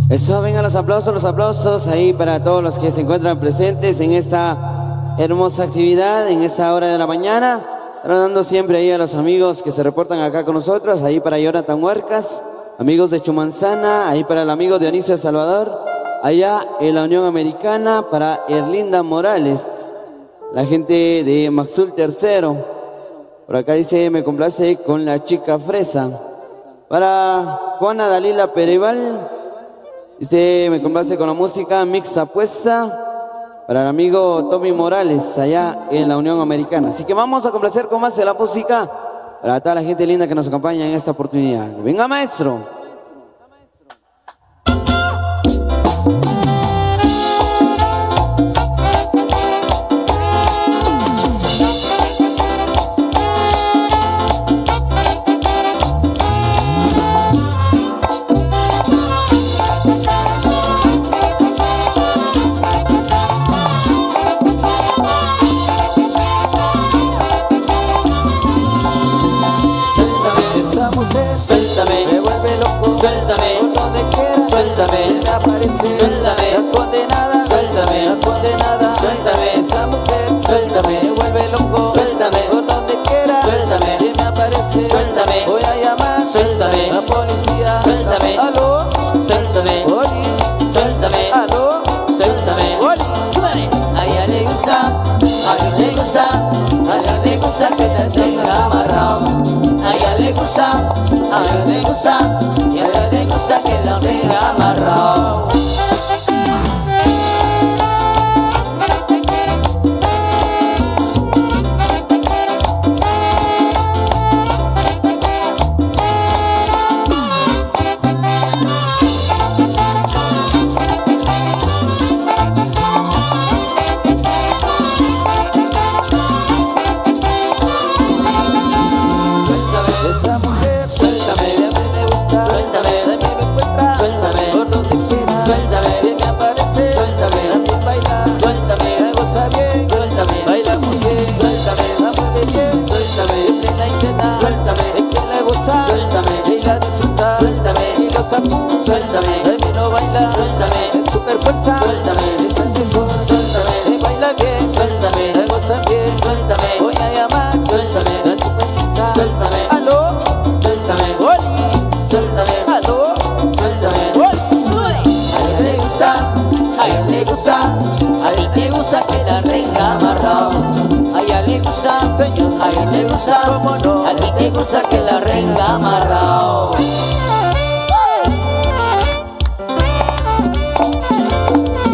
Eso, vengan los aplausos ahí para todos los que se encuentran presentes en esta hermosa actividad, en esta hora de la mañana. Saludando siempre ahí a los amigos que se reportan acá con nosotros, ahí para Jonathan Huercas, amigos de Chumanzana, ahí para el amigo Dionisio de Salvador, allá en la Unión Americana, para Erlinda Morales, la gente de Maxul III. Por acá dice, me complace con la chica fresa. Para Juana Dalila Pereval, dice, me complace con la música Mix Apuesta. Para el amigo Tommy Morales, allá en la Unión Americana. Así que vamos a complacer con más de la música para toda la gente linda que nos acompaña en esta oportunidad. ¡Venga, maestro! Suéltame, me vuelve loco, suéltame, por donde quiera, suéltame, se me aparece, suéltame, la condenada, suéltame, la condenada, suéltame, esa mujer, suéltame, me vuelve loco, suéltame, por donde quiera, suéltame, se me aparece, suéltame, voy a llamar, suéltame, la policía, suéltame, aló, suéltame, Oli, suéltame, aló, suéltame, Oli, súbale, a ella le gusta, a ella le gusta, a ella le gusta que te tenga amarrado. A ella le gusta, a ella le gusta, y a ella le gusta que la tenga amarrado. Esa mujer, suéltame, a mí me gusta, suéltame, a mí me encuentra, suéltame, por donde quiera, suéltame, se me aparece, suéltame, también baila, suéltame, la goza bien, suéltame, baila muy bien, suéltame, la mueve bien, suéltame, siempre la intenta, suéltame, es que la goza, suéltame, y la disfruta, suéltame, y lo sacu, suéltame, a mí no baila, suéltame, es super fuerza, suéltame, es el mejor, suéltame, y baila bien, suéltame, la goza bien, suéltame, voy a llamar, suéltame, la super fuerza, suéltame, aló. Suéltame, Oli, suéltame, aló, suéltame, Oli, sube. A ella le gusta, a ella le gusta, a ti te gusta que la tenga amarrado. A ella le gusta, señor, a ella le gusta, cómo no, a ti te gusta que la tenga amarrado.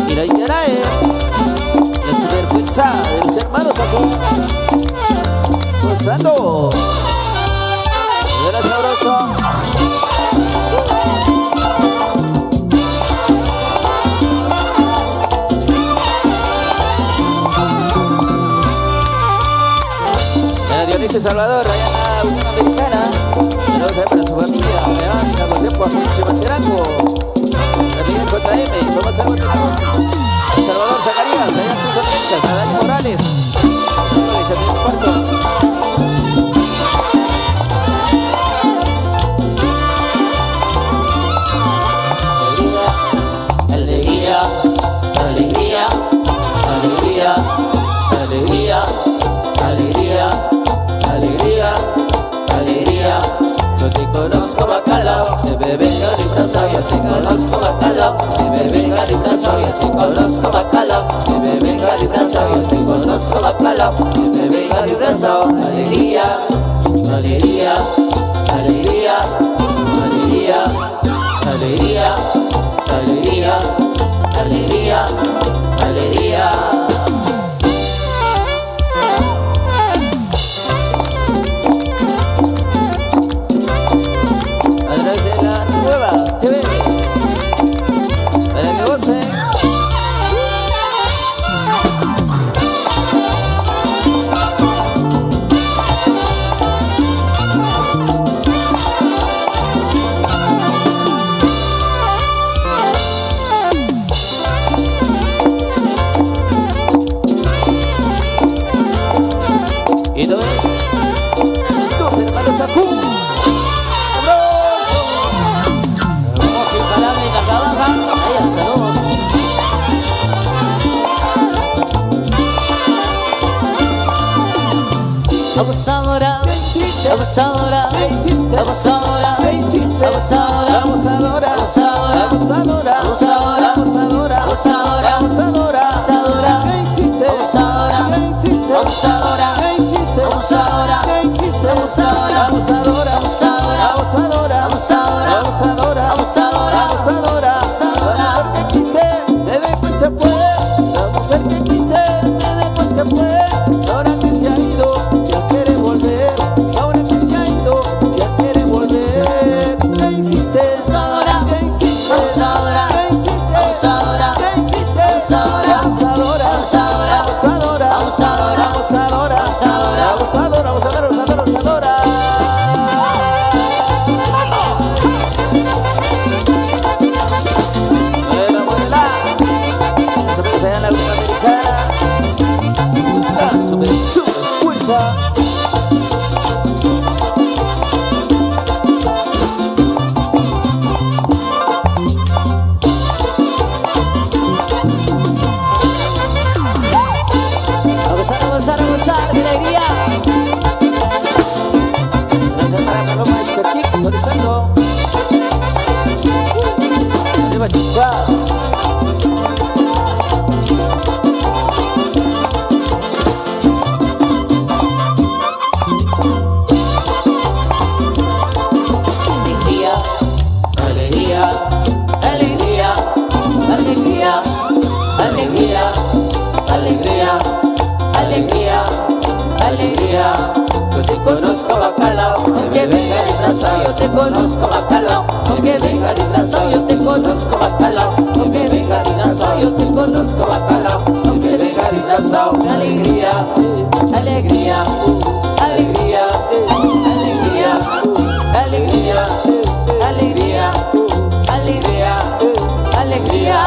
Mira, y ahora es la superfuerza de los hermanos Acu, gozando. Era sabroso. Era Dionisio Salvador, allá en la Unión Americana. Saludos ahí para su familia. Me van a José Puajuche Macerango. También JM. Vamos a continuar. Salvador Zacarías, allá en Tucson, Texas. A Dani Morales. Saludos de Chapín Puerto. Alegría, alegría, alegría, alegría, alegría, alegría. Yo te conozco bacalao, bebé venga disfrazado. Yo te conozco bacalao, bebé venga disfrazado. Yo te conozco bacalao, bebé venga disfrazado. Yo te conozco bacalao, bebé venga disfrazado. Alegría, alegría, alegría, alegría, alegría, alegría, alegría, alegría. A través de la nueva TV, para que gocen. abusadora, ¿qué hiciste? abusadora, ¿Qué hiciste? abusadora, Abusadora, abusadora, abusadora, abusadora, abusadora, abusadora, abusadora, abusadora, ¿qué hiciste? abusadora, ¿Qué hiciste? abusadora, ¿Qué hiciste? abusadora, ¿Qué hiciste? abusadora, abusadora, abusadora, abusadora, abusadora, abusadora, abusadora, abusadora, abusadora. la mujer que quise me dejó y se fue, la mujer que quise me dejó y se fue, ahora que se ha ido ya quiere volver, ahora que se ha ido ya quiere volver. ¿Qué hiciste? Abusadora, ¿Qué hiciste? abusadora, ¿Qué hiciste? abusadora, ¿Qué hiciste? abusadora, abusadora, abusadora, abusadora, abusadora, abusadora, abusadora, abusadora, abusadora, abusadora, abusadora. Muévela, nosotros allá en la Unión Americana. Sube, sube, fuerza. abusar, abusar, abusar, qué alegría. Gracias para Paloma Escotic, solicitando. Arriba, chica. Alegría, alegría, alegría, alegría, alegría, alegría, alegría. Yo te conozco bacalao, aunque venga disfrazado. Yo te conozco bacalao, aunque venga disfrazado. Yo te conozco bacalao, aunque venga disfrazado. Yo te conozco bacalao, aunque venga disfrazado. Alegría, alegría, alegría, alegría, alegría, alegría, alegría, alegría.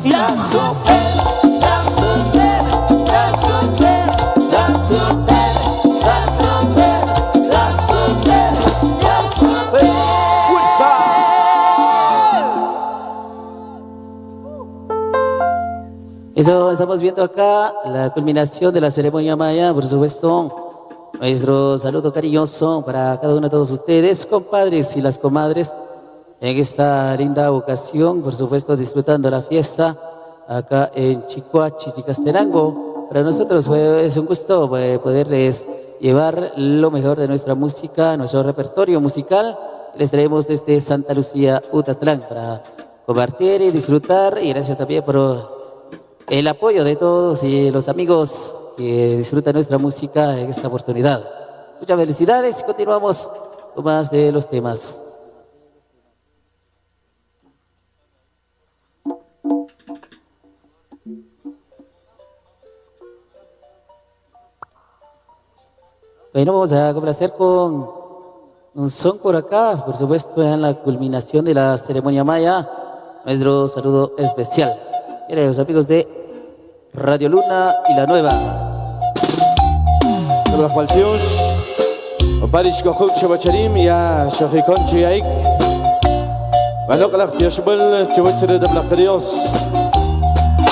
La super, la super, la super, la super, la super, la super, la super. Eso estamos viendo acá, la culminación de la ceremonia maya, por supuesto. Nuestro saludo cariñoso para cada uno de todos ustedes, compadres y las comadres, en esta linda ocasión, por supuesto, disfrutando la fiesta acá en Chicoachi, Chicastenango. Para nosotros es un gusto poderles llevar lo mejor de nuestra música, nuestro repertorio musical. Les traemos desde Santa Lucía, Utatlán, para compartir y disfrutar, y gracias también por el apoyo de todos y los amigos que disfrutan nuestra música en esta oportunidad. Muchas felicidades y continuamos con más de los temas. Bueno, vamos a complacer con un son por acá, por supuesto, en la culminación de la ceremonia maya. Nuestro saludo especial. Los amigos de Radio Luna y La Nueva. Dobra chwaltiusz, opalić kochuk czobacharim, ja szachikończy jaik. Walok tiashbel czobaczary dobra Dios.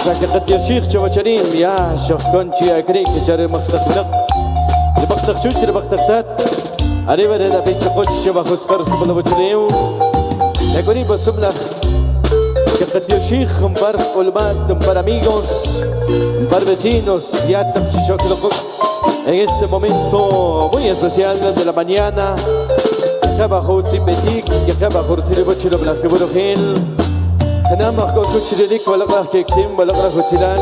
Zakikat yashik czobacharim, ja szachikończy jaikrik, jary maktaknak. Maktak chuch, maktaktat. Arriba de la pecha coach czobachuskar subalabuchliu. Yakuni basumlach. Katiyoshik, un par olmat, un par amigos, un par vecinos, ya en este momento muy especial de la mañana. Acaba José Betik, acaba José Bochilo Blanqueburojil. Canama Cochilik, Valak Kim, Valak Hochilan.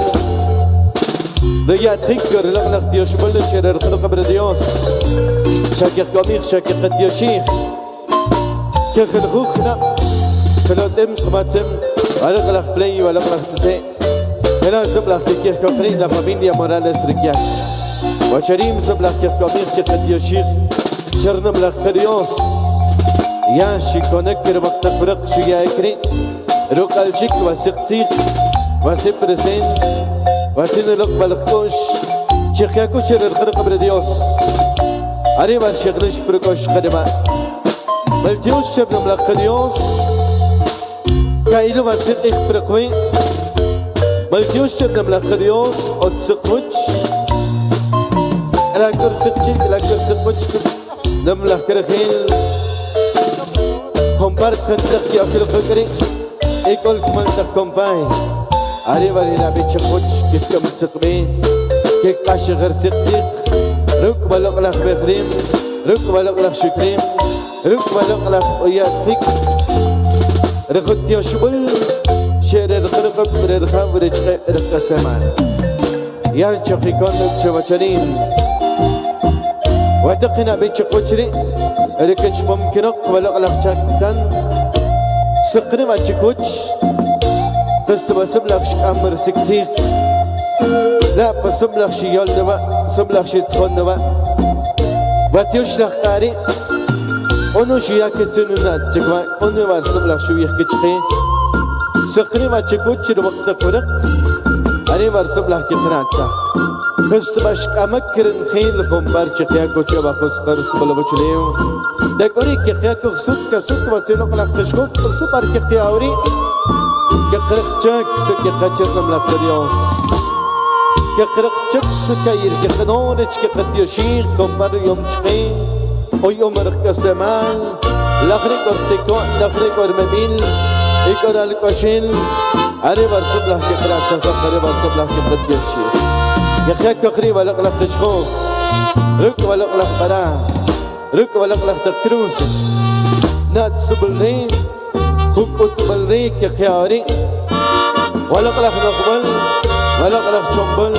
Reyatrik, Relak Dioshbol, Sherer, Cabra Dios. Shakir Komik, Shakir Katiyoshik. Kekel Hukna, Pelotem, Kamatem. Valak Play, Valak Tete. Era Sublak Kirkopri, la familia Morales Rikiak. Wacharim Sublak Kirkopir, Katiyoshik. Chernam Lakarios. Yashi Connector Maktakurak Shiakri. Rukal Chik Wasiktik. Wasip present. Wasin Lok Balaktosh. Chikiakushir el Dios. Arriba Sheklish Prukosh Kadema. Baltiush Shabnam Lakarios. Kailu Wasit Ikprakwi. Baltiush Shabnam Lakarios. Otsukuch. لا كرسي لا كرسي بوشك نملة كرخيل compar kantak ya kil khakri ekol kman tak compay ari bari na bicha kuch kit kam sakbe ke kash gar sikzik ruk balak lakh bekhrim ruk balak lakh shukrim ruk balak lakh oyat fik رخت يشبل شير الخرق برخام برشق رخت السمان يا شقي كون شبشرين وتقنا بيتشق وشري ركش ممكن قبل على شكتان سقني ما تشكوش بس بسبلك شك أمر سكتيك لا بسبلك شي يال نبا سبلك شي تخون نبا بتيوش لختاري onu şu yakıtını çıkma, onu var sımlak şu yakıt çıkayım. Sıkını ma çıkut çır vakti kırık, hani var sımlak yıkıratta. Kıstı başka mekkerin khil bombar çıkaya koça bakos karısı bala bacılıyım. Dekori kıkaya kıksut vasilok lak kışkuk kırsı par kıkaya avri. Kıkırık çık sık yıkaçır sımlak kırıyoruz. Kıkırık çık sık ayır kıkınor iç kıkıt yaşir kombar yom çıkayım. Hoy umr kasemal lakhri kortiko lakhri kormemil ikor al koshil ari bar sablah ke qrat sa qari bar sablah ke qadyashi yakhak qari walaq la khshkhu ruk walaq la qara ruk walaq la takrus nat subrin khukut balri ke khiyari walaq la khbal walaq la chombal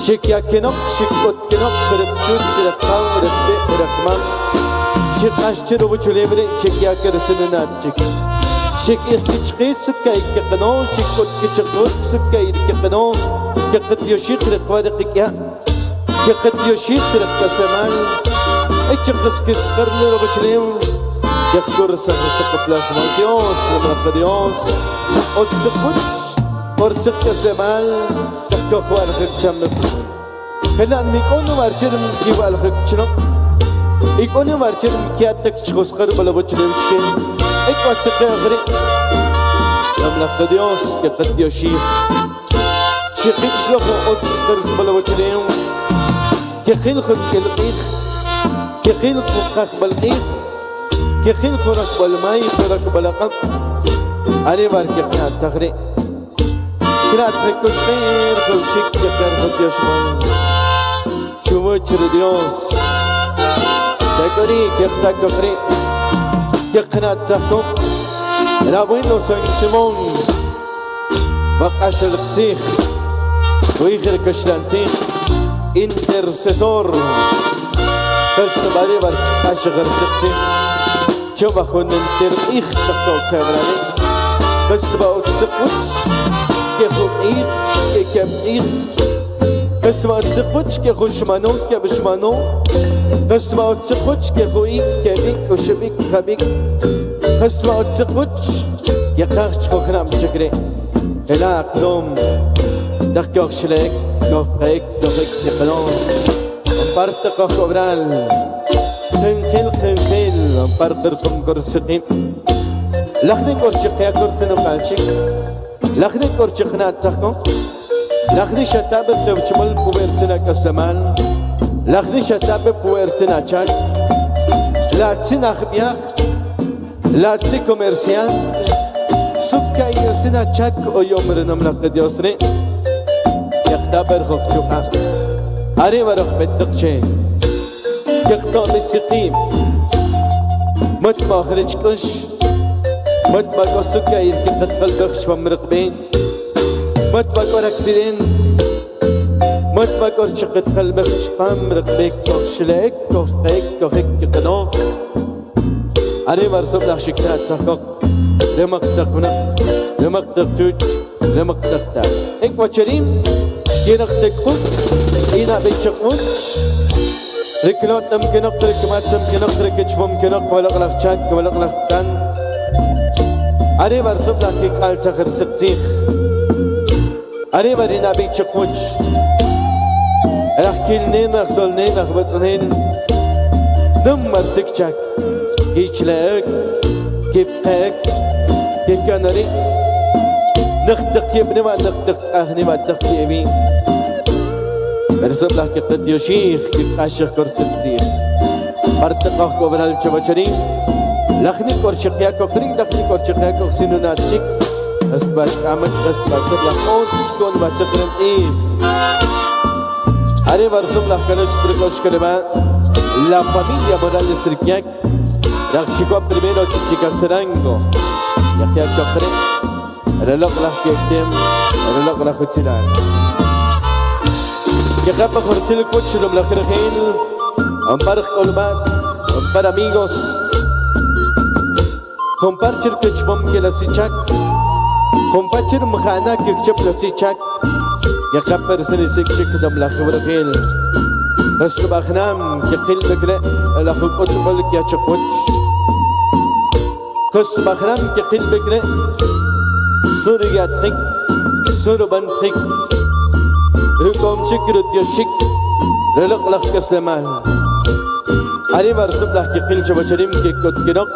شك يا كنق شك قط كنق برب شوت شرقام ربي رقمام شك أشتر وجليمري شك يا كرسنات شك شك يختشقي سكاي كقنون شك قط كشقوت سكاي كقنون كقد يشيخ رقوارق يا كقد يشيخ رقسمان اتشخص كسقرن وجليم يخكر سقف لافناتيوس لمرقديوس وتسقوش ورسق كسمان كخوان خدشمك كلان ميكونو مارچرم كيوال خدشنو يكونو مارچرم كياتك تشخص قرب لبوچلوچكي اك واسقي غري يملك قديوس كقديو شيخ شيخيك شلوخو اوتس قرز بلوچليو كخيل خد كالقيخ كخيل خد بالقيخ كخيل خرق بالماي خرق بلقم اني بارك يقنات تغري كرات خكوش غير خوشك يقر خد يشمال شوچر ديوس تقري كخدا كخري يقنات تحكم رابوينو سنك سمون بقاش القسيخ ويخر كشلانسيخ انترسيسور قص باري برچقاش غرسيخ شو بخون انتر ايخ تقو خبراني قص باو تسقوش كيخوك إيخ كيكم إيخ قسمة تسقوش كيخوش مانو كيبش مانو قسمة تسقوش كيخويك كيبيك وشبيك خبيك قسمة تسقوش يقاخش خوخنام تشكري إلا أقلوم دخكوخ شليك كوخ قيك دوخيك تقلوم أمبارتك أخبرال خنخيل أمبارتركم كرسقين لخني كورشقيا كرسنو قالشيك لخني كورشقنا تسخكم لخني شتاب تبشمل بويرتنا كسمان لخني شتاب بويرتنا تشاك لا تسنا خبياخ لا تسي كوميرسيان سكا يسنا تشاك او يومرنا ملقى ديوسري يختابر خفشوقا أري ورخ بدقشي يختار السقيم مت ما خرجكش مت ما قصك يركض قلبك شو مرقبين مت ما قركسين مت ما قرشقت قلبك شو مرقبك كوشلك كوخيك كوخيك كقنو أنا مرسوم لخشكتات تحقق لمقدقنا لمقدق جوج لمقدق تا إنك وشريم ينقدق خود إنا بيشقوش ركلات ممكن أقدرك ما تمكن أقدرك ممكن أقبل أغلق شاك ولا أغلق تان أري برسم لك قال سخر سقسيخ أري برينا بيتشقوش رح كيلنين رخصلنين رخبصنين دم مرسك شاك كيشلاك كيبقاك كيكانري نخدق يبني ما نخدق أهني ما تخدق يمين برسبلح كقد يشيخ كقاشخ كرسلتيخ برتقاخ كوبرال شبشرين لخني كورشقيا كوكري لخني كورشقيا كوكسينوناتشيك اسباش كامل اسباش سبلح أوتس كون بسخرم إيه أري برسبلح كنش بركوش كلمة La familia Morales Riquiac, la chico primero chichica serango, ya que acá crees, el reloj la que tem, el reloj la jutsilan. Que capa jorcil coche lo blajergel, ampar colmat, ampar amigos, compartir que chpom que la sichak, compartir mjana que chp la sichak, ya capa persona sikshik de blajergel. بس بخنام كقل بقلة لخلقت ملك يا شقوش بس بخنام كقل بقلة سر يا تخك سر بن تخك ركوم شكر تيشك رلق لخ كسمان أري مرسوم لخ كقل شبشريم كقط كنق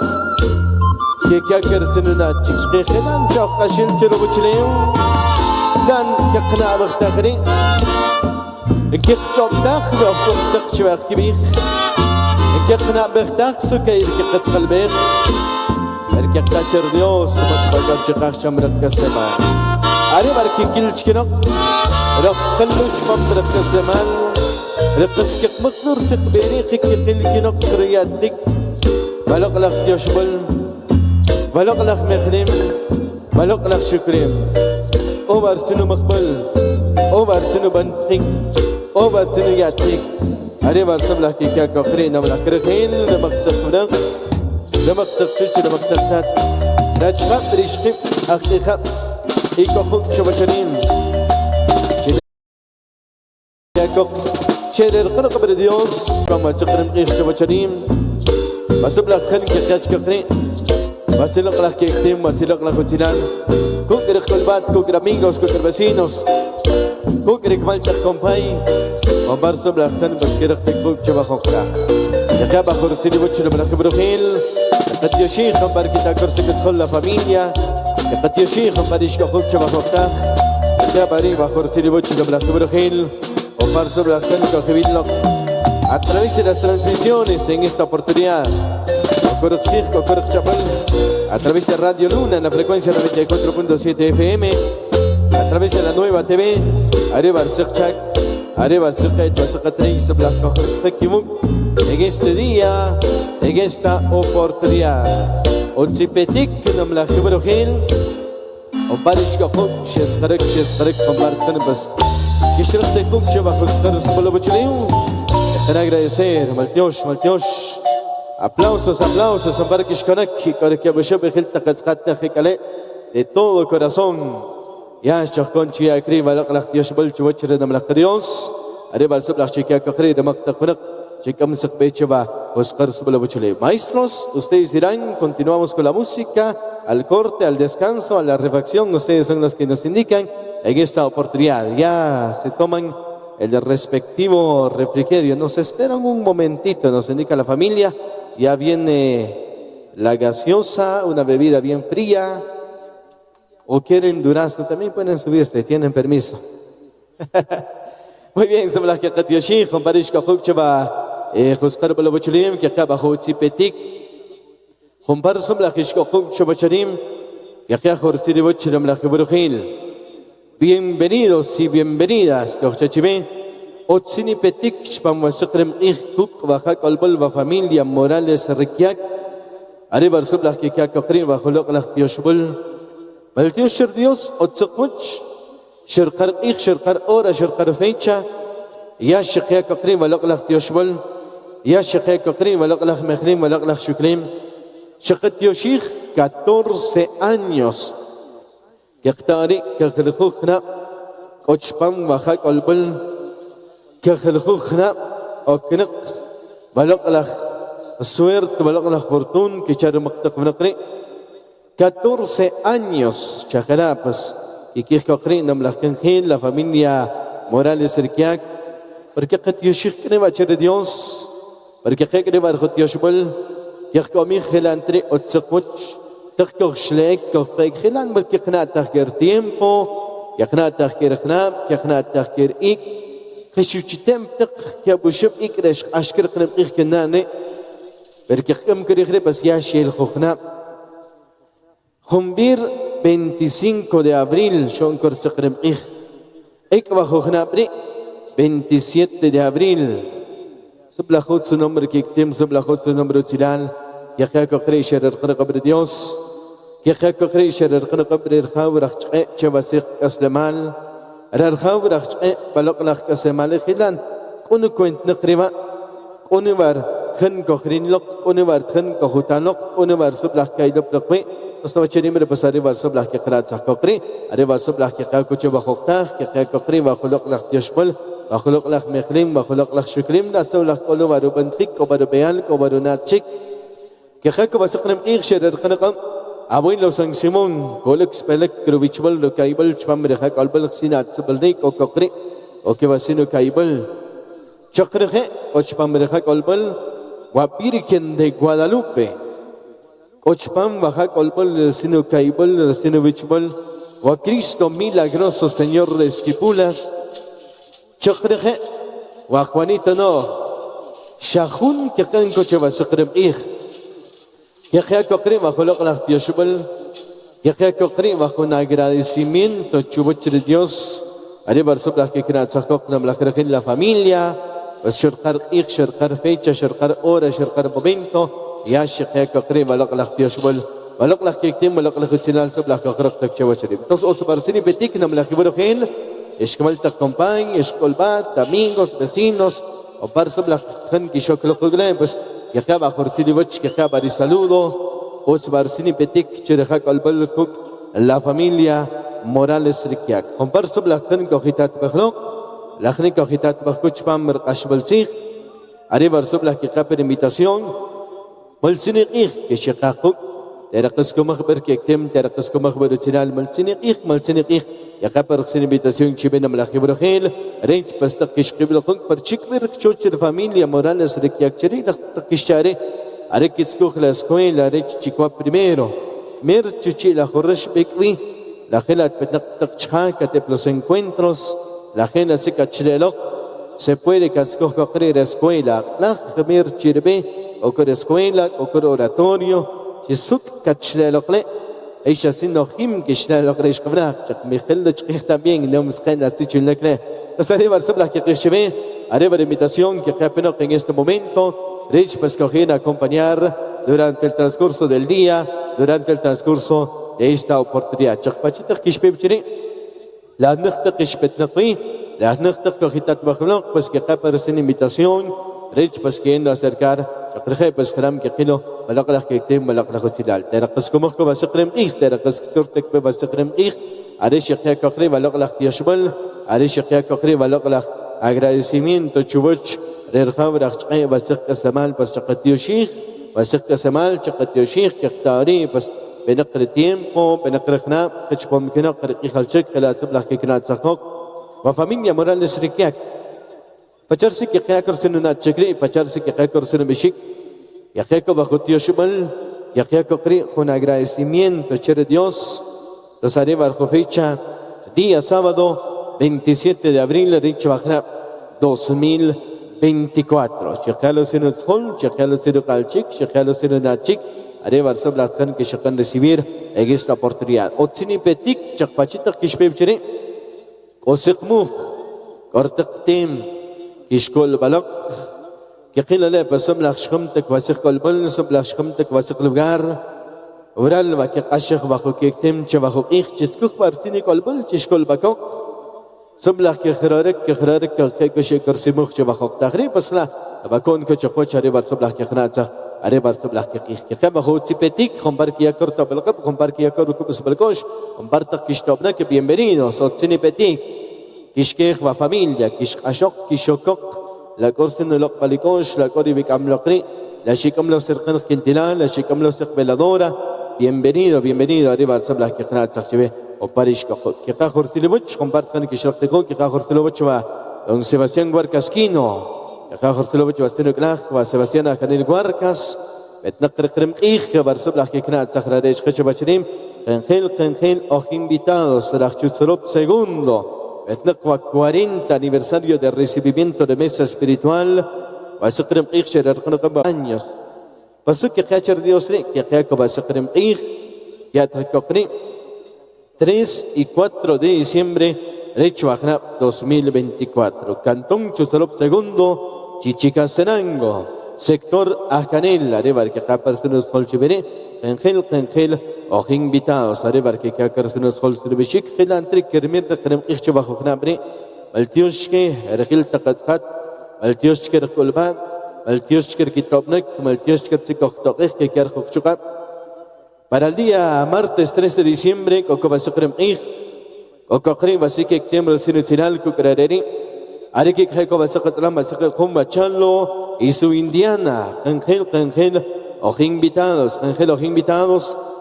كيكا كرسنونا تشكي خلان شاق أشيل تروبشليو كان كقناع بختخري إنك خشوب داخل وأخوك تخشوا كبيخ إنك خنا بختاخ سكير كقت قلبيخ إنك تشر ديوس متبقى شقاخ شمرك السمان أري بركي كل شكنق رقلوش ممرك الزمان رقسك مقدر سق بيريخك كل كنق رياتك بلق لك يشبل بلق لك مخلم بلق لك شكريم أوبرتنو مقبل أوبرتنو بنتك أوبرتنو ياتك أري برسم لك كيكا كوخرين نملا كرخين لمقتق فنق لمقتق شوش لمقتق تات راجخاب بريشخب أختخاب إيكو خوب شبشنين كوك شير القرق برديوس كما سقرم قيخ شبشنين بسم لك خن كيكاش كوخرين بسلق لك كيكتيم بسلق لك وتلان كوك رخلبات كوك راميغوس كوك vecinos كوك ركمالتك كومباي وبرسم لك خن بس كرختك كوك شبخوكرا يكابا خرسيني بوتشنا ملك بروخيل قد يشيخ مباركتا كرسك تدخل لا فاميليا قد يشيخ مباريشكا خوك شبخوكتا يكابا ريبا خرسيني بوتشنا ملك بروخيل وبرسم لك خن كوخبيلك a través de las transmisiones en esta oportunidad a través de Radio Luna en la frecuencia 94.7 FM, a través de la nueva TV, arriba el Sekchak, arriba el Sekchak, en este día, en esta oportunidad. Otzipetik, nam la Gibrogel, on Barish Kakuk, Sheskarek, compartan bas. Kishrak de Kuk, Shabakos Karas Polobuchileu, agradecer, Maltiosh. Aplausos, Ambarkish Kanaki, Karakiabushabe Hilta Katzkata Hekale, de todo corazón. Yash Chakonchi, Akriva, Laklak Yashbal, Chuachre de Malakarios, arriba el Sublach Chica Kakri de Maktakunak, Chikam Sakbecheva, Oscar Subalabuchule. Maestros, ustedes dirán, continuamos con la música, al corte, al descanso, a la refacción, ustedes son los que nos indican en esta oportunidad. Ya se toman el respectivo refrigerio, nos esperan un momentito, nos indica la familia. Ya viene la gaseosa, una bebida bien fría. O quieren durazno, también pueden subirse, tienen permiso. Muy bien, se me la que Katioshi, con Parishka Hukcheva, Huskar Balabuchulim, que acaba Hutzipetik, con Parsum la Hishko Hukchevacharim, que acaba Hortiribuchiram la Hebrujil. Bienvenidos y bienvenidas, Kochachime. Otsini Petik, Spamwasakrim Ichkuk, Bajak Albalva Familia Morales Rikiak, Arriba Subla Kikiak Okrim, Bajulok la Tioshbul, Maltioshir Dios, Otsakuch, Shirkar Ich, Shirkar Ora, Shirkar Fecha, Yashikiak Okrim, Balok la Tioshbul, Yashikiak Okrim, Balok la Mehrim, Balok la Shukrim, Shakat Yoshich, 14 años, Yaktari, Kakilhukna, Kochpam, Bajak Albal, كخلخنا أو كنق بلق لخ suerte بلق لخ fortuna que echar مقتق منقري 14 años chacarapas y que escogrí nam la canjin la familia Morales Rikiak porque قد يشيخ كنوا echar Dios porque que va a يشبل يخكمي خلانتري أتسقوش تخكو شليك كخبيك خلان بل كخنا تخكير tiempo كخنا تخكير خناب كخنا تخكير إيك qishuchitem tiq que bushub ikresh ashkir qrib iknane porque kam kirigre pas ya shel khokhna Jumbir 25 de abril shon kor saqrib ik wa khokhna pri 27 de abril subla khut su nombre que tem subla khut su nombre tilal ya khako khrisher qabr Dios ya khako khrisher qabr khaw rakhche chawasiq aslamal rarkhaw rakhche balaqlakh kasamal khilan kun kunt naqriba kun war khan ko khrin lok kun war khan ko hutanok kun war subla kaidop rakwe Ustaz Cheri mere pasari war subla ke qiraat sakqri are war subla ke khako chwa khokhta ke khako khri wa khuluq lakh yashmal وخلق لك مخلم وخلق لك شكلم لا سولك قولوا بارو بنتك وبارو بيان وبارو ناتشك كخاك بسقنم إيش شرر خنقم أبوين لو سان سيمون قولك سبلك كرويتشبل لو كايبل شبام رخاك قلبل خسينات سبلني كوكري أوكي وسينو كايبل شقرخ وشبام رخاك قلبل وبيركن de Guadalupe وشبام رخاك قلبل سينو كايبل سينو ويتشبل وكريستو milagroso Señor de Esquipulas Chakrehe, wa Juanito no, Shahun que can coche va a sacrem ich, que cree bajo la Diosbel, que cree bajo un agradecimiento, chuboche de Dios, arriba sobre las que crean Sahok, la familia, pues shorkar ich, shorkar fecha, shorkar hora, shorkar momento, y así que cree bajo la Diosbel, bajo la que tiene bajo la justicia sobre las que creen chuboche. Entonces, os parecen petik, no me la quiero Escomal te acompaña, escolbat, amigos, vecinos, o para sobre la gente que yo creo que pues ya que va Jorcini Boch, que va de saludo, o Barsini Petik, Chereja Colbel Cook, la familia Morales Rikiak. Compar sobre la gente que ojitat bajlo, la gente que ojitat bajkuch pam Ashbalsig, arriba sobre la que capa de invitación, Malsini que Shekakuk, Terakos como que tem, Terakos como original, Malsini Ya que para hacer invitación chibena malajibrojel, range pasta kishkiblo kung per chikbir chocher familia Morales rekiakcheri nakta kishare, are kitsko la escuela, rech chikwa primero, mer chuchi la jorresh bekwi, la gela petak chha que los encuentros, la gela se cachrelok, se puede casco coger escuela, la mer chirbe, o con escuela, o con oratorio, chisuk cachrelok le. Ella siendo him que está lo que es cabra, ya me khelde chiqih también no مسكين así chulakle. Entonces arriba el sabla que recibe, arriba la invitación que apenas en este momento, Rich pues coger acompañar durante el transcurso del día, durante el transcurso de esta oportunidad. Chaqpachita kishpebchiri, la nukhta kishpetnaqi, la nukhta cogitat bajlok pues que apenas en invitación, Rich pues queriendo acercar Chaqreje pues karam que kilo balaqlah que tem balaqlah silal terqas como que basqrem ich terqas turtek be basqrem ich arish ya kakre balaqlah yashbal arish ya kakre balaqlah agradecimiento chuboch rerkhabrach qay basq kasamal pas chaqatiyo sheikh basq kasamal chaqatiyo sheikh que اختاري بس بنقر tiempo بنقرخنا كشبم كنا قرقي خلشك خلا سبلح que كنا تسقق وفاميليا Morales Rikiak Pacharsi que kaya korsen na chekri, pacharsi que kaya korsen bishik, ya kaya ko bajo Dios shubal, ya kaya ko kri con agradecimiento chere Dios, los arriba al fecha día sábado 27 de abril richo bajra 2024. Shekalo sinu schol, shekalo sinu kalchik, shekalo sinu nachik, arriba al sabla kan que shekan recibir en esta oportunidad. Otsini petik chakpachita kishpeb chere, kosikmu, kortaktim. Kishkol balak, que qila le pasam la shkamtek wasik qalbal sab la shkamtek wasik lugar, oral wa que qashikh bajo que tem che bajo ich chiskuk barsini qalbal chishkol bakok, sab la que khrarek que shekar simukh che bajo taghrib basla bakon que chkhwa chari bar sab la que khnatsa are bar sab la que ich que bajo tipetik khambar kiya karta balqab khambar kiya kar kubs balkosh khambar tak kishtabna que bienvenidos otsini petik Kishkech va familia, kishashok, kishokok, la corsen lo palikosh, la coribik amlokri, la shikam lo cercan quintilán, la shikam lo veladora, bienvenido, arriba al sabla que khnat sakchive, o parish que khajor silbuch, compartan que shoktekon, que khajor silbuch va, don Sebastián Guarcasquino, que khajor silbuch va steno klaj, va Sebastián Akanil Guarcas, betnaqr krem ich, que bar sabla que khnat sakhradesh khachbachrim, Kengel, os invitados, Rachutsorop segundo, Etnaqwa 40 aniversario de recibimiento de mesa espiritual. Vasaqrim Ikhshar años. Pasó que Hachar Dios que Jacob Vasaqrim Ikh, que Atracocri, 3 y 4 de diciembre, Recho Ahnab 2024. Cantón Chusalop II, Chichicastenango, sector Ajanel, Arebar que Japarsenos Holchibere, Gengel, o invitados, Arebar que Jacarsenos Holchibishik, Gelantri, Kermir, Kerem Ichcho bajo Hnabre, Maltioshke, Ergil Takatzat, Maltioshke Kulbat, Maltioshke Kitopnek, Maltioshke Tsikoktok, que Kerchukap. Para el día martes 3 de diciembre, Kokobasokram Ich, Okokri, Basike, Tiembro Sinucinal, Kukrareri, Ariki Kokobasakatram, Basaka Kumba Chalo, y su indiana, Angel, o invitados,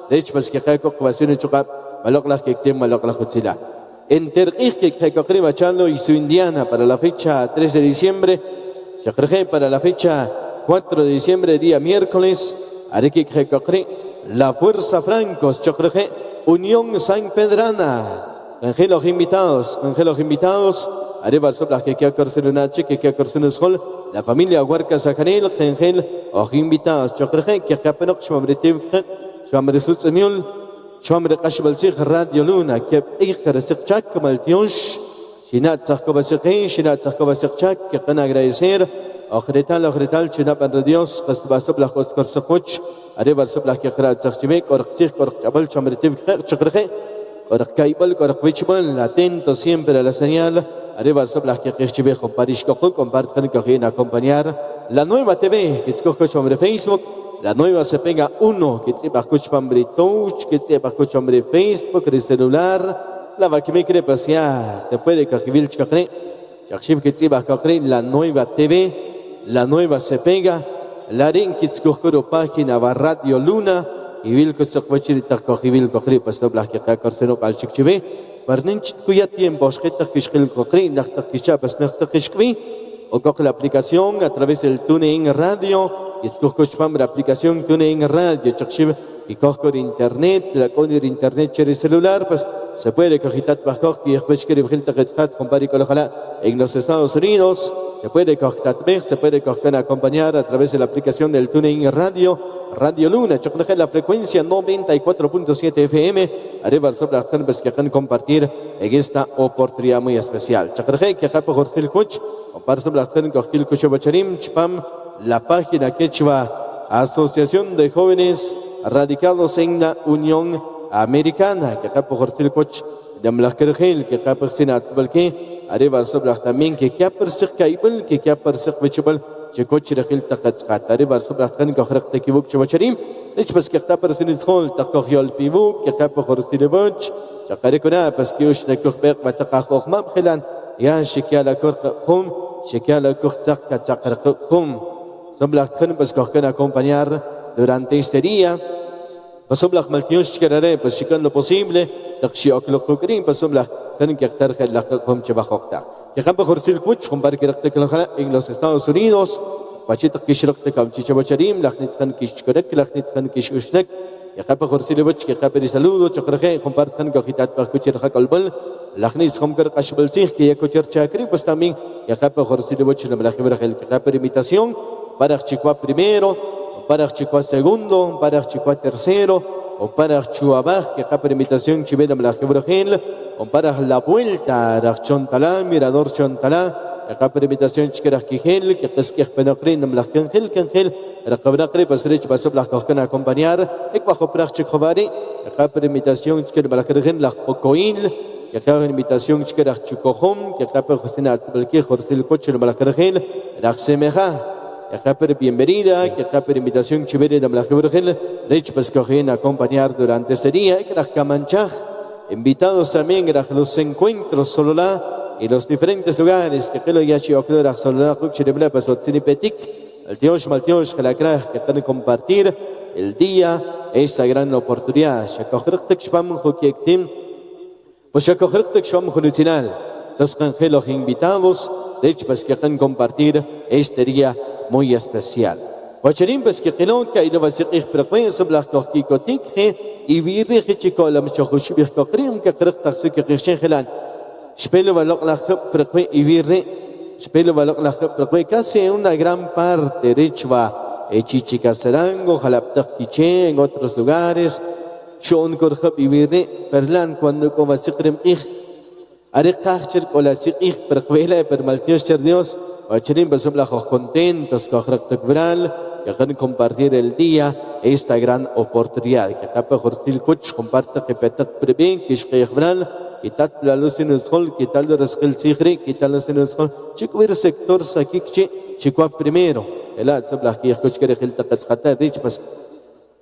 de hecho, pues que Kokobasinu Chukap, Malokla Kektim, Malokla Hutzila. Enter Ich, Kokri, Chalo, y su indiana para la fecha 3 de diciembre, Chakrje para la fecha 4 de diciembre, día miércoles, Ariki Kokri. La Fuerza Francos, Chocreje, Unión San Pedrana, Angelos invitados, Arebar Soplas que queda Corcelunache, que queda Corcelunashol, la familia Huarca Sacanel, Angel, o invitados, Chocreje, que Japenok, Schwamretiv, Schwamresut Semiul, Schwamre Kashbalsich, Radio Luna, que Iker Sekchak, Maltionsh, Shinat Zakobasik, que van a agradecer. Ogretal, Chinapan de Dios, Castabasopla, Corsacoch, Arebar Sopla, Kajrat Zachime, Corchich, Corchabal, Chamretiv, Chocreje, Corcaibal, Corquichbal, atento siempre a la señal, Arebar Sopla, Kajchive, con Paris Cojo, compartan que acompañar la nueva TV, que es Cojo Chambre Facebook, la nueva se pega 1, que se bajo Chambre Touch, que se bajo Chambre Facebook, el celular, la va que me cree, pues ya se puede Cajivil Chacre, Chachim que se bajo la nueva TV. La nueva se pega, la renkits cochoro página va Radio Luna, y vil costachvachir tacohivil cochri, pasabla que cacorseno calchichive, parninch cuya tiempo, schetak kishkil cochri, nachtakichapas nachtakishkvi, o coge la aplicación a través del TuneIn Radio, y escochpam la aplicación TuneIn Radio, chachim, y coge internet, la coger internet cherry celular, pues se puede cogitar bajo y escuchar en los Estados Unidos, se puede acompañar a través de la aplicación del TuneIn Radio, Radio Luna, chocolate la frecuencia 94.7 FM, Arebar Sopla que van a compartir en esta oportunidad muy especial. Chocolate que acá por Silkuch, compar Sopla con Kucho Bacharim, Chpam, la página quechua Asociación de Jóvenes Radicados en la Unión Americana, que acá por Silkuch, de Mlakergel, que acá por Sinatzbalke, Arebar Sopla también, que acá por Sirkaibel, que acá por Sirkvechubal, Checochi Rachel Takatzkat, Arebar Sopla que Kibuk Chabacharim, Echpas que acá por Sinitzhol, Takohiol Pibuk, que acá por Sileboch, Chakarekuna, Pasquiush, Nekochberg, Batakakochmam, Helan, Yan Shikiala Korkhum, Shikiala Korchak, Kachakarkhum. Soblach pues que acompañar durante este día. Soblach Maltionsh Kerare, pues si lo posible, Takshiok Lokukrim, pues Soblach que estar la Comchebajokta. Que campo Jorsil Kuch, compar que en los Estados Unidos, Pachita Kishrak de Kamchichabacharim, Lachnithan Kishkorek, Lachnithan Kishushnek, que campo Jorsil Buch, que caperi saludo, Chokraje, compartan que Hitat Pakucher Hakalbal, Lachnitz Homker Kashbalsich, que Yakucher Chakri, pues también, que campo Jorsil Buch, la Melajibrahel, que caperi imitación. Para Chicua primero, o para Chicua segundo, para Chicua tercero, o para Chuabaj, que ha permitación chivena Mlajebrogel, o para la vuelta, Rachontalá, Mirador Chontalá, que ha permitación Chikerajigel, que es que Penocrin, Mlajengel, Kengel, Rajabracre, Pasrich, Pasoblajkan acompañar, Ecuajo Prachikovari, que ha permitación Chikerbalajgen, la Pocoil, que ha invitación Chikeraj Chukohom, que ha permitación Belki, Jorsil Coche, Mlajergel, Rajsemeja. Que bienvenida, que invitación chévere de la Virgen, Rich Pescojín acompañar durante este día, que las Camanchaj, invitados también a los encuentros Sololá y los diferentes lugares que lo yashi oclora Sololá, Juchiribla, Pesotinipetic, el Dios Maltios, que la Kraj, que están a compartir el día, esta gran oportunidad. Shakohrtek Shpam Hukektim, pues Shakohrtek Shpam Junutinal, los canjelos invitados, Rich Pescojín compartir este día muy especial. Wacharim pues que quelonca y no va a ser frecuencia bla coquicotic y virre chico la mchochushbih kokrim que crta que qichen helan Spelo balok la preque y virre. Spelo balok la preque casi una gran parte rechua. Chichicasarango, Jalaptak Quiche, en otros lugares. Shon Korjab y virre. Perlan cuando coma sikrem ich. Are kahcher kola sikh perquela per maltiester Dios. Wachirim basubla contentos kohrak vral. Que van compartir el día esta gran oportunidad. Que capa jortil coach comparte que petak preben que shkayh vral. Quitar la luz en el sol, quitar el rascal sigre, quitar la luz en el sol. Chico ver sector sakikche, chico primero. El sabla que escuch que el taqatzata rich pas.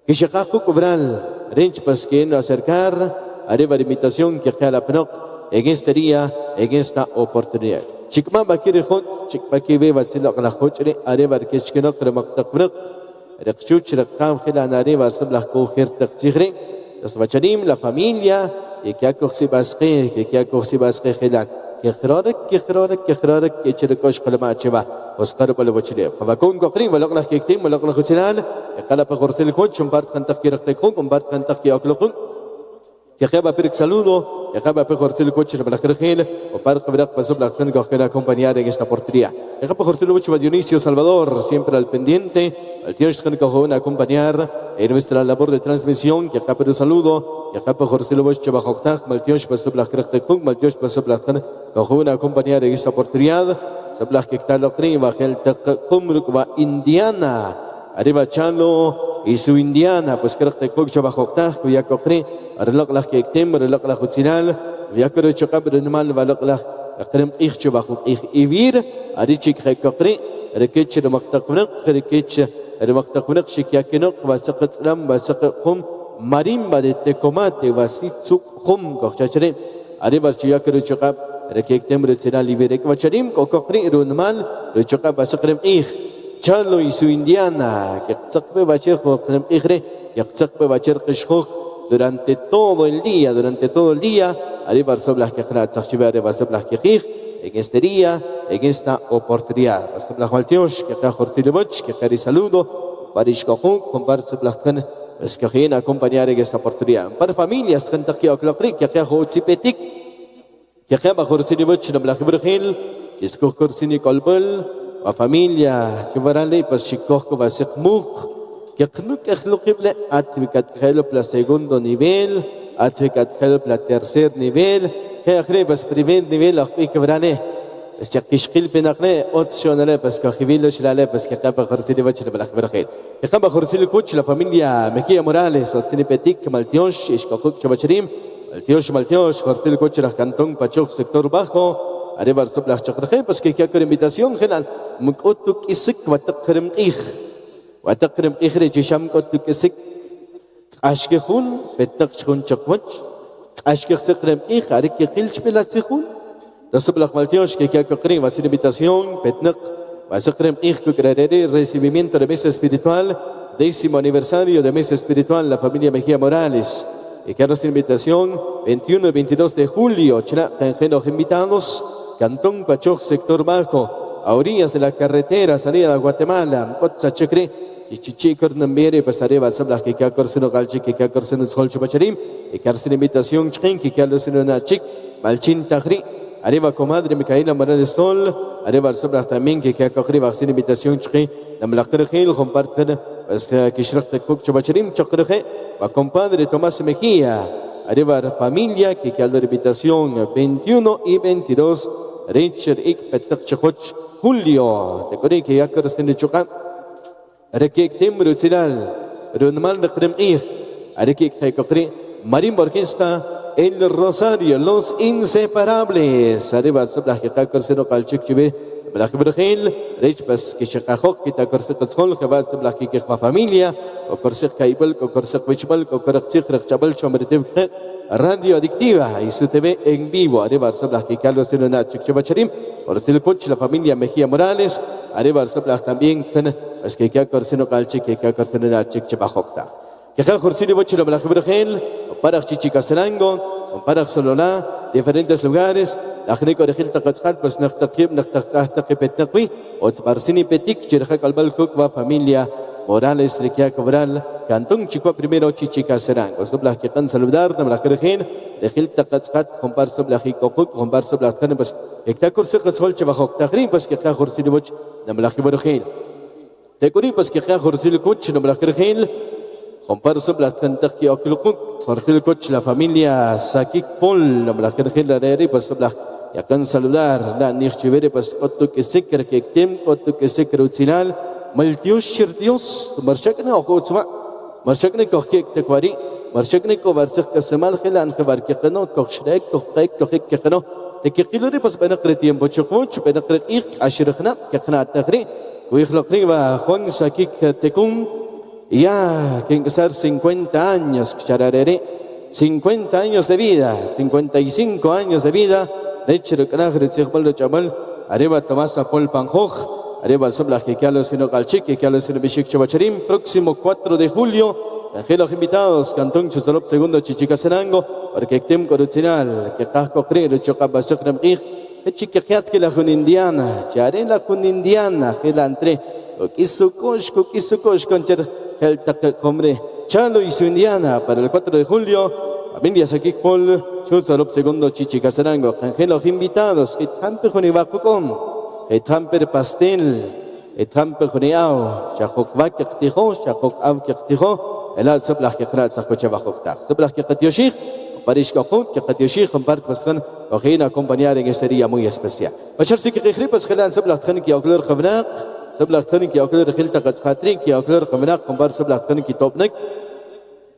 Que shakaku kubral, rich pas que no acercar, haré la invitación que a la penok en este día, en esta oportunidad. Chikma bakir hot, chikma que ve vasila la hochre, haré la que no cremaktak penok. Rekchuch rekam khila nare sabla ko khir taqsigre. Los bacharim, la familia. Que acorsi basque, que acorsi basque khilan. Que khrarak, que chirkosh khalama cheva. Oscar bal bochile. Fabakon qaqri walaqla kektim walaqla khusinan. Qala pa khursil khod chumbart khantak ki raktekun, kumbart khantak ki aklukun. Que khaba pirik saludo, que khaba pa khursil khod chumbart khil, o par khabrak pasubla khan que acompañar en esta oportunidad. Que khaba khursil khod Dionisio Salvador, siempre al pendiente. Al tío Shkan Cajon acompañar en nuestra labor de transmisión. Que acá un saludo. Que acá por Jorge Loboch Chabajoctaj, Maltiosh Pasubla Krechtekung, Maltiosh Pasubla Cajon acompañar en esta oportunidad. Sabla que está lo crema, que el Tecumrukva Indiana. Arriba Chalo y su Indiana, pues Krechtekung Chabajoctaj, cuya cocre, Arlok la que tem, Arlok la Jutzinal, Viacro Chocab, Renumal, Valok la Krem Ich Chabajok, Ivir, Arichik Cocre, Rekech Remaktakunak, Rekech. Remaktakunak Shikiakinok, Vasakat Lam, Vasakum, Marimba de Tecomate, Vasitsu Hum, Kochachere, Arribas Chiakere Chokab, Rekektem Retzera Liberek, Vacharim, Kokokri, Runmal, Rechokab, Vasakrem Ich, Chalo y su Indiana, que Zakpe Vacher, Krem Igre, que Zakpe Vacher Kishok, durante todo el día, Arribas Soblas Kehrat, Zakchiver, Vasablas Kehich, en este día, en esta oportunidad. Pastor Maltiosh, que acá Jorge Leboch, que acá saludo, Parish Cajón, comparte Blachan, es que viene a acompañar en esta oportunidad. Para familias, gente que acá Jorge Petik, que acá Jorge Leboch, la Black Virgil, que es Corsini Colbel, la familia, que varale, pues Chicoco va a ser Muk, que Knuk es lo que ble, Atvicat Help la segundo nivel, Atvicat Help la tercer nivel, que akhrebas primer nivel akhbi kvrane es chaqishqil penaqne otshonale pas que khivilo shlale pas que qaba khursili wachla bal akhbar khair que qaba khursili kuch la familia Mejía Morales otsini petik maltiosh ishqaquk chabachrim maltiosh khursili kuch la cantón Pachuc sector bajo arebar subla chaqrxe pas que kya invitación general mukotuk isik wa taqrim ikhri chisham kotuk isik ashkehun petaqchun chaqwach Ashkech Sekrem Ich, Arik Kilch Pelatzihun, das Sublach Maltiosh, que Kakrin, va a ser invitación, Petnak, va a Sekrem Ich, que recibimiento de mesa espiritual, 10º aniversario de mesa espiritual, la familia Mejía Morales, y que nuestra invitación, 21 y 22 de julio, los invitados, Cantón Pachoc, sector bajo, a orillas de la carretera, salida de Guatemala, Kotza Chekre, Chichichi Kornambere, pasaré a Sabla, que Kakorseno Galchi, que Kakorseno Scholcho Pacharim, y que hace invitación Chrin, que Kaloseno Nachik, Malchin Tajri, arriba comadre Micaela Morales Sol, arriba Sabla también, que Kakokri, hace invitación Chrin, la Mlakrejil, compartir, que Shrakta Kukcho Pacharim, Chokreje, va compadre Tomás Mejía, arriba familia, que la invitación 21 y 22, Richard Ik Petak Choch, Julio, te corrí que Kakorseno Chokam. Rekek Timru Tiral, Runmal de Kremir, Arekek Hekokri, Marimba Orquesta, El Rosario, Los Inseparables, Arriba Sabla Hekakorseno Kalchik Chive, Black Virgil, Richpas Kishakahok, Kitakorsek Hol, Havas Black Kikma Familia, Okorsek Kaibel, Okorsek Wichbal, Okorsek Rechabal Chomretiv, Radio Adictiva y su TV en vivo, Arriba Sabla Kikalos de Lunachik Chivacharim, Orsil Coach, la familia Mejía Morales, Arriba Sabla también, es que Kakorseno Kalchik, que Kakorseno Nachik Chibahokta. Que Kakorsino Bochilo Black Virgil, para Chichicaserango, para Solona, diferentes lugares, la Greco de Gilta Katzhat, pues Nachtakim, Nachtakipetnaqui, Otzbarsini Petik, Chirja Calbal Kukwa, familia Morales, Riquia Cobral, Cantón Chico primero Chichicaserango. Sobla que can saludar, Black Virgil, de Gilta Katzkat, compar sobre la Jicocuk, compar sobre la Tane, pues, está curso que sol bajo Tagrin, pues que está Jorsiluch, Namlajiborgil. Te curi, pues que está Jorsiluch, Namlajiborgil, compar sobre la Tantaki Okuluk, Jorsiluch, la familia Sakik Pol, Namlajiborgil, la Reri, pues sobre la ya akan saludar, la Nirchivere, pues Kotuk Eseker, que Tem, Kotuk Eseker Utinal, Maltius Shirtius, Marshakne Ohutzma, Marshakne Kohik Tekwari. مرشكني كو برسخ كسمال خلان خبر كخنو كخشريك كخيك كخيك كخنو تكيقلوري بس بنقرة يم بتشوفوش بنقرة إيق عشرخنا كخنا التخري ويخلقني وخوان ساكيك تكون ya que ingresar 50 años كشراريري 50 años de vida 55 años de vida نيتشر كناخر تيخبل جمال arriba Tomás Apol Panjoj arriba el sobla que ya lo sino Galchic que ya lo sino Bishik Chavacharim próximo 4 de julio. Los invitados, Cantón Chusalop segundo Chichicaserango, porque Tem Corucinal, que Casco Creo, Chocabasok Ramir, que Chiquiat que la Junindiana, Chare la Junindiana, que la entré, Kisukosh, Concher, Heltak Hombre, Chalo y su Indiana, para el 4 de julio, familia Sakik Pol, Chusalop segundo Chichicaserango, los invitados, que Tamper Junibacucom, que Tamper Pastel, que Tamper Juniao, Chahok Vakak Tijo, Chahok Avkak Tijo, الآن سبلح كقراءة سخوتش بخوفتاخ سبلح كقتيوشيخ París Cajón, que Katioshi, comparte Pascan, o que acompañar en este día muy especial. Bachar sí que Ripas, Gelan, Sabla Taniki, Ocler Javnak, Sabla Taniki, Ocler Hilta Katskatrik, Ocler Javnak, comparte Sabla Taniki Topnik,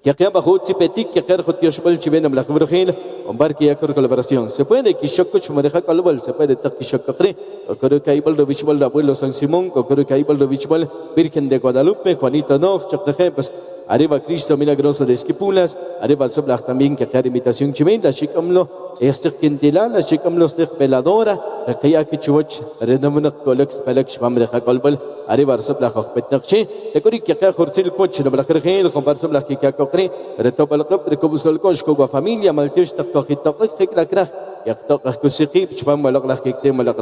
que acá bajo Tipetik, que Kerjo Tioshbal Chivenam la Jabrojil, Ombarki y Acor Colaboración. Se puede que Shokuch Mareja Calabal, se puede Taki Shokakri, o Kurukaibal de Vichbal, abuelo San Simón, o Kurukaibal de Vichbal, Virgen de Guadalupe, Juanito Nog, Chakdejempes, arriba Cristo Milagroso de Esquipulas, arriba Sabla también, que acá imitación chivenda, Chikamlo, este Quintila, la Chikamlo de Veladora, que ya que Chuch, Renamunak Colex, Pelex, Mamreja Colbal, arriba Sabla Hopetnakchi, de Kurik, que acá Horsil Coch, no Blakergel, con Barsabla Kikakokri, Retopal Cop, Recobusol Koshko, familia, Maltish, Takohitok, la Krach, Yaktok Kusikip, Chpam, Malak, Kiktem, Malak,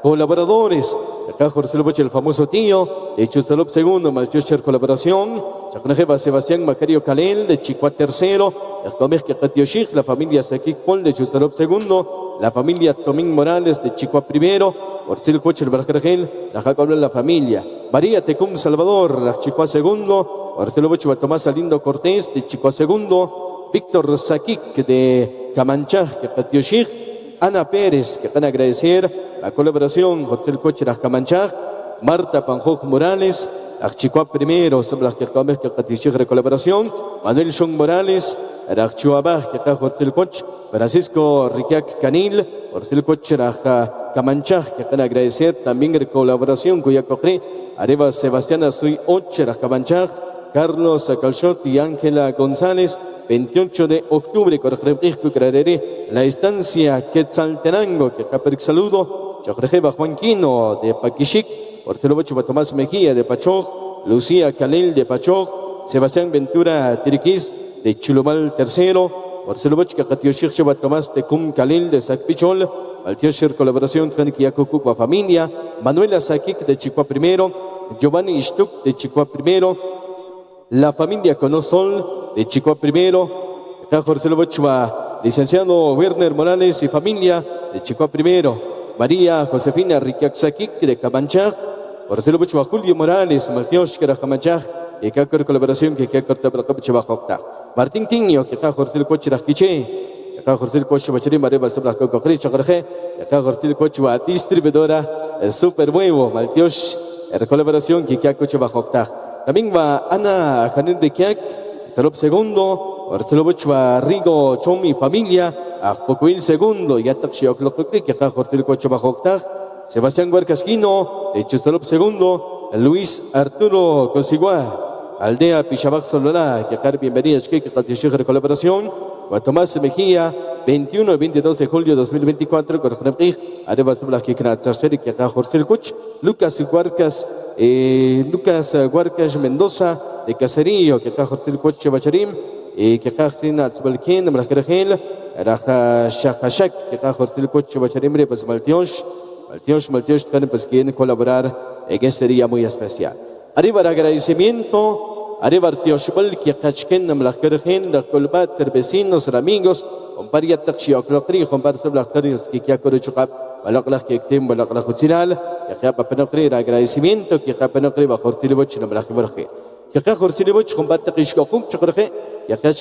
colaboradores, acá Jorge Loboche, el famoso tío, de Chusalop segundo, Maltiosher Colaboración, Chacnejeva Sebastián Macario Calel, de Chicuat tercero, el Comer Katioshik, la familia Sakik Pol, de Chusalop segundo, la familia Tomín Morales, de Chicuat primero, Orsil Cocher Barcargel, la Jacobla la familia, María Tecum Salvador, la Chicuat segundo, Orsil Loboche Tomás Alindo Cortés, de Chicuat segundo, Víctor Sakik, de Camanchaj, Katioshik, Ana Pérez, que van a agradecer la colaboración, José el Coche Las Camanchaj, Marta Panjoj Morales, Archicuap primero, sobre las que comes que de colaboración, Manuel Son Morales, Archicuabaj, que acá José el Coche, Francisco Riquiac Canil, José el Coche Las Camanchaj, que van a agradecer también la colaboración, cuya cocré, arriba Sebastián Azuy Oche Las Camanchaj, Carlos Acalchot y Ángela González, 28 de octubre, la estancia Quetzaltenango, que acá per saludo, Chojrejeva Juanquino de Paquishik, Orcelobocho Tomás Mejía de Pachoj, Lucía Calel de Pachoj, Sebastián Ventura Tiriquís de Chulomal tercero, Orcelobocho Katioshik Tomás de Cum Calel de Sacpichol, Altiosher Colaboración Tranquiacucupa Familia, Manuela Sakik de Chicua primero, Giovanni Ishtuk de Chicua primero, la familia Conosol de Chicoa primero, Jorge Lobochua, licenciado Werner Morales y familia de Chicoa primero, María Josefina Riquiaxaquic de Camanchaj, Jorge Lobochua Julio Morales, Martíos de Camanchaj, y Cacor Colaboración que Cacor Tabracopiche Bajocta, Martín Tiño, que acá Jorge Lobochua Rasquiche, acá Jorge Lobochua Bacherim, Mareba Sablaco Cocricho Jorge, acá Jorge Lobochua distribuidora, el Super Huevo, Martíos, la colaboración que Cacor Bajocta. También va Ana Janel de Kiak, Salop segundo, Ortelobochua Rigo Chomi familia, Ajpocuil segundo, Yatak Xiocloclic, que acá Jorge Cocho bajo octag, Sebastián Huarcasquino, Chusalop segundo, Luis Arturo Cosigua, Aldea Pichabac Sololá, que acá bienvenidas que de colaboración, Tomás Mejía, 21 y 22 de julio de 2024, con Areva Subla que acá Jorge Coch, Lucas Huarcas Mendoza, de Caserío, que acá Jorge Coch Bacharim, que acá Sina Tzbalkin, Mlajergel, Raja Shahashak, que acá Jorge Coch Bacharim, pues Maltiosh, pues quieren colaborar en este día muy especial. Arriba el agradecimiento arriba Artioshbal, que Kachken, Namlakergen, la Colbat, vecinos, amigos, comparia Taxioclocri, comparsa Blacarios, que Kiakuruchukap, Balakla Kektim, Balakla Hutsiral, que Papenocri, agradecimiento, que Papenocri, bajo Silboch, Namlakiborge. Que Silboch, comparte Kishkokum, Chokorge, que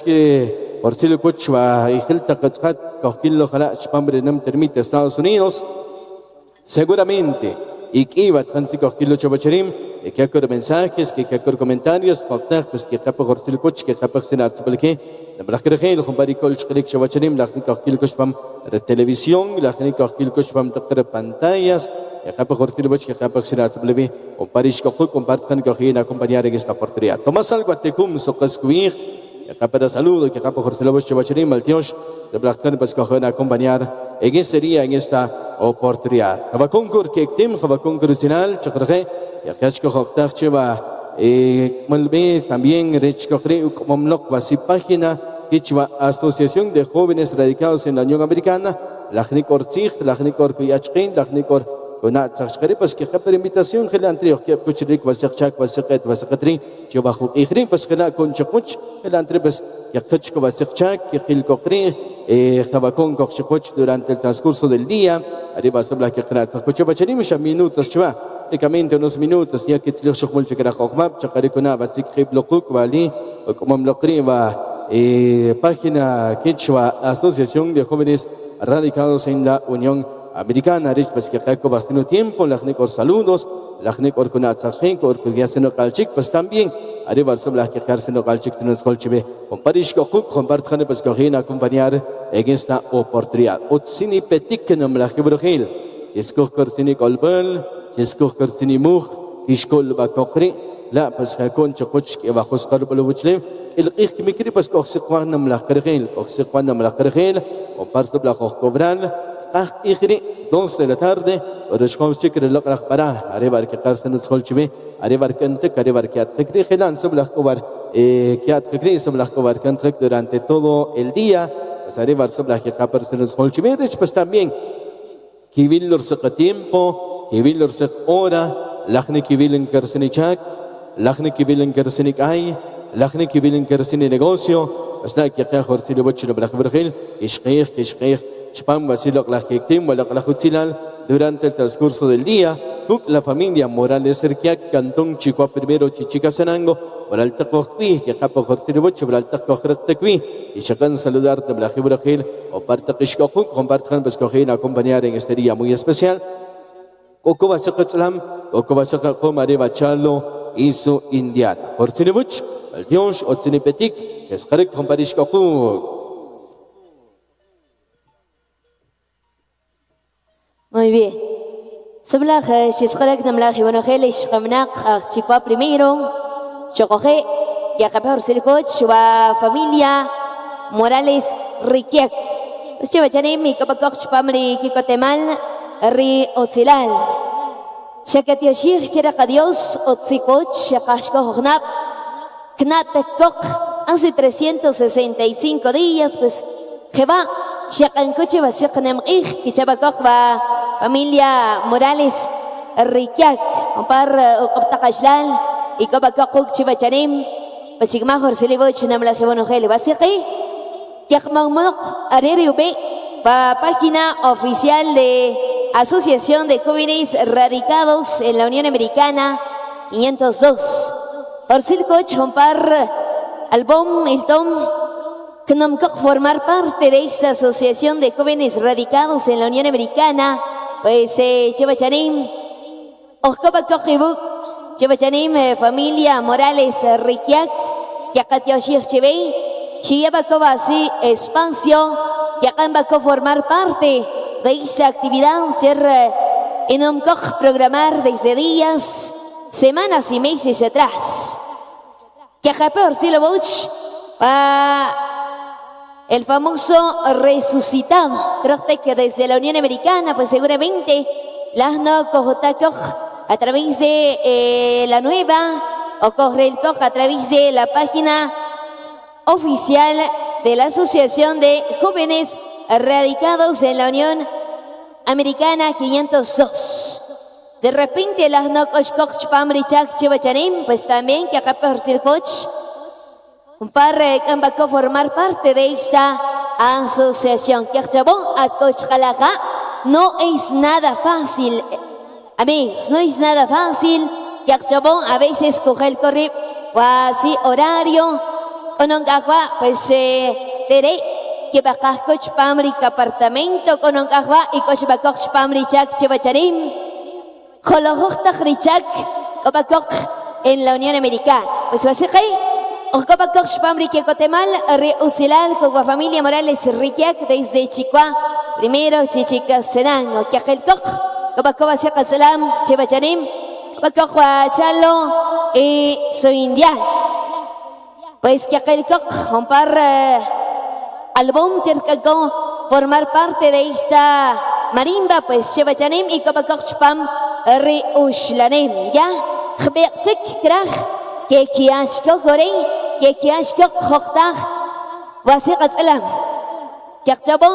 Silboch, y Hilta Katzkat, Kokilo Halach, Pambrenam, termite Estados Unidos, seguramente. Y que iba a transitar Kilo Chobacherim, y que hacer mensajes, que hacer comentarios, pactar, pues que hacer por el coche, que hacer senat, porque la que el comparicol Chalik Chobacherim, la gente que Koshpam de televisión, la gente que Koshpam de pantallas, que hacer por el coche, que hacer senat, porque o París que compartan que hoy acompañar en esta oportunidad. Tomás algo a Tecum, Socascuir. Que para saludo, que por el coche Chobacherim, al Dios, de Blackton, pues que hoy acompañar en ese día, en esta oportunidad. Hava concurso que Tim, hava concurso nacional, Chocorre. Ya que es que Joctar Cheva, Malbe también Rechcochre, como Mloc, Vasi página, Kichwa, Asociación de Jóvenes Radicados en la Unión Americana, la Gnicor Tzig, la Gnicor Kuyachkin, la Gnicor Konat Sachkari, pues que por invitación, que la entre, que Kuchrik, Vasachak, Vasachet, Vasacatri, Chebahu Ihrim, pues que la Conchakuch, que la entre, pues que Kuchko Vasachak, que Hilcocri, Jabacón Cochikoch durante el transcurso del día, arriba sobre la que trata. Cochabacharim, ya minutos, chava. Únicamente unos minutos, ya que se les ocurrió que era Jogmap, Chacaricona, Batik, Blokuk, Bali, o como Mlokriva, página Quechua, Asociación de Jóvenes Radicados en la Unión Americana, Rich Pesquejaco, bastante tiempo, la Gnicor saludos, la Gnicor Kunatzajenko, Orkugiaseno Kalchik, pues también, arriba sobre la que Jarseno Kalchik, se nos colchive, con París Kokuk, con Bartjane Pescojina, acompañar en esta oportunidad. Otsini Petik, no me la Gibrogil, Chescor Sini Colbel, Chescor Sini Muj, Kishkol Bakokri, la Pescacon Chokoch, que bajo Scarpolovuchle, el Ikmikri Pescoxequan, no me la Kergil, Oxequan, no me la Kergil, con Parso Blajokobran, Ihri, 2 de la tarde, Oreshkovchik, el Lokrak para, arriba que Carsten Skolchive, arriba que Antek, arriba que Atkri, Helan, Sublachkovar, que Atkri, Sublachkovar, Kantrek durante todo el día, pues arriba Sublach que Carsten Skolchive, pues también, Kivillor Seka tiempo, Kivillor Sek hora, Lachne Kivillen Kersenichak, Lachne Kivillen Kersenikai, Lachne Kivillen Kerseni negocio, pues nada que Jorcilo Bochilo Blachbergil, Ishkeich, Chpam Vasilok la Hektim, Walak la Hutzilal, durante el transcurso del día, la familia Morales Serquiac, Cantón Chicoa primero, Chichica Sanango, por el Tacocui, que Japo Jorciribocho, por el Tacocrectequi, y Chacan saludarte, Blajibrajil, o Parta Kishkokuk, compartan Pescojin, acompañar en este día muy especial. Okoba Sakatlam, Okoba Sakakom, Areva Chalo, y su Indian. Jorciriboch, el Dios, Otzinipetik, Cheskarek, Comparishkokuk. Muy bien. Sablah Shiskarek Namlah Ivanogel, Shkamnak, Chikwa primero, Chocoje, Yakapar Silcoch, familia Morales Riquiac. Chivachanim, Kapakoch Pamri, Kikotemal, Ri Otzilal. Shakatioshir, Cherakadios, Otzikoch, Shakashko Hognap, Knatekok, hace 365 días, pues, Jeba. Shakancoche va Shakanem Ich, Kichabakok va familia Morales Riquiac, Opar Optakashlal, y Kabakok Chivacharim, Pasigmajor Siliboch Namla Jebonogel, Basiki, Yakmaumok Areriube, va página oficial de Asociación de Jóvenes Radicados en la Unión Americana 502. Por Silcoch, Opar Album Iltom. Que no formar parte de esta asociación de jóvenes radicados en la Unión Americana, pues Chivachanim, Oscobacojibuk, Chivachanim, familia Morales Riquiac, Yakatioshir Chivey, Chiabacobasi, Espacio, Yakambacó formar parte de esta actividad, ser en un programar desde días, semanas y meses atrás. Yakapor Silobuch, el famoso resucitado, creo que desde la Unión Americana, pues seguramente las no cojotacoch a través de la nueva, o corre el coj a través de la página oficial de la Asociación de Jóvenes Radicados en la Unión Americana 502. De repente las no coch pamri chak chivachanim, pues también que acá por coach. Un par que formar parte de esta asociación. Que a coach jalaja no es nada fácil. Amigos, no es nada fácil. Que a veces coge el correo o así horario. O no pues tere que va coach pamri apartamento con un cajua y coach va coach pamri chak chivachanim. Jolojta richak cobacoch en la Unión Americana. Pues así que o cobacoch pamri que cotemal reusilal con la familia Morales Riquiac desde Chicua. Primero chichica sedan o que aquel coch cobacoba se salam chivachanim cobacoch chalo y soy indiano. Pues que aquel coch un par álbum cercano formar parte de esta marimba pues chivachanim y cobacoch pam reuslanem ya khbeqtik krah que kiashko gore que kiashko khoqtah wasiqat alam kaqtabo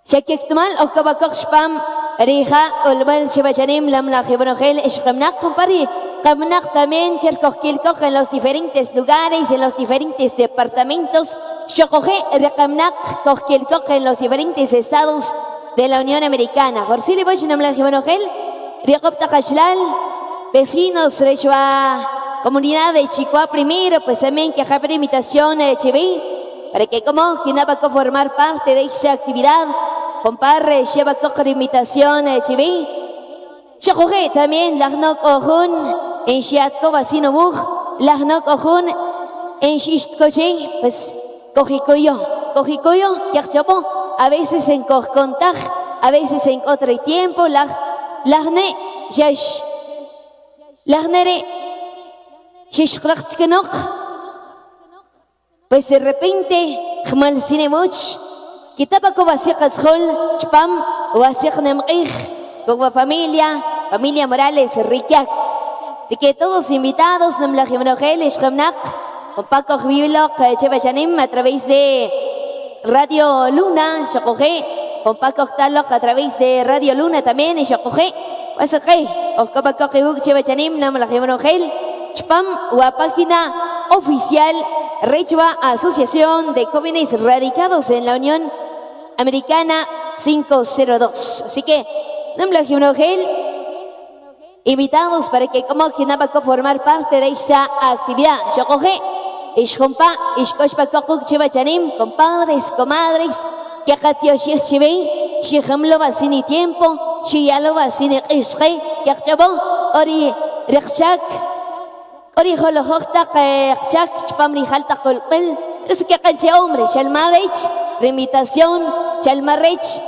shakiktmal o cobacoch pam riha ulbal chivachanim lamla khibrohel ishqamnaq compari Kamnak también chercoquilcoch en los diferentes lugares, en los diferentes departamentos. Chocoje rekamnak coquilcoch en los diferentes estados de la Unión Americana. Jorsili Boshinam la Jimonogel, Riacopta Cashlal, vecinos, Rechua, comunidad de Chicua primero, pues también que haga imitación Chiví, para que como quien va a formar parte de esta actividad, comparre, lleva coja de imitación Chiví. Chocoje también Lagnok Ojun. En Shiatko vacino mug, lahnok ojun, en Shistkoche, pues cojicoyo, que chapo, a veces en contag, a veces en otro tiempo, lahne, yash, lahnere, shishkrachkenok, pues de repente, khmal sinemuch, que tapaco vasikas hol, chpam, vasik nemqih, con familia Morales Riquiac. Así que todos invitados, Namla Jimonogel, Ishkamnak, con Paco Jvilo, Chevachanim, a través de Radio Luna, Shokoje, con Paco Octalok, a través de Radio Luna también, y Shokoje, Wasaje, Paco Jibuk, Chevachanim, Namla Jimonogel, Chpam, o a página oficial, Rechua, Asociación de Jóvenes Radicados en la Unión Americana 502. Así que, Namla Jimonogel, invitados para que como quien va a formar parte de esa actividad. Yo coge, ishompa, ishkoshpakokuk chivachanim, compadres, comadres, que acatio shivei, shihamlo va sin tiempo, shiyalo va sin ishke, que achabo, ori rechak, ori holohokta, rechak, chpamri halta kolpel, eso que acanche hombre, shalmarech, remitación, shalmarech,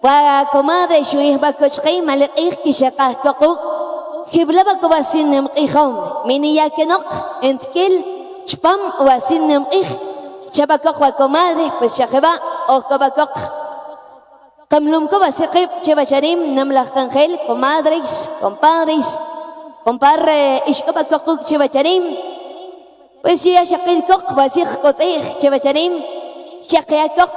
wa comadre shuih bakochkei malekih kishakah kokuk hiblaba ko basin nemqihom miniya kenok entkel chpam wasin nemqih chabakok wa comadre pues shakeba o kabakok kamlum ko basikib chabacharim namlah kangel comadres compadres comparre ishkabakok chabacharim pues ya shakil kok basik kotih chabacharim shakyakok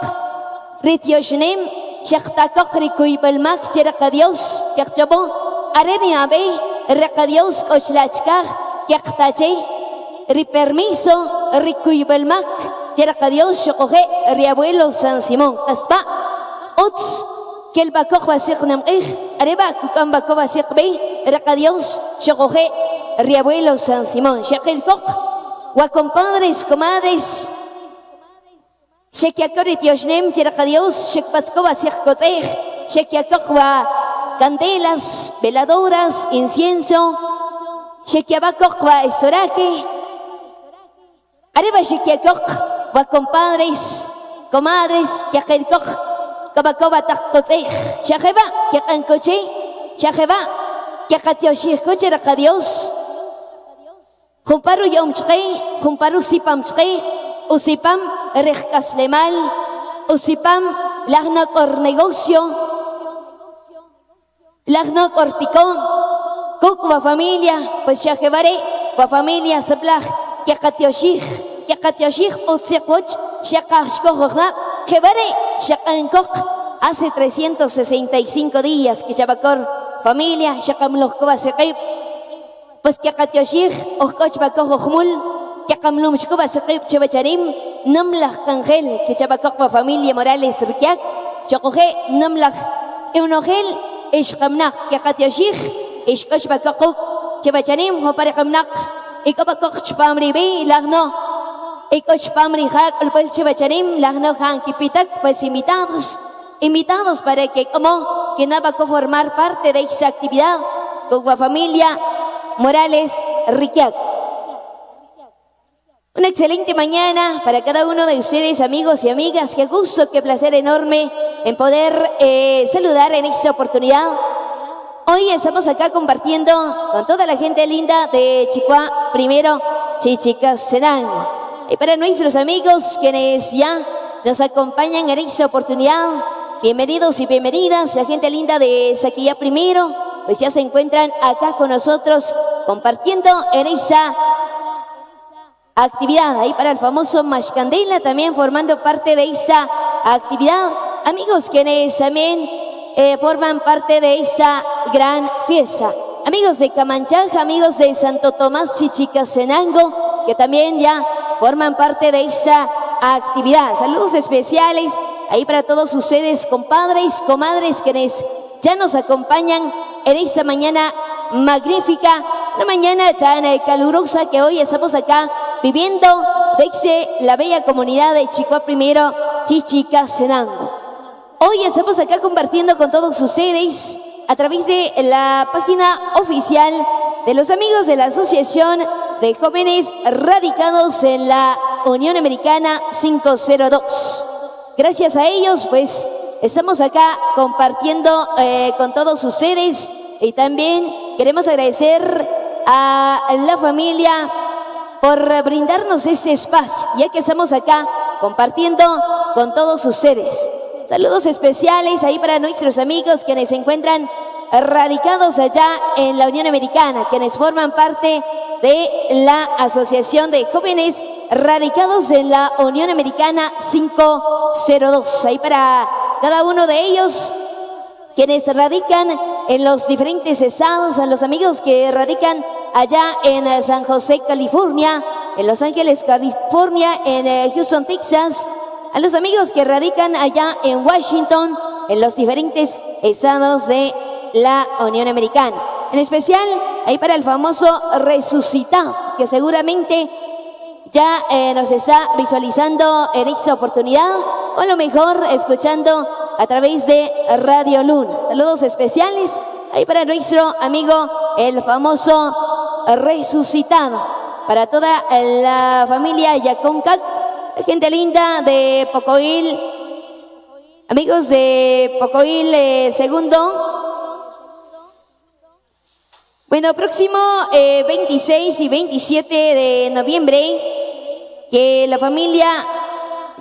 rityoshnim Shaktakok rikuibalmak chiraka Dios, yakchabo, areni abe, raka Dios oshlachkaj, yaktache, ripermiso, rikuibalmak, chiraka Dios, shokoje, riabuelo San Simón, kaspa, ots, que el bakok basik namij, areba, kukan bakok basik be, raka Dios, shokoje, riabuelo San Simón, shakil kok, wa compadres, comadres, Shekiakori Diosnem, Chiraka Dios, Shekpatkova Sirkotej, Shekiakokwa candelas, veladoras, incienso, Shekiabakokwa Esorake, Areba Shekiakokwa compadres, comadres, Yakelkok, Kabakova Takotej, Shaheba, Yakankoche, Shaheba, Yakatioshiko, Chiraka Dios, Jumparu Yomchre, Jumparu Sipamchre, Usipam rejkaslemal, usipam lagnok or negocio, lagnok or tikon, kuk familia, pues ya jebare, wa familia sablah, yakatioshich, utsekoch, shakashkohna, jebare, shakankok, hace 365 días que Chabacor familia, Shakamluh Kubasiqib, pues que Katyoshik, Okoch Bakohmul, que Kamlum Kubasiqib, Chevacharim, Namlah Kangel, que Chabakokba familia Morales Rikiak, Chokoje, Namlah Eunogel, Ishkamnak, que Katyoshik, Ishkoch Bakokuk, Chevacharim, Hoparekamnak, Ikobakok Chpamribi, Lagno, Ikoch Pamri Hak, el Puel Chevacharim, Lagno Han Kipitak, pues invitados para que como que nada va a formar parte de esa actividad con la familia Morales Riquiac. Una excelente mañana para cada uno de ustedes, amigos y amigas. Qué gusto, qué placer enorme en poder saludar en esta oportunidad. Hoy estamos acá compartiendo con toda la gente linda de Chicoa, primero Chichicastenango. Y para nuestros amigos quienes ya nos acompañan en esta oportunidad, bienvenidos y bienvenidas, la gente linda de Saquilla primero, pues ya se encuentran acá con nosotros compartiendo en esa actividad. Ahí para el famoso Mashcandela también formando parte de esa actividad. Amigos quienes también forman parte de esa gran fiesta. Amigos de Camanchaja, amigos de Santo Tomás Chichicastenango, que también ya forman parte de esa actividad. Saludos especiales ahí para todos ustedes, compadres, comadres, quienes ya nos acompañan en esta mañana magnífica, una mañana tan calurosa que hoy estamos acá viviendo desde la bella comunidad de Chicoa primero, Chichicastenango. Hoy estamos acá compartiendo con todos ustedes a través de la página oficial de los amigos de la Asociación de Jóvenes Radicados en la Unión Americana 502. Gracias a ellos, pues, estamos acá compartiendo con todos ustedes y también queremos agradecer a la familia por brindarnos ese espacio, ya que estamos acá compartiendo con todos ustedes. Saludos especiales ahí para nuestros amigos quienes se encuentran radicados allá en la Unión Americana, quienes forman parte de la Asociación de Jóvenes Radicados en la Unión Americana 502. Ahí para cada uno de ellos, quienes radican en los diferentes estados, a los amigos que radican allá en San José, California, en Los Ángeles, California, en Houston, Texas, a los amigos que radican allá en Washington, en los diferentes estados de la Unión Americana. En especial, ahí para el famoso resucitado, que seguramente ya nos está visualizando en esta oportunidad, o a lo mejor escuchando a través de Radio Luna. Saludos especiales ahí para nuestro amigo, el famoso resucitado, para toda la familia Yaconcac, gente linda de Pocoil, amigos de Pocoil segundo. Bueno, próximo 26 y 27 de noviembre, que la familia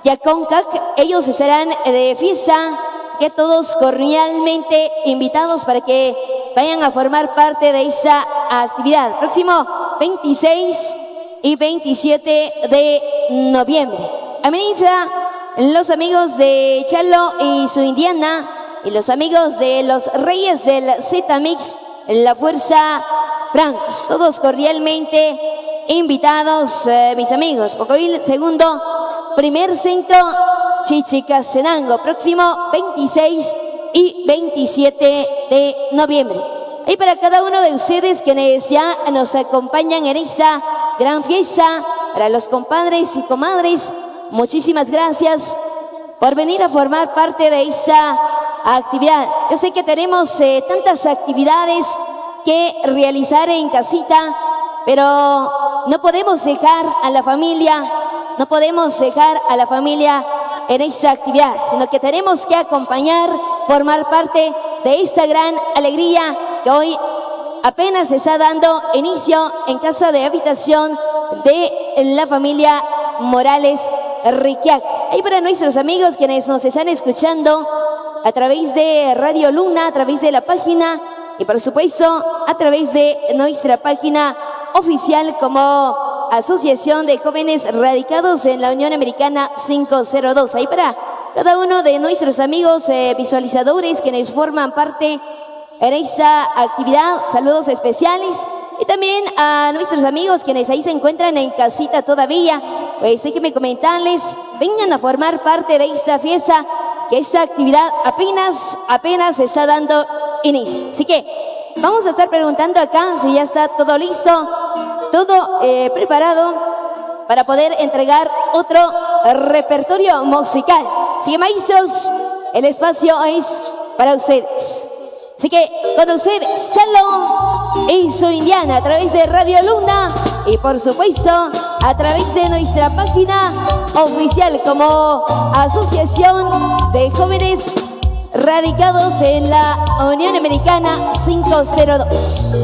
Yaconcac, ellos estarán de fiesta, que todos cordialmente invitados para que vayan a formar parte de esa actividad. Próximo 26 y 27 de noviembre. Ameniza los amigos de Chalo y su Indiana y los amigos de los Reyes del Z-Mix, la Fuerza Francos, todos cordialmente invitados, mis amigos. Pocoil segundo, primer centro, Chichicastenango, próximo 26 y 27 de noviembre. Y para cada uno de ustedes quienes ya nos acompañan en esa gran fiesta, para los compadres y comadres, muchísimas gracias por venir a formar parte de esa actividad. Yo sé que tenemos tantas actividades que realizar en casita, pero no podemos dejar a la familia, en esa actividad, sino que tenemos que acompañar, formar parte de esta gran alegría que hoy apenas se está dando inicio en casa de habitación de la familia Morales Riquiac. Ahí para nuestros amigos quienes nos están escuchando a través de Radio Luna, a través de la página y por supuesto a través de nuestra página oficial como Asociación de Jóvenes Radicados en la Unión Americana 502. Ahí para cada uno de nuestros amigos visualizadores quienes forman parte en esta actividad. Saludos especiales. Y también a nuestros amigos quienes ahí se encuentran en casita todavía. Pues déjenme comentarles, vengan a formar parte de esta fiesta, que esta actividad apenas está dando inicio. Así que vamos a estar preguntando acá si ya está todo listo, todo preparado para poder entregar otro repertorio musical. Así que maestros, el espacio es para ustedes. Así que con ustedes, Chalo y su Indiana a través de Radio Luna y por supuesto a través de nuestra página oficial como Asociación de Jóvenes Radicados en la Unión Americana 502.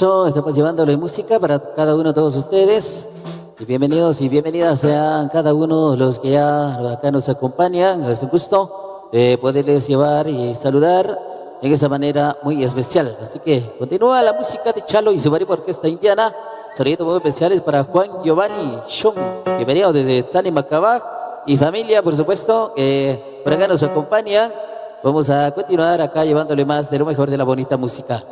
gusto, estamos llevándole música para cada uno de todos ustedes. Y bienvenidos y bienvenidas sean cada uno de los que ya acá nos acompañan. Es un gusto poderles llevar y saludar en esa manera muy especial. Así que continúa la música de Chalo y su variedad orquesta indiana. Saludos muy especiales para Juan Giovanni Shon. Bienvenido desde Tzani Macabaj y familia, por supuesto, que por acá nos acompaña. Vamos a continuar acá llevándole más de lo mejor de la bonita música.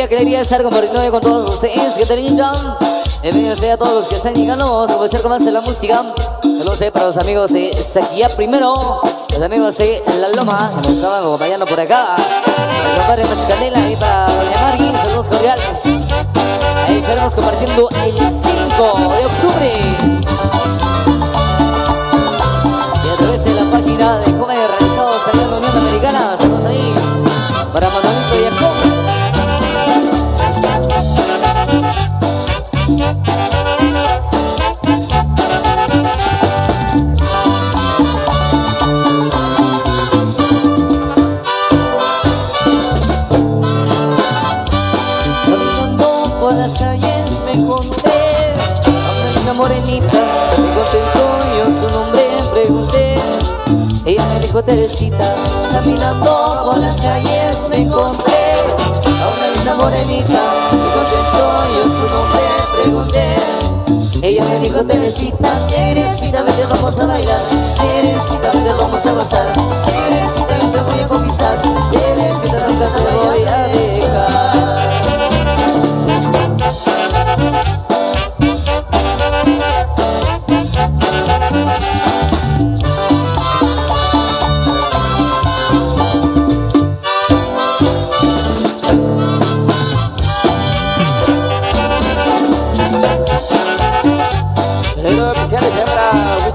Que alegría estar compartiendo con todos ustedes. Que te linda. Bienvenidos a todos los que están llegando. Vamos a comenzar con más de la música. Saludos para los amigos de Saquía primero. Los amigos de La Loma, que nos estaban acompañando por acá. Para el compadre Mascanela y para Doña Margui. Saludos cordiales. Ahí estaremos compartiendo el 5 de octubre. Y a través de la página de Jóvenes Radicados allá en la Unión Americana. Saludos ahí para Manuelito y Jacob. Caminando por las calles me encontré a una morenita, me contentó, yo su nombre pregunté. Ella me dijo Teresita. Caminando por las calles me encontré a una linda morenita, me contentó, yo su nombre pregunté. Ella me dijo Teresita, Teresita, vete, vamos a bailar. Teresita, vete, vamos a gozar. Teresita, yo te voy a conquistar. Teresita, nunca te voy a dejar.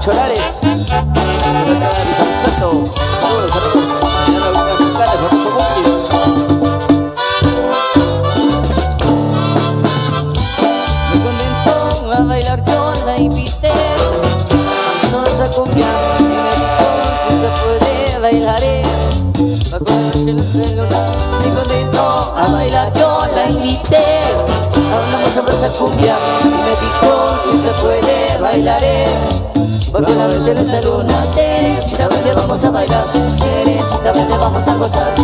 Cholares. Saludos, saludos. Mañana algunas locales, famoso Monkeys. Me contentó a bailar, yo la invité. Vamos a cumbia y me dijo si se puede bailaré. Va con el celular. Me contentó a bailar, yo la invité. Vamos a pasar cumbia y me dijo si se puede bailaré. Porque la noche no es luna. Teresita verde vamos a bailar. Teresita verde vamos a gozar.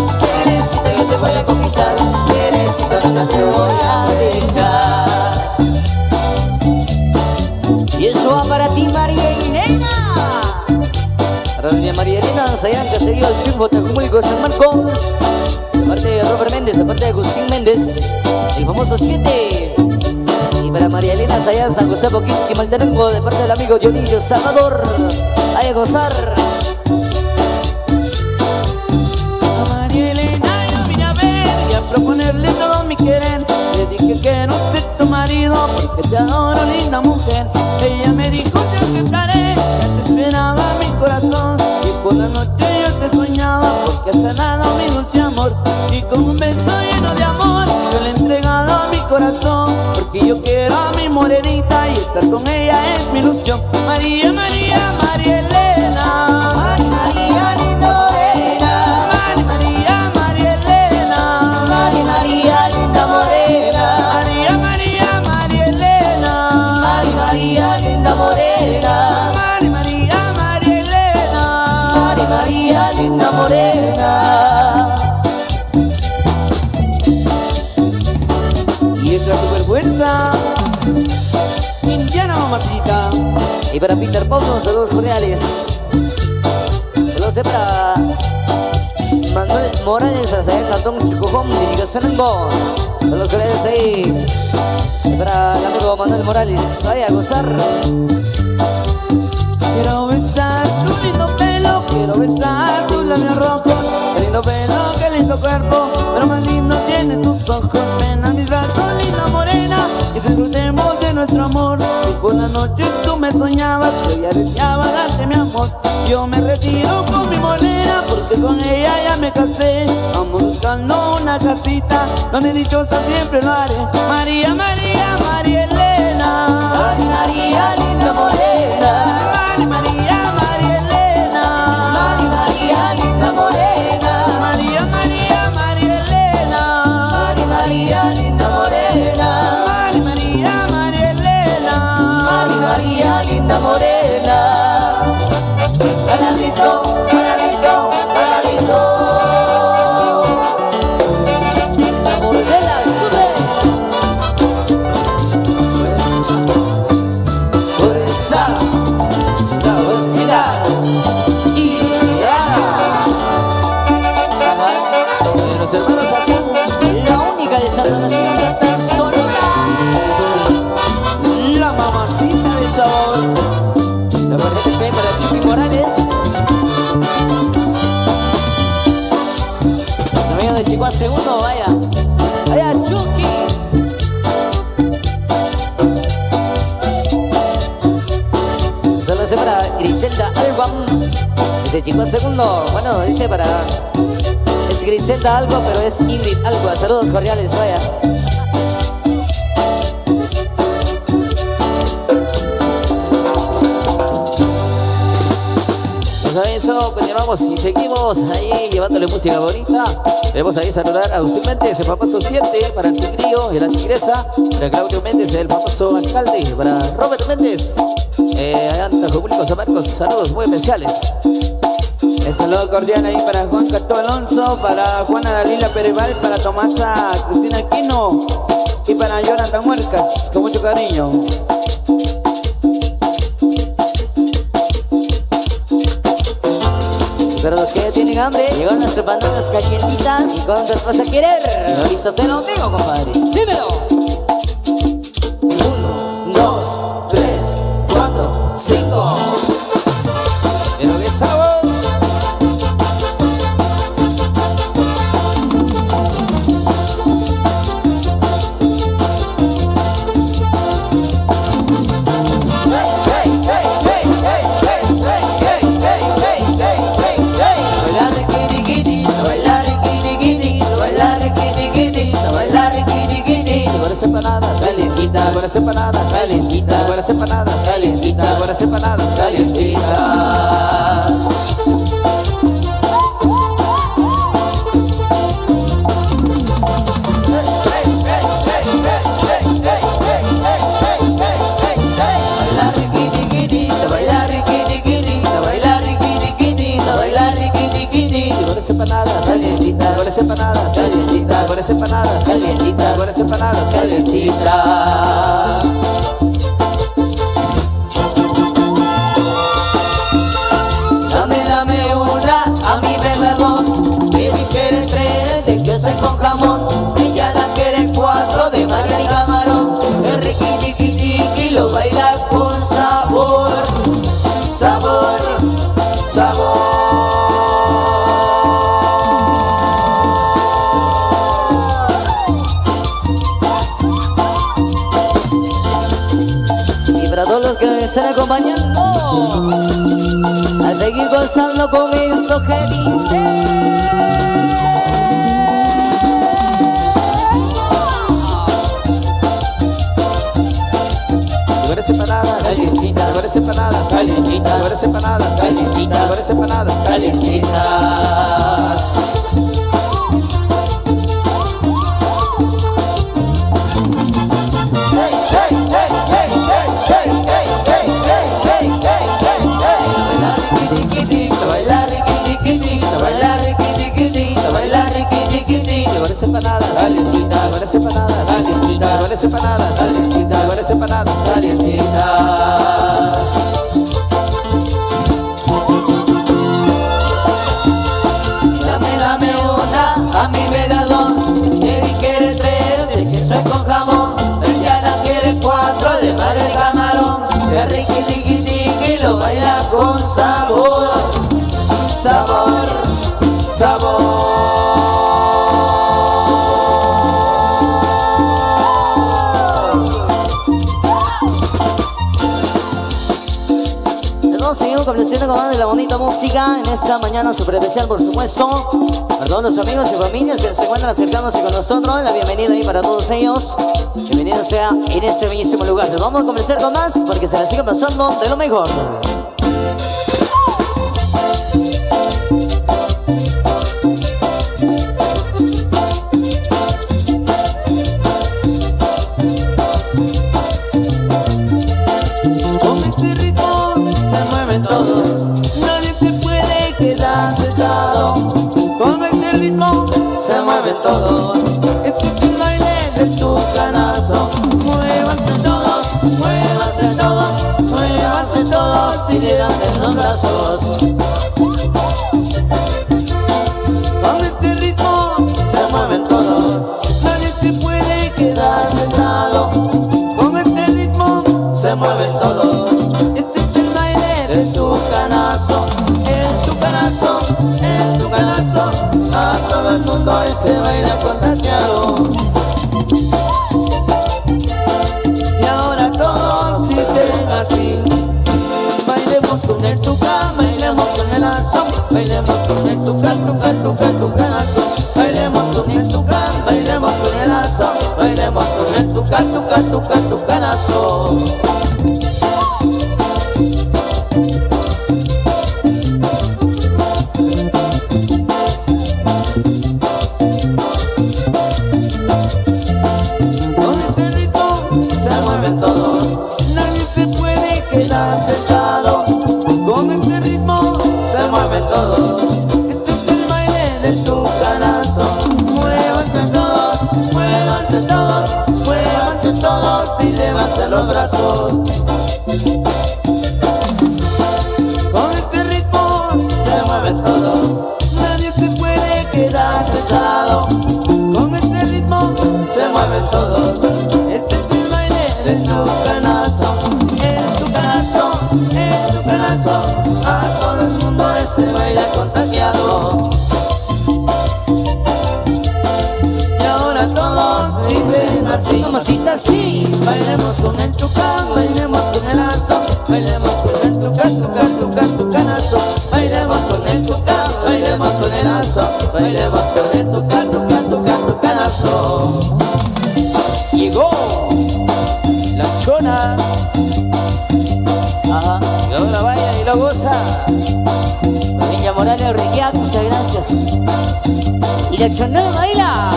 Teresita yo te voy a conquistar. Teresita no te voy a dejar. Y eso va para ti, María Elena. Para doña María Elena Sayán, que ha seguido el triunfo Tajumulco San Marcos. De parte de Robert Méndez, de parte de Agustín Méndez, el famoso 7. Y para María Elena Sayán, San José Boquín, Malterengo, de parte del amigo Dionisio Salvador. Hay a gozar. A María Elena yo vine a ver y a proponerle todo mi querer. Le dije que no sé tu marido porque te adoro, linda mujer. Ella me dijo te aceptaré, ya te esperaba mi corazón. Y por la noche yo te soñaba porque has ganado mi dulce amor. Y con un beso lleno de amor yo le he entregado mi corazón. Porque yo quiero a mi morenita y estar con ella es mi ilusión. María, María, María Elena. María, María, linda morena. María, María Elena. María, María, linda morena. María, María, María Elena. María, María, linda morena. María, María, María Elena. María, María, linda morena. Y esta superfuerza, indiana mamacita. Y para Peter Paulo, saludos cordiales. Saludos para Manuel Morales, hasta el Cantón Chicojón, Dirigacionengo. Saludos cordiales ahí. Y para el amigo Manuel Morales, vaya a gozar. Quiero besar tu lindo pelo, quiero besar tus labios rojos. Qué lindo pelo, qué lindo cuerpo, pero más lindo tiene tus ojos. Ven a mis brazos, linda morena, y disfrutemos de nuestro amor. Y por la noche tú me soñabas, yo ya deseaba darte mi amor. Yo me retiro con mi morena, porque con ella ya me casé. Vamos buscando una casita, donde dichosa siempre lo haré. María, María, María Elena. María, María, linda morena. María, María Elena. María, María, linda morena. María, María, María Elena. María, María, linda morena. María, María, María Elena. María, María, linda morena. Paradito, paradito, paradito. Esa bordela sube. Fuerza, la velocidad y Ana. Los hermanos aquí. La única de Santa Nación Sonora. La mamacita del sabor. La verdad que se ve para Chucky Morales. Los amigos de Chihuahua segundo, vaya. Vaya Chucky. Saludos para Griselda Alba. Desde Chihuahua segundo. Bueno, dice para... Es Griselda Alba, pero es Ingrid Alba. Saludos cordiales, vaya. Pues a eso continuamos y seguimos ahí llevándole música bonita. Debemos ahí saludar a Agustín Méndez, el famoso 7, para el Tigrillo, el Antigresa, para Claudio Méndez, el famoso alcalde, para Robert Méndez, Antajo Público San Marcos, saludos muy especiales. El saludo cordial ahí para Juan Cato Alonso, para Juana Dalila Pereval, para Tomasa Cristina Aquino y para Jonathan Muercas, con mucho cariño. Pero los que tienen hambre, llegan nuestras bananas calientitas. ¿Y cuántas vas a querer? Ahorita te lo digo, compadre. Dímelo. 1, 2, 3, 4, 5. Pero qué sabor. Hey, hey, hey, hey, hey, hey. buenas empanadas calientitas, buenas empanadas calientitas. Empanadas calientitas, buenas empanadas calientitas, buenas empanadas calientitas, buenas empanadas calientitas. Dame una, a mí me da dos. Baby quiere tres, el que se con jamón. Ella la quiere cuatro, de María y camarón. El riqui tiqui tiqui lo baila con sabor, sabor, sabor. Para todos los que me están acompañando a seguir gozando con eso que dice. Buenas empanadas calientitas, buenas empanadas calientitas, buenas empanadas calientitas, buenas empanadas calientitas. Buenas empanadas calientitas, buenas empanadas calientitas, buenas empanadas calientitas, buenas empanadas calientitas. Dame una, a mí me da dos. Baby quiere tres, el que soy con jamón. Ella la quiere cuatro, de María y camarón. El riqui tiqui tiqui lo baila con sabor, sabor, sabor. Seguimos complaciendo con más de la bonita música en esta mañana super especial, por supuesto, para todos los amigos y familias que se encuentran acercándose con nosotros. La bienvenida ahí para todos ellos. Bienvenido sea en este bellísimo lugar. Nos vamos a complacer con más porque se la sigue pasando de lo mejor. Nadie se puede quedar sentado. Con ese ritmo se mueven todos. Este es el baile de tu canazo. Muévanse todos, muévanse todos, muévanse todos y levanten los brazos. Con este ritmo se mueven todos. Nadie se puede quedar sentado. Con este ritmo se mueven todos. En tu canazo, en tu canazo, en tu canazo, a todo el mundo ese baila contagiado. Y ahora todos dicen así: bailemos con el tucán, bailemos con el lazo, bailemos con el tucán, tucán, tucán, tucanazo. Bailemos con el tucán, bailemos con el lazo, bailemos con el tucán, tucán, tucán, tucanazo. Todos, nadie se puede quedar sentado. Con este ritmo se mueven todos. Este es el baile de tu canazo. Muévanse todos, muévanse todos, muévanse todos y levanten los brazos. Con este ritmo se mueven todos. Nadie se puede quedar sentado. Con este ritmo se mueven todos. En tu canazo, en tu canazo, en tu canazo, a todo el mundo ese baila contagiado. Y ahora todos dicen así, Mamacita, sí. bailemos con el tucán, bailemos con el lazo, bailemos con el tucán, tucán, tucán, tucanazo. Bailemos con el tucán, bailemos con el lazo, bailemos con el tucán, tucán, tucán, tucanazo. Llegó la chona Familia Morales Reguiac, muchas gracias. Y la chonada baila.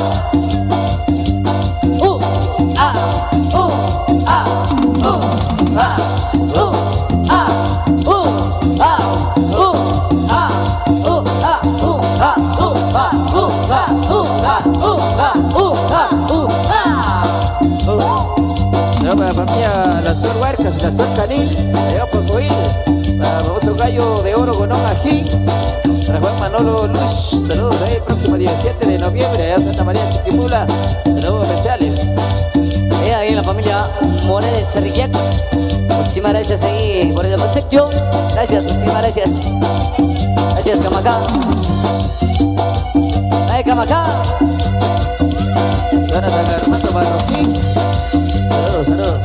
Ah, ah, ah, ah, ah, para la familia Las Flor Huarcas y Las Flor Canil, allá por Coil, para famoso gallo de oro con ají, para Juan Manolo Luz, saludos ahí, próximo 17 de noviembre, allá en Santa María Chiquimula, saludos especiales. Ahí la familia Morales Cerrillac, muchísimas gracias ahí por el obsequio, gracias, muchísimas gracias. Gracias, Camacá. Ay, Camacá. Jonathan Armando Marroquín. Saludos, saludos.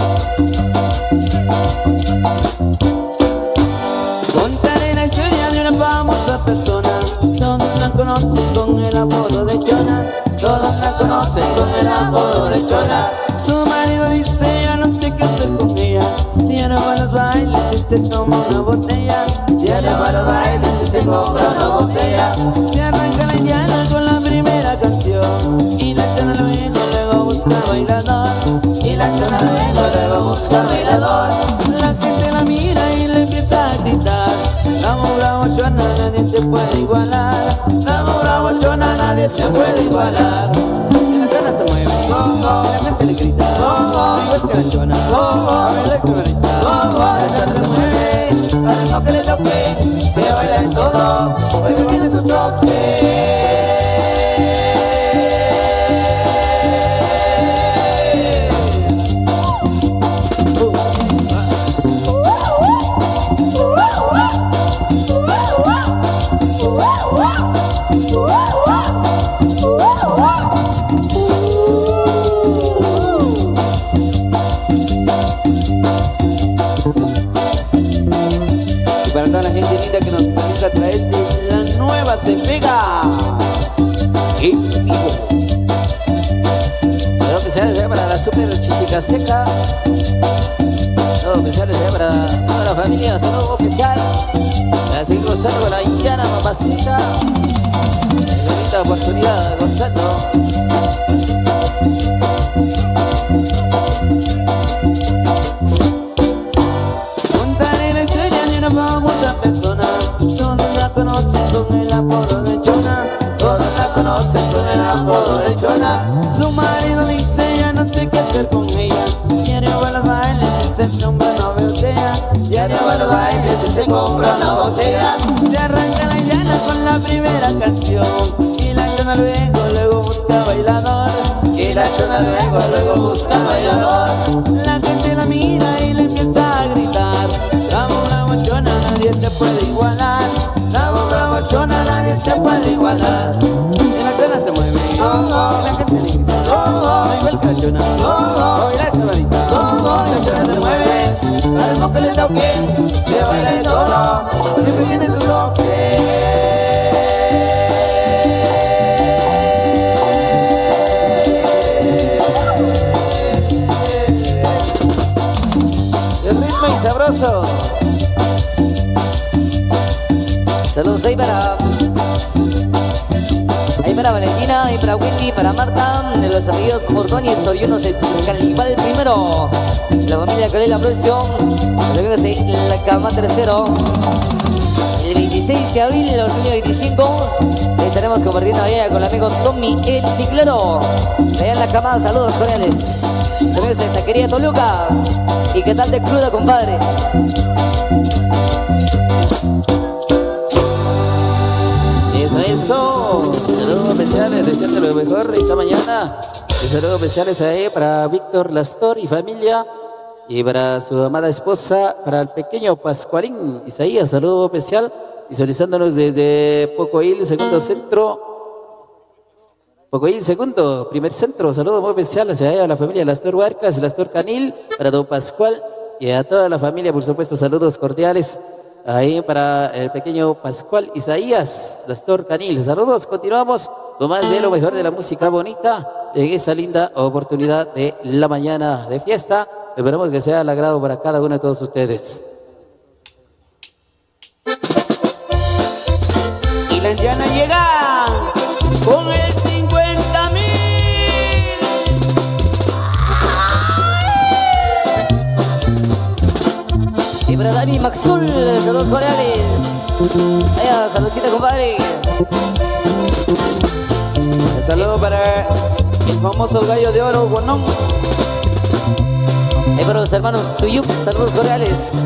Contaré la historia de una famosa persona. Todos la conocen con el apodo de Chona. Todos la conocen con el apodo de Chona. Su marido dice ya no sé qué hacer con ella. Diario va a los bailes y se toma una botella. Diario va a los bailes y se compra una botella. Se arranca la llana con la primera canción. Y la Chona luego busca bailador. Y la Chona luego busca bailador. La gente la mira y le empieza a gritar. Bravo, bravo, Chona, nadie te puede igualar. Bravo, bravo, Chona, nadie te puede igualar. Y la Chona se mueve. La gente le grita. Igual que la Chona. A ver, la Chona. La Chona se mueve. Al ritmo que le toque, se baila en todo. Hoy tiene su toque. Para toda la gente linda que nos visualiza a través de la nueva Se Pega en vivo. Saludos especiales para la super chichica seca. Saludos especiales para toda la familia. Saludos especial. Para seguir gozando con la indiana mamacita. Bonita oportunidad gozando. Contaré la historia de una famosa persona. Todos la conocen con el apodo de Chona. Todos la conocen con el apodo de Chona. Su marido dice ya no sé qué hacer con ella. Diario va a los bailes y se compra una botella. Diario va a los bailes y se compra una botella. Se arranca la llana con la primera canción. Y la Chona luego busca bailador. Y la Chona luego busca bailador. La gente la mira y le empieza a gritar. Bravo, bravo, Chona, nadie te puede igualar. Bravo, bravo, Chona, nadie te puede igualar. Y la Chona se mueve. Y la gente le grita. Igual que la Chona. Y la Chonadita. Y la Chona se mueve. Al ritmo que le toque, se baila de todo. Siempre tiene su toque. El ritmo y sabroso. Saludos ahí para Valentina, ahí para Wendy, para Marta, de los amigos Ordóñez, oriundos de Calibal primero, la familia Calela Producción, los amigos de La Cama Tercero. El 26 de abril de 2025 estaremos compartiendo allá con el amigo Tommy el Ciclero. Allá en La Cama, saludos cordiales. Los amigos de Taquería Toluca. ¿Y qué tal de cruda, compadre? Eso. Saludos especiales, deseando lo mejor de esta mañana. Y saludos especiales ahí para Víctor Lastor y familia. Y para su amada esposa, para el pequeño Pascualín Isaías, saludo especial. Visualizándonos desde Pocoil, segundo centro. Pocoil, segundo, primer centro. Saludos muy especiales a la familia Lastor Huarcas, Lastor Canil, para don Pascual y a toda la familia, por supuesto, saludos cordiales. Ahí para el pequeño Pascual Isaías, Lastor Canil. Saludos, continuamos con más de lo mejor de la música bonita en esa linda oportunidad de la mañana de fiesta. Esperamos que sea al agrado para cada uno de todos ustedes. Y la indiana llega con el 50.000. Y para Dani Maxul, saludos cordiales. Allá, saludcita, compadre. Un saludo para el famoso gallo de oro, Guanón. Y para los hermanos Tuyuk, saludos cordiales.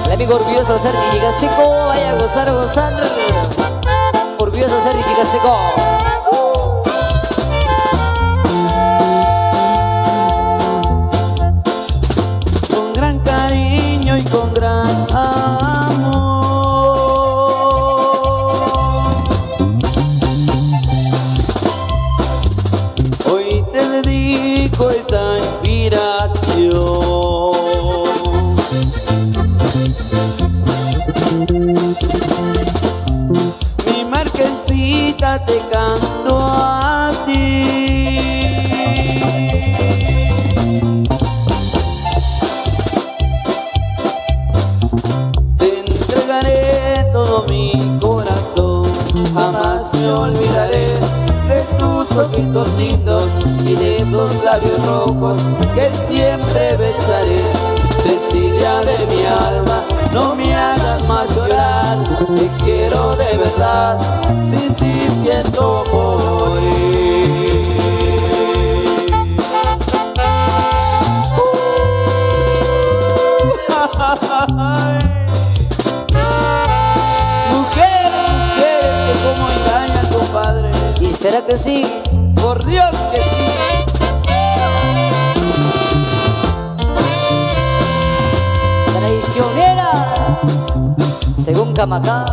El amigo orgulloso Sergi Gigaseco, vaya a gozar, a gozar. Orgulloso Sergi Gigaseco. Con gran cariño y con gran amor, hoy te dedico esta inspiración. Mi marquesita te canto a ti. Te entregaré todo mi corazón, jamás me olvidaré de tus ojitos lindos y de esos labios rojos que siempre besaré. Cecilia de mi alma, no me hagas más llorar, te quiero de verdad, sin ti siento morir. Mujeres que como engañan, compadre. ¿Y será que sí? Por Dios que sí. Traicioneras, según Camacá.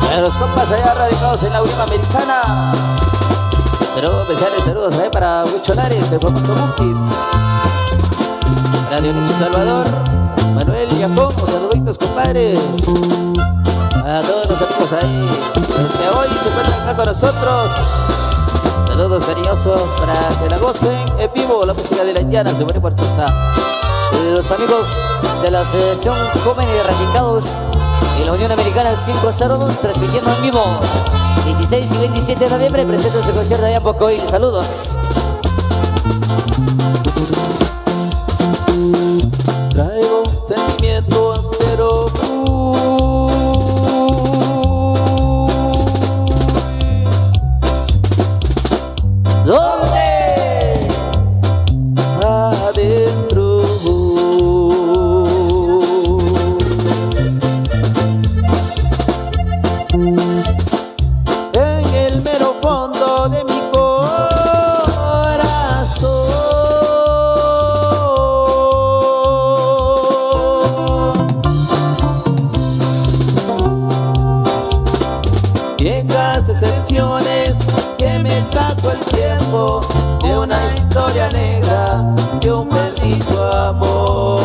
Para los compas allá radicados en la Unión Americana. Pero especiales saludos para Huicholares, el famoso Monkeys. Para Dionisio Salvador, Manuel Jacobo, saluditos, compadre. A todos los amigos ahí, los que hoy se encuentran acá con nosotros. Saludos cariñosos para que la gocen en vivo, la música de la indiana, se pone por casa. Los amigos de la Asociación Jóvenes Radicados en la Unión Americana 502, transmitiendo en vivo 26 y 27 de noviembre, presenta su concierto allá en Pocoil. Saludos. Traigo sentimientos, pero ¿Dónde? adentro. En el mero fondo de mi corazón, viejas decepciones que me trajo el tiempo de una historia negra, de un bendito amor.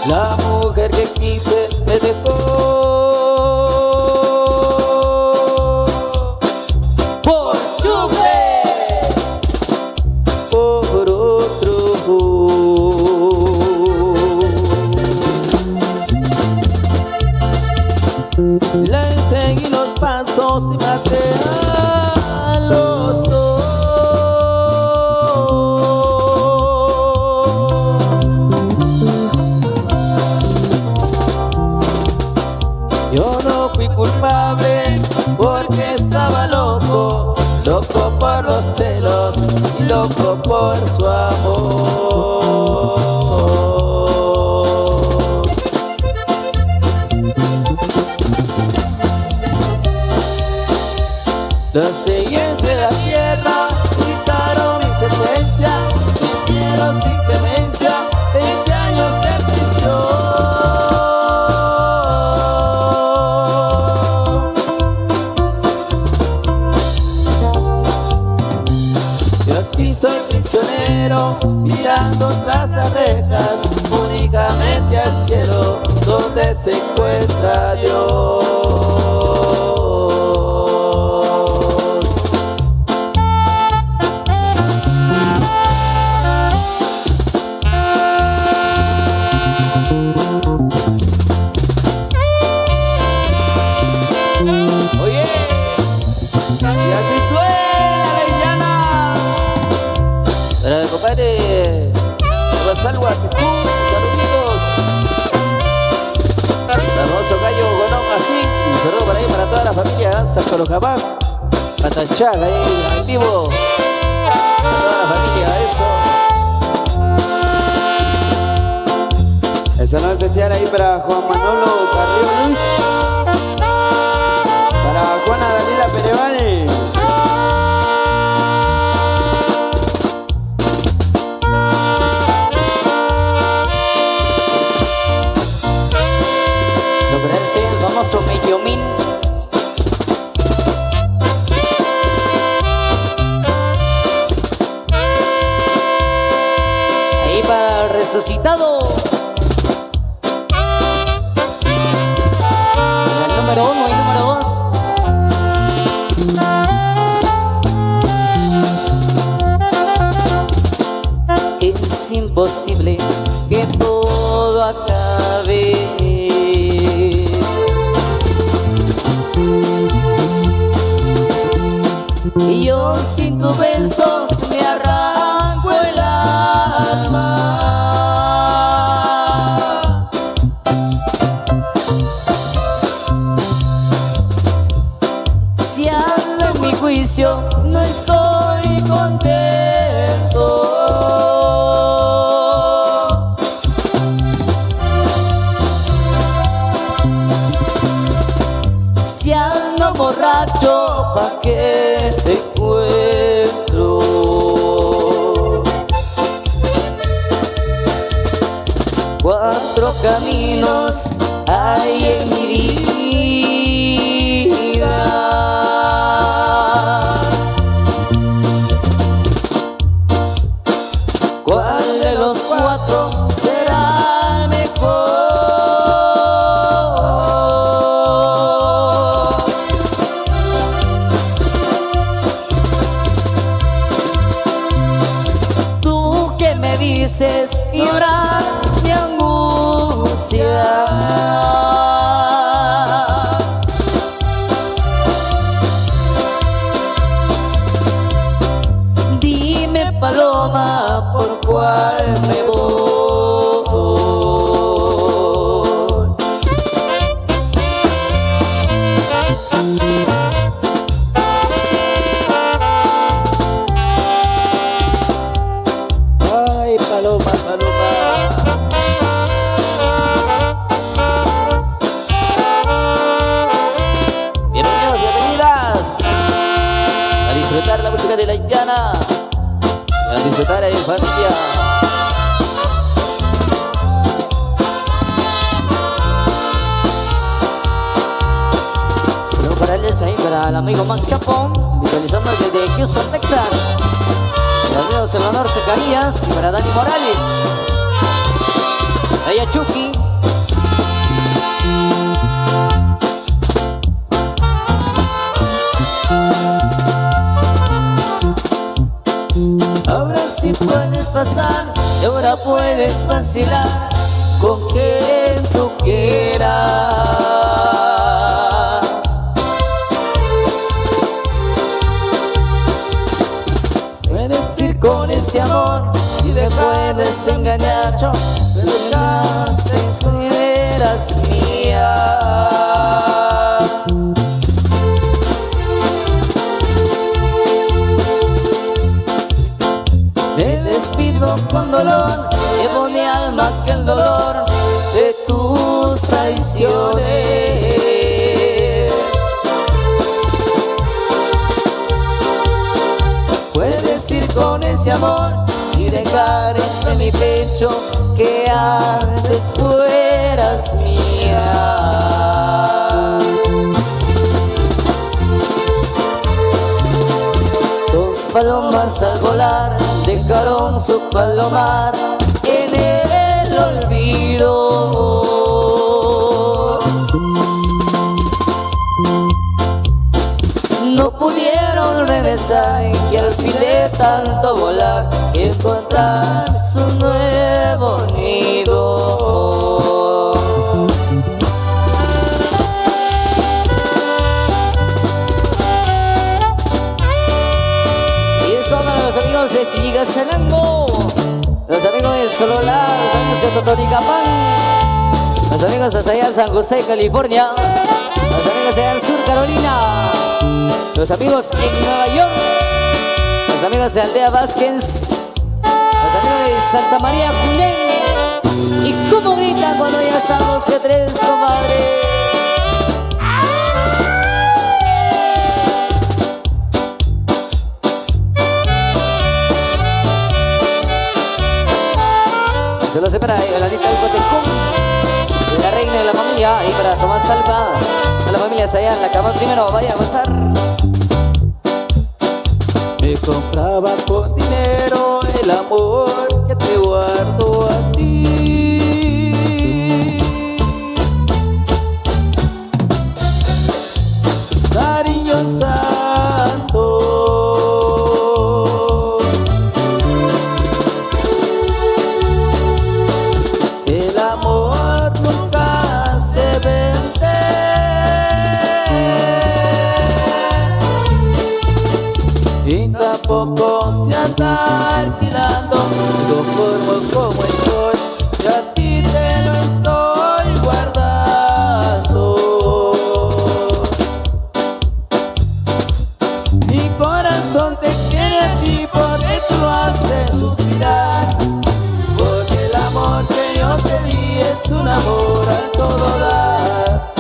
La mujer que quise me dejó por chupe, por otro. Le seguí los pasos y maté a los dos. Yo no fui culpable porque estaba loco, loco por los celos y loco por su amor. Las leyes de la tierra gritaron mi sentencia, vinieron sin clemencia, 20 años de prisión. Y ti soy prisionero, mirando tras las rejas, únicamente al cielo, donde se encuentra Dios. Oye, y así suena la Illana. Para el compadre Gonzalo Guatecú, saluditos. Famoso gallo Gonón Ajín, un saludo para ahí para toda la familia San Colocabán, Patanchaga ahí en vivo. Para toda la familia, eso. El saludo especial ahí para Juan Manolo Carrillo Luz. Para Juana Dalila Pereval. Lograrse el famoso medio mil. Ahí para el resucitado. El número 1 y número 2. Es imposible que todo acabe. Y yo sin tus besos me arranco el alma. Si ando en mi juicio no estoy contento. Si ando borracho, ¿pa' qué te encuentro? Cuatro caminos hay en mi vida. ¿Cuál de los cuatro será el mejor? Tú que me dices llorar mi angustia. Dime, paloma, ¿por cuál me voy? Ay, paloma, paloma. Bienvenidos, bienvenidas a disfrutar la música de la Illana, a disfrutar en familia. Saludos para él, ahí para el amigo Mac Chapo, visualizando desde Houston, Texas. Para amigos en honor Zacarías y para Dani Morales. Daya Chucky. Ahora sí puedes pasar y ahora puedes vacilar con quien tú quieras. Puedes ir con ese amor y te puedes engañar, pero jamás eras mía. Me despido con dolor, llevo mi alma que el dolor de tus traiciones. Puedes ir con ese amor y dejar en mi pecho que antes fueras mía. Dos palomas al volar dejaron su palomar en el olvido. No pudieron regresar y al fin de tanto volar encontrar su nuevo nido. Y eso para los amigos de Sigigasalango, los amigos de Solola, los amigos de Totonicapán, los amigos de allá en San José, California, los amigos allá en Sur Carolina, los amigos en Nueva York, los amigos de Aldea Vázquez, los amigos de Santa María Culén. Y cómo gritan cuando ya sabemos que tres, compadre. Se lo hace para la lista del Cotejón, la reina de la familia, y para Tomás Salva, a la familia allá en la cama primero, vaya a gozar. Me compraba con dinero el amor que te guardo a ti. Cariño santo, el amor nunca se vende. Y tampoco se anda alquilando, conformo como estoy, y a ti te lo estoy guardando. Mi corazón te quiere a ti porque tú lo haces suspirar, porque el amor que yo te di es un amor a todo dar.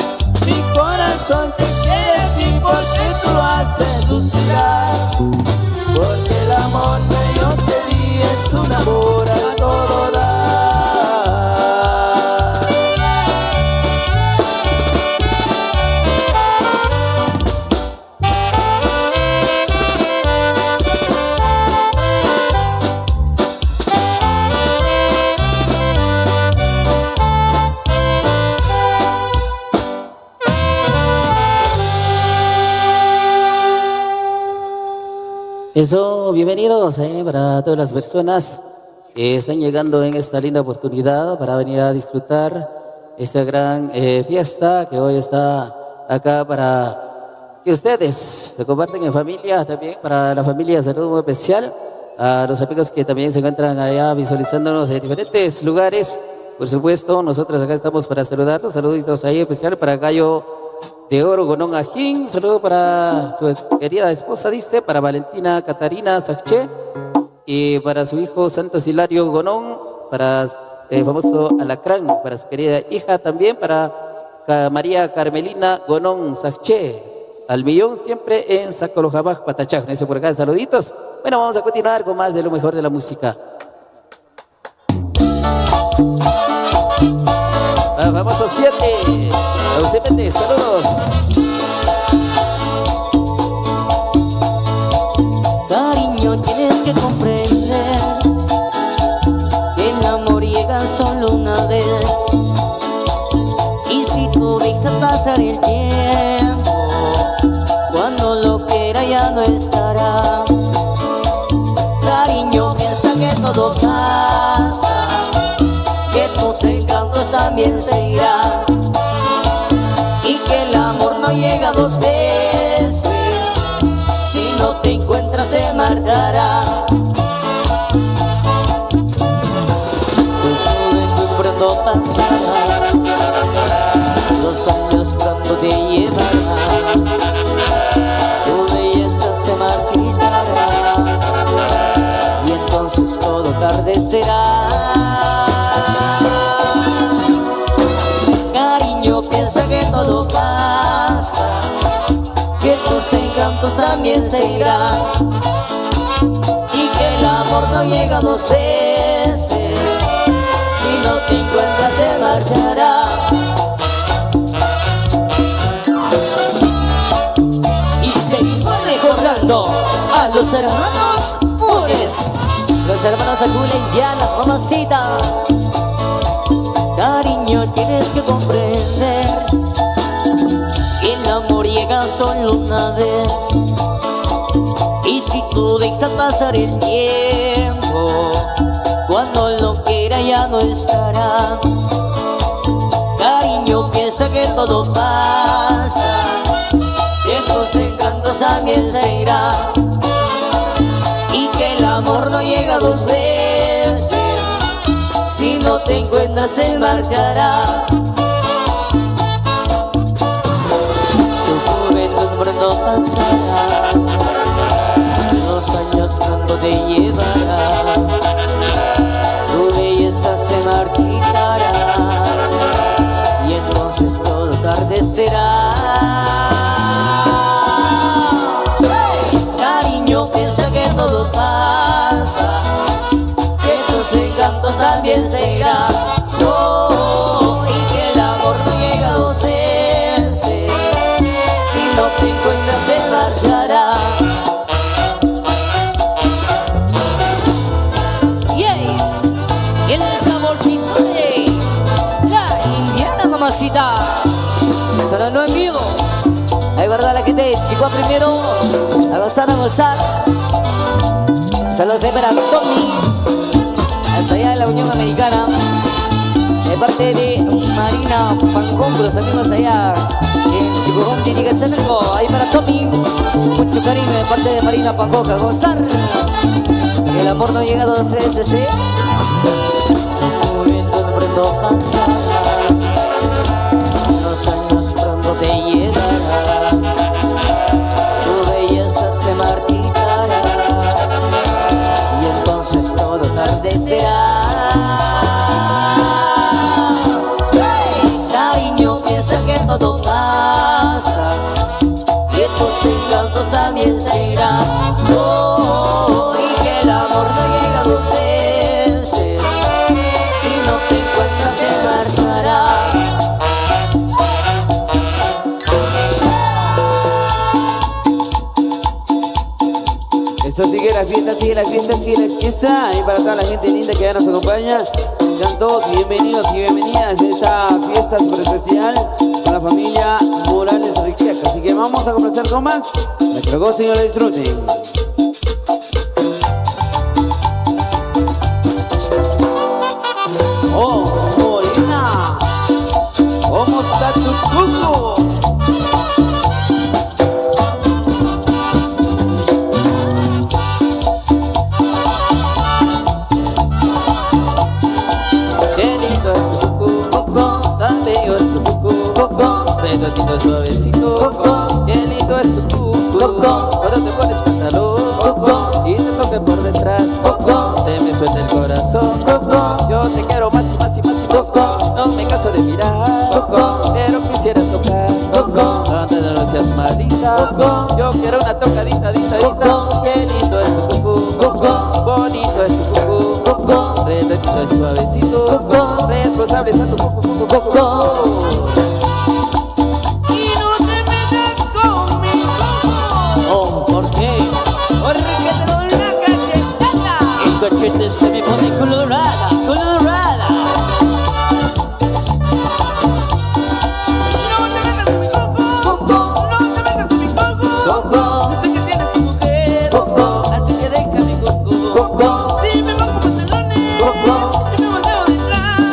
Mi corazón te quiere a ti porque tú lo haces suspirar, porque el amor que yo te di es un amor a todo dar. Eso, bienvenidos para todas las personas que están llegando en esta linda oportunidad para venir a disfrutar esta gran fiesta que hoy está acá para que ustedes se comparten en familia, también para la familia. Saludo muy especial a los amigos que también se encuentran allá visualizándonos en diferentes lugares. Por supuesto, nosotros acá estamos para saludarlos. Saluditos ahí especial para Gallo de Oro Gonón Ajín, saludo para su querida esposa, dice, para Valentina Catarina Saché, y para su hijo Santos Hilario Gonón, para el famoso Alacrán, para su querida hija también, para María Carmelina Gonón Saché, al millón siempre en Sacolojabaj, Patachaj. Eso por acá, saluditos. Bueno, vamos a continuar con más de lo mejor de la música. Famoso 7, a usted vete, saludos. Cariño, tienes que comprender que el amor llega solo una vez, y si tú dejas pasar el tiempo, cuando lo quiera ya no estará. Cariño, piensa que todo pasa, que tus encantos también se irán, y que el amor no llega dos veces, si no te encuentras se marchará. Tu juventud pronto pasará, los años pronto te llevarán, tu belleza se marchitará, y entonces todo tarde será. Piensa que todo pasa, que tus encantos también se irán, y que el amor no llega dos veces, si no te encuentras se marchará. Y seguimos recordando a los hermanos Pures, los hermanos Acula Indiana, mamacita. Cariño, tienes que comprender que el amor llega solo una vez. Y si tú dejas pasar el tiempo, cuando lo quiera ya no estará. Cariño, piensa que todo pasa, tiempos secantos también se irá. Y que el amor no llega dos veces, si no te encuentras se marchará. Tu juventud pronto pasará, los años pronto te llevará, tu belleza se marchitará y entonces todo tarde será. Cariño, piensa que todo pasa, que tus encantos también se irán. Oh, y que el amor no llega dos veces, si no te encuentras se marchará. Yes, y el saborcito de la Indiana, mamacita. Sonando en vivo. Ahí verdad la gente de Chihuahua primero. A gozar, a gozar. Saludos ahí para Tommy, hasta allá de la Unión Americana, de parte de Marina Pancón, los amigos allá en Chihuahua, tiene que ser algo. Ahí para Tommy, mucho cariño de parte de Marina Pancón, a gozar. El amor no llega dos veces, ¿eh? Juventud pronto pasará, los años pronto te llevará, tu belleza se marchitará y entonces todo tarde será. Cariño, piensa que todo pasa y tus encantos también se irán. Oh, y que el amor no llega dos veces, si no te encuentras se marchará. Eso sigue la fiesta, sigue la fiesta, sigue la fiesta. Y para toda la gente linda que ya nos acompaña, sean todos bienvenidos y bienvenidas a esta fiesta super especial con la familia Morales Riquiaca. Así que vamos a comenzar con más. Nuestro gozo y lo disfruten. Oh, Morena, ¿cómo está tu cuco? Redondito, suavecito, qué lindo es tu cuco. Cuando te pones pantalón y te toque por detrás, te me suelta el corazón. Yo te quiero más y más y más y más. No me canso de mirar, pero quisiera tocar. No te no seas malita, yo quiero una tocadita, qué lindo es tu cuco, bonito es tu cuco. Redondito y suavecito, responsable está tu cuco. Se me pone colorada, colorada. No te metas con mi coco, no te metas con mi coco. Sé que tienes tu mujer, así que déjame coco. Si me bajo pantalones y me volteo detrás,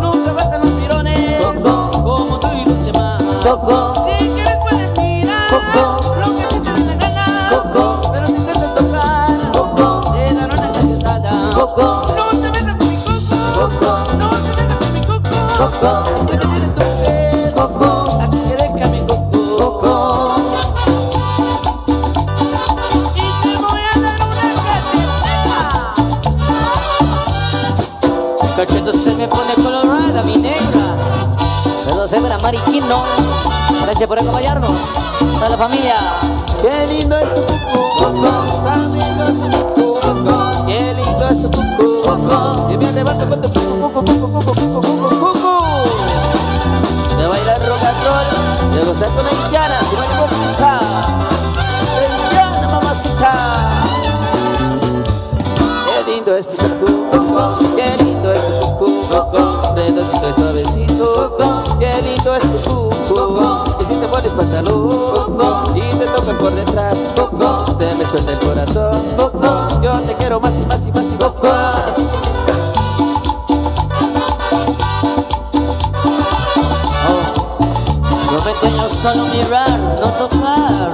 nunca faltan los pirones, como tú y los demás. Si quieres puedes mirar lo que te dé la gana, pero si intentas tocar, te darán una cachetada. No te metas con mi coco, no te metas con mi coco. Sé que tienes tu mujer, así que déjame coco. Y te voy a dar una cachetada. Cachito se me pone colorada, mi negra. Saludos para Mariquino. Gracias por acompañarnos. Toda la familia. Qué lindo es tu cuco, tan lindo es tu cuco, qué lindo es tu cuco. Y me levanto con tu cuco. De bailar rock and roll, de gozar con la Indiana, si no hay comenzar. Indiana, mamacita. lindo es tu cucú, qué lindo es tu cucú, redondito y suavecito, qué lindo es tu cucú. Y si te pones pantalón y te tocan por detrás, se me suelta el corazón. Yo te quiero más y más y más y más y más. Prometo yo solo mirar, no tocar.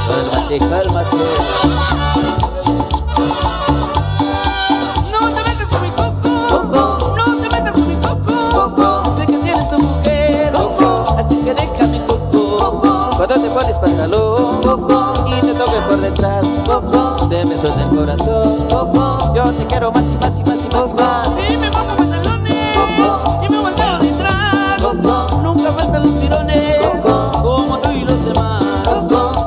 Cálmate, cálmate. No te metas con mi coco, no te metas con mi coco. Sé que tienes tu mujer, así que deja mi coco. Cuando te pones pantalón y te tocan por detrás, se me suelta el corazón. Yo te quiero más y más y más y más y más. Si me pongo pantalones y me volteo detrás, nunca faltan los tirones, como tú y los demás.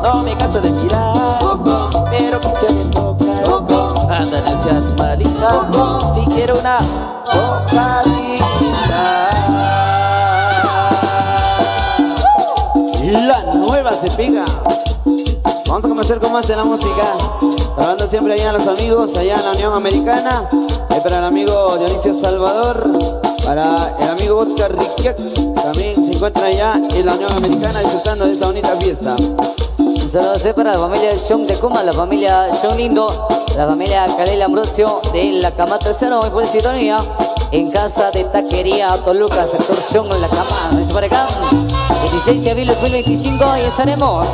No me canso de mirar, pero quisiera tocar. Anda, no seas malita, si quiero una tocadita. La nueva se pega. Vamos a comenzar con más de la música. Trabajando siempre allá a los amigos, allá en la Unión Americana. Ahí para el amigo Dionisio Salvador, para el amigo Oscar Riquiac, también se encuentra allá en la Unión Americana disfrutando de esta bonita fiesta. Un saludo para la familia Sean de Cuma, la familia Sean Lindo, la familia Calel Ambrosio de la Cama Tercero, muy buena sintonía. En casa de Taquería Toluca, sector Sean en la Cama. Es por acá, 16 de abril 2025, y estaremos.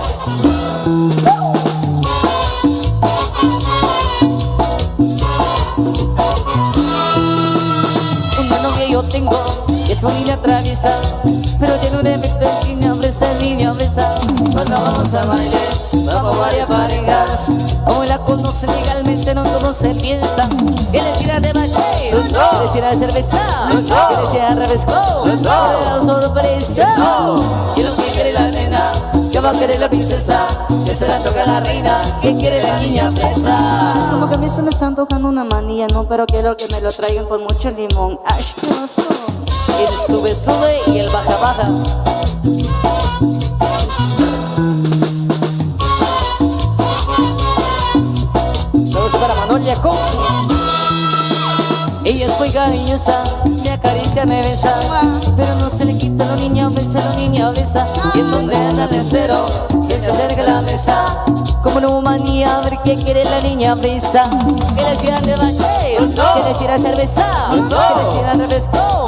Una novia yo tengo, es familia traviesa, pero lleno de metas y niña brisa. Cuando vamos a bailar, vamos varias parejas. Como la conocen legalmente, no todo se piensa. Que les tira de baile, que les tira de cerveza, que les tira de refresco, que les da sorpresa. Y lo que quiere la nena, que va a querer la princesa, que se la toca la reina, que quiere la niña fresa. Como que a mí se me está antojando una manilla, no, pero quiero que me lo traigan con mucho limón. Ay, qué oso. El sube, sube y el baja, baja. Vamos para Manolia con. Ella es muy cariñosa, me acaricia, me besa, pero no se le quita lo niña besa. Y en donde anda el mesero, se acerca a la mesa, como una manía, a ver qué quiere la niña besa. Que le hicieran de baile, que le hicieran cerveza, que le hicieran refresco,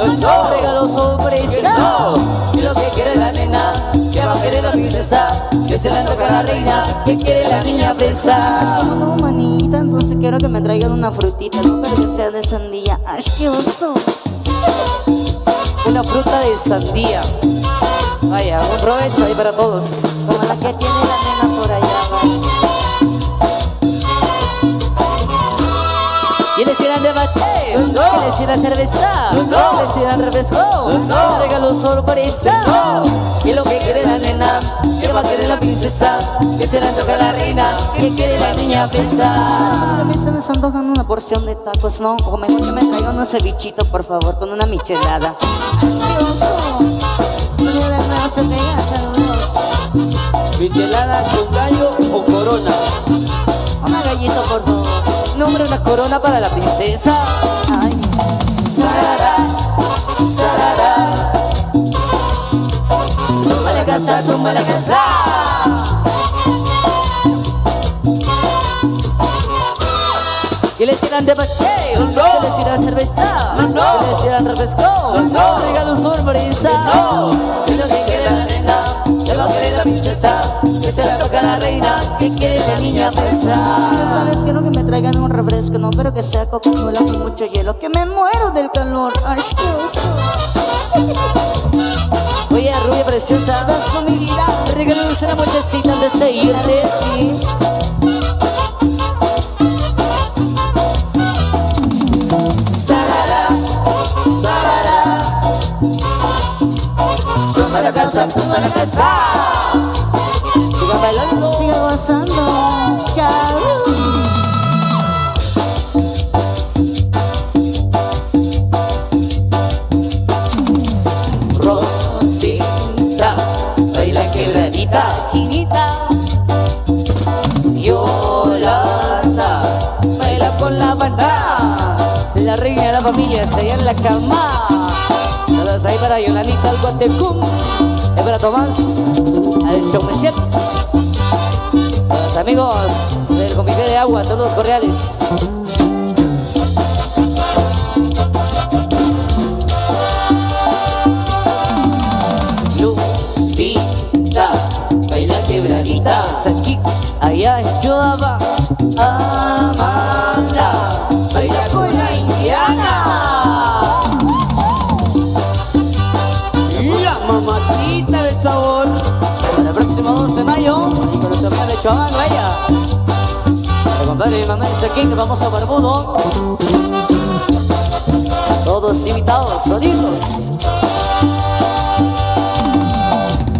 regalo sorpresa. Y lo que quiere la nena, que va a querer la princesa, que se la toca la reina, que quiere la niña fresa. No, manita, entonces quiero que me traigan una frutita, no, pero que sea de sandía. Ay, qué oso. Una fruta de sandía. Vaya, un provecho ahí para todos. Como la que tiene la nena por allá, vaya. Y le hicieran debate, que le hicieran cerveza, que le hicieran refresco, regalo sorpresa. Y lo que quiere la nena, que va a querer la princesa, que se la toca la reina, que quiere la niña fresa. A mí se me está antojando una porción de tacos, ¿no? O mejor que me traigan un cevichito, por favor, con una michelada. Ay, qué oso. Señora, no se pega, saludos. Michelada con gallo o corona. Una gallito, por favor. Nombre una corona para la princesa. Ay. Sarara, sarara. Tumba la casa, tumba la casa. Que le hicieran debate, que le hicieran cerveza, que le hicieran refresco, regalo sorpresa. Y lo que quiere la nena, le va a querer la princesa, que se la toca la reina, que quiere la niña fresa. ¿Sabes? Quiero que me traigan un refresco, no, pero que sea Coca-Cola con mucho hielo, que me muero del calor. Ay, qué oso. Oye, rubia preciosa, Da su mi vida. regálanos una vueltecita antes de irte. Sí. Sarara, sarara. Toma la casa, toma la casa. Sigan bailando. Sigo gozando. Chao. Rosita, baila quebradita, chinita. Yolanda, mamanda. La reina de la familia se en la cama. Saludos ahí para Yolanita, al Guatecum. Y para Tomás, al Chomechet. Los amigos del Comité de Agua, saludos cordiales. Lupita, baila quebradita. Aquí, allá en Chihuahua. Amanda, baila con la indiana. La mamacita del sabor. Para el próximo 12 de mayo, y con los amigos de Chihuahua, vaya. El compadre Manuel Sequín, que vamos a Barbudo. Todos invitados, solitos.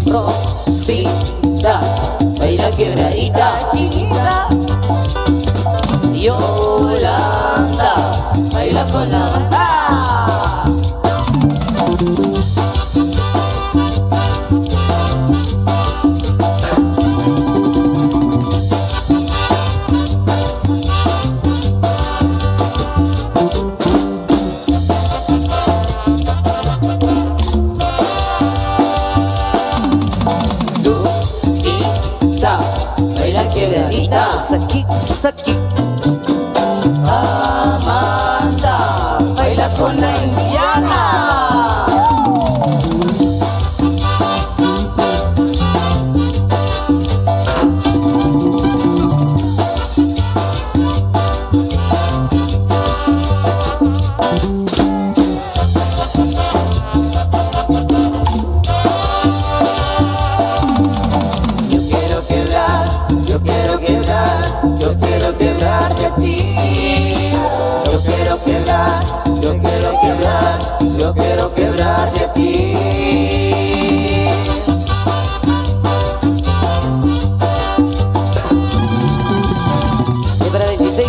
Rosita, baila quebradita, chiquita. Yolanda, baila con la banda. Saki, Saki. Amanda, baila con la indiana.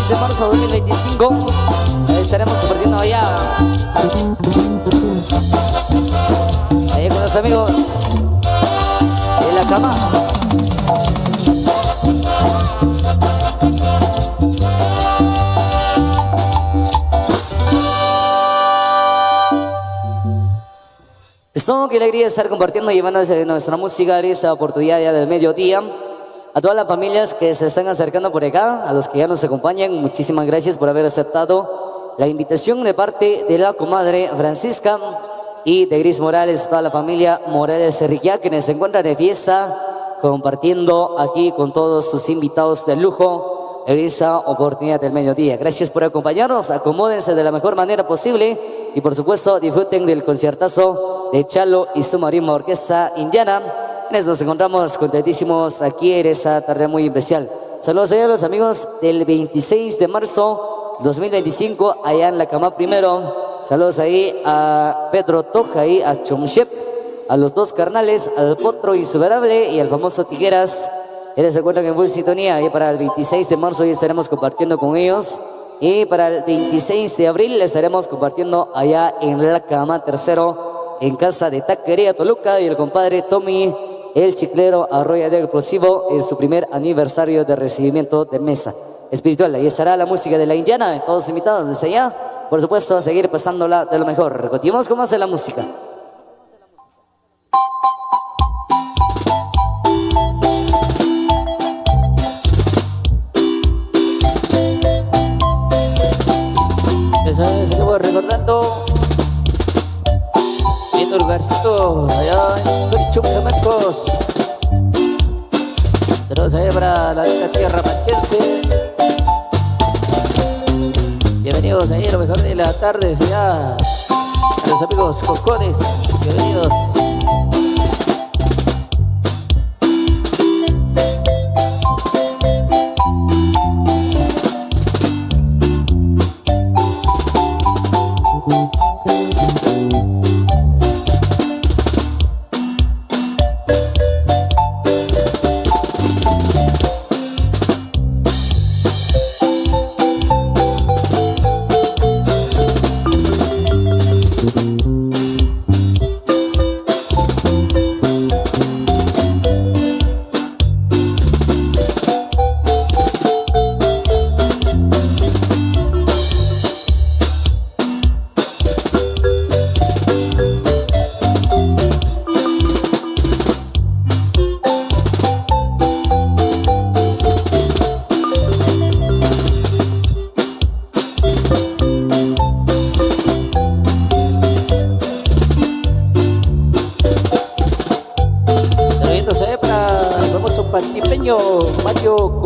De marzo de 2025 estaremos compartiendo allá con los amigos de la cama. Esto, qué alegría estar compartiendo y llevándose nuestra música en esa oportunidad ya del mediodía. A todas las familias que se están acercando por acá, a los que ya nos acompañan, muchísimas gracias por haber aceptado la invitación de parte de la comadre Francisca y de Gris Morales, toda la familia Morales Enriquea, quienes se encuentran de fiesta compartiendo aquí con todos sus invitados de lujo en esa oportunidad del mediodía. Gracias por acompañarnos, acomódense de la mejor manera posible y por supuesto disfruten del conciertazo de Chalo y su marimba orquesta indiana. Nos encontramos contentísimos aquí en esa tarde muy especial. Saludos a los amigos del 26 de marzo 2025 allá en la cama primero. Saludos ahí a Pedro Toja y a Chomchep, a los dos carnales, al Potro Insuperable y al famoso Tigueras. Ellos se encuentran en full sintonía y para el 26 de marzo ya estaremos compartiendo con ellos. Y para el 26 de abril estaremos compartiendo allá en la cama tercero en casa de Taquería Toluca y el compadre Tommy el Chiclero Arroyo del Explosivo en su primer aniversario de recibimiento de mesa espiritual. Ahí estará la música de la indiana, todos invitados desde allá, por supuesto a seguir pasándola de lo mejor. Continuamos con más de la música. Seguimos recordando lindo lugarcito allá en Turichuc, San Marcos. Saludos allá para la linda tierra marquense. Bienvenidos ahí a lo mejor de la tarde ya a los amigos cocones. Bienvenidos.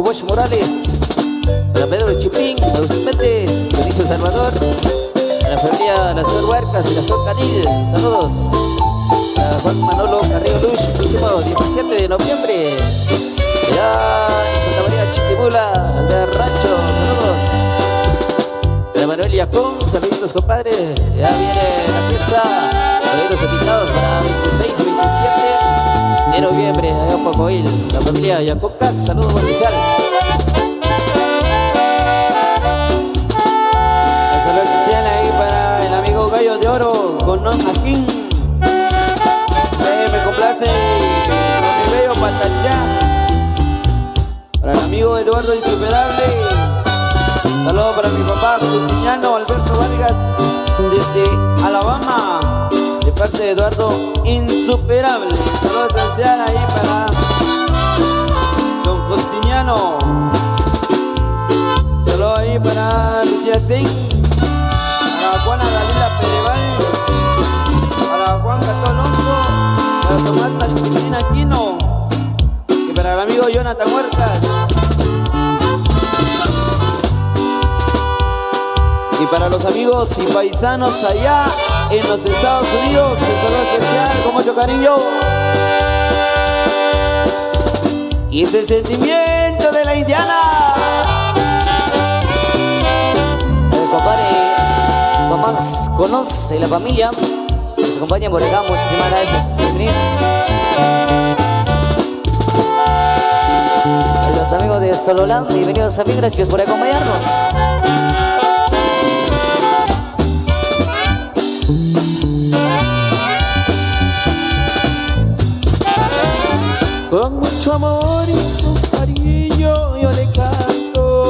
Cobocho Morales, para Pedro Chipín, Agustín Méndez, Dionisio Salvador, a la familia La Sor Huercas y La Sor Canil, saludos. A Juan Manolo Carrillo Luz, próximo 17 de noviembre, allá en Santa María Chiquimula, Aldea Rancho, saludos. A Manuel Yacón, saluditos compadre, ya viene la fiesta, saluditos invitados para 26 y 27 de noviembre, allá en Pacoil, la familia Yacón Cac, saludos especial. Un saludo especial ahí para el amigo Gallo de Oro con Non Akin. Me complace con mi bello Patachá. Para el amigo Eduardo Insuperable. Saludos para mi papá Justiniano Alberto Vargas desde Alabama, de parte de Eduardo Insuperable. Saludos especial ahí para don Justiniano. Saludos ahí para Lucía Singh, para Juana Dalila Pereval, para Juan Gato Alonso, para Tomás Cristina Aquino y para el amigo Jonathan Huertas. Y para los amigos y paisanos allá en los Estados Unidos, el saludo especial con mucho cariño. Y es el sentimiento de la indiana. Compadre, mamás, conoce la familia, nos acompañan por acá, muchísimas gracias, bienvenidos. Los amigos de Sololán, bienvenidos a mí, gracias por acompañarnos. Con mucho amor y con cariño yo le canto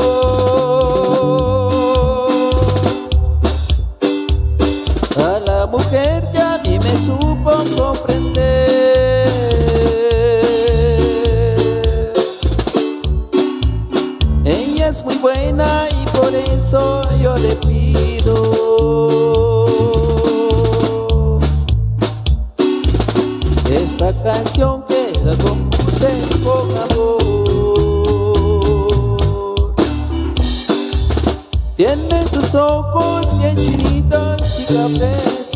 a la mujer que a mí me supo comprender. Ella es muy buena y por eso yo le pido esta canción que la compuse con amor. Tiene sus ojos bien chinitos y cafés,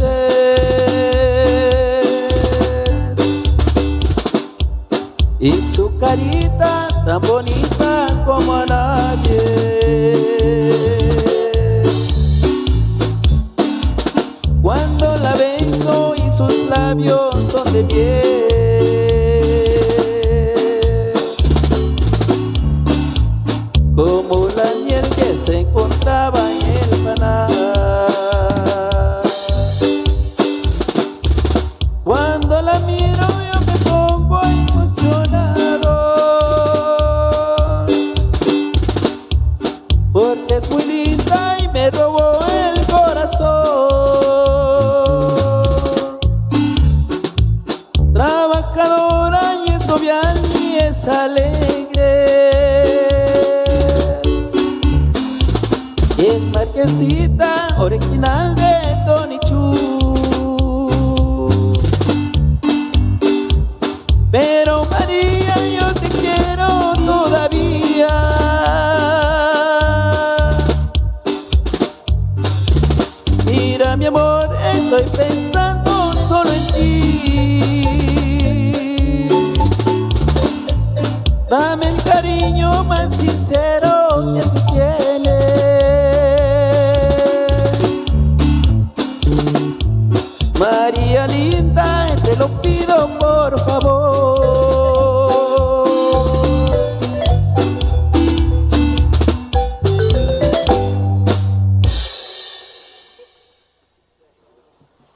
y su carita tan bonita como a nadie. Cuando la beso y sus labios son de miel, como la miel que se encontraba en el maná. Cuando la miro yo me pongo emocionado, porque es muy linda y me robó el corazón. Trabajadora y es jovial y es alegre, y es marquesita original de Tonichú. Pero María, yo te quiero todavía. Mira mi amor, estoy pensando solo en ti. Dame el cariño más sincero que tú tienes. María linda, te lo pido por favor.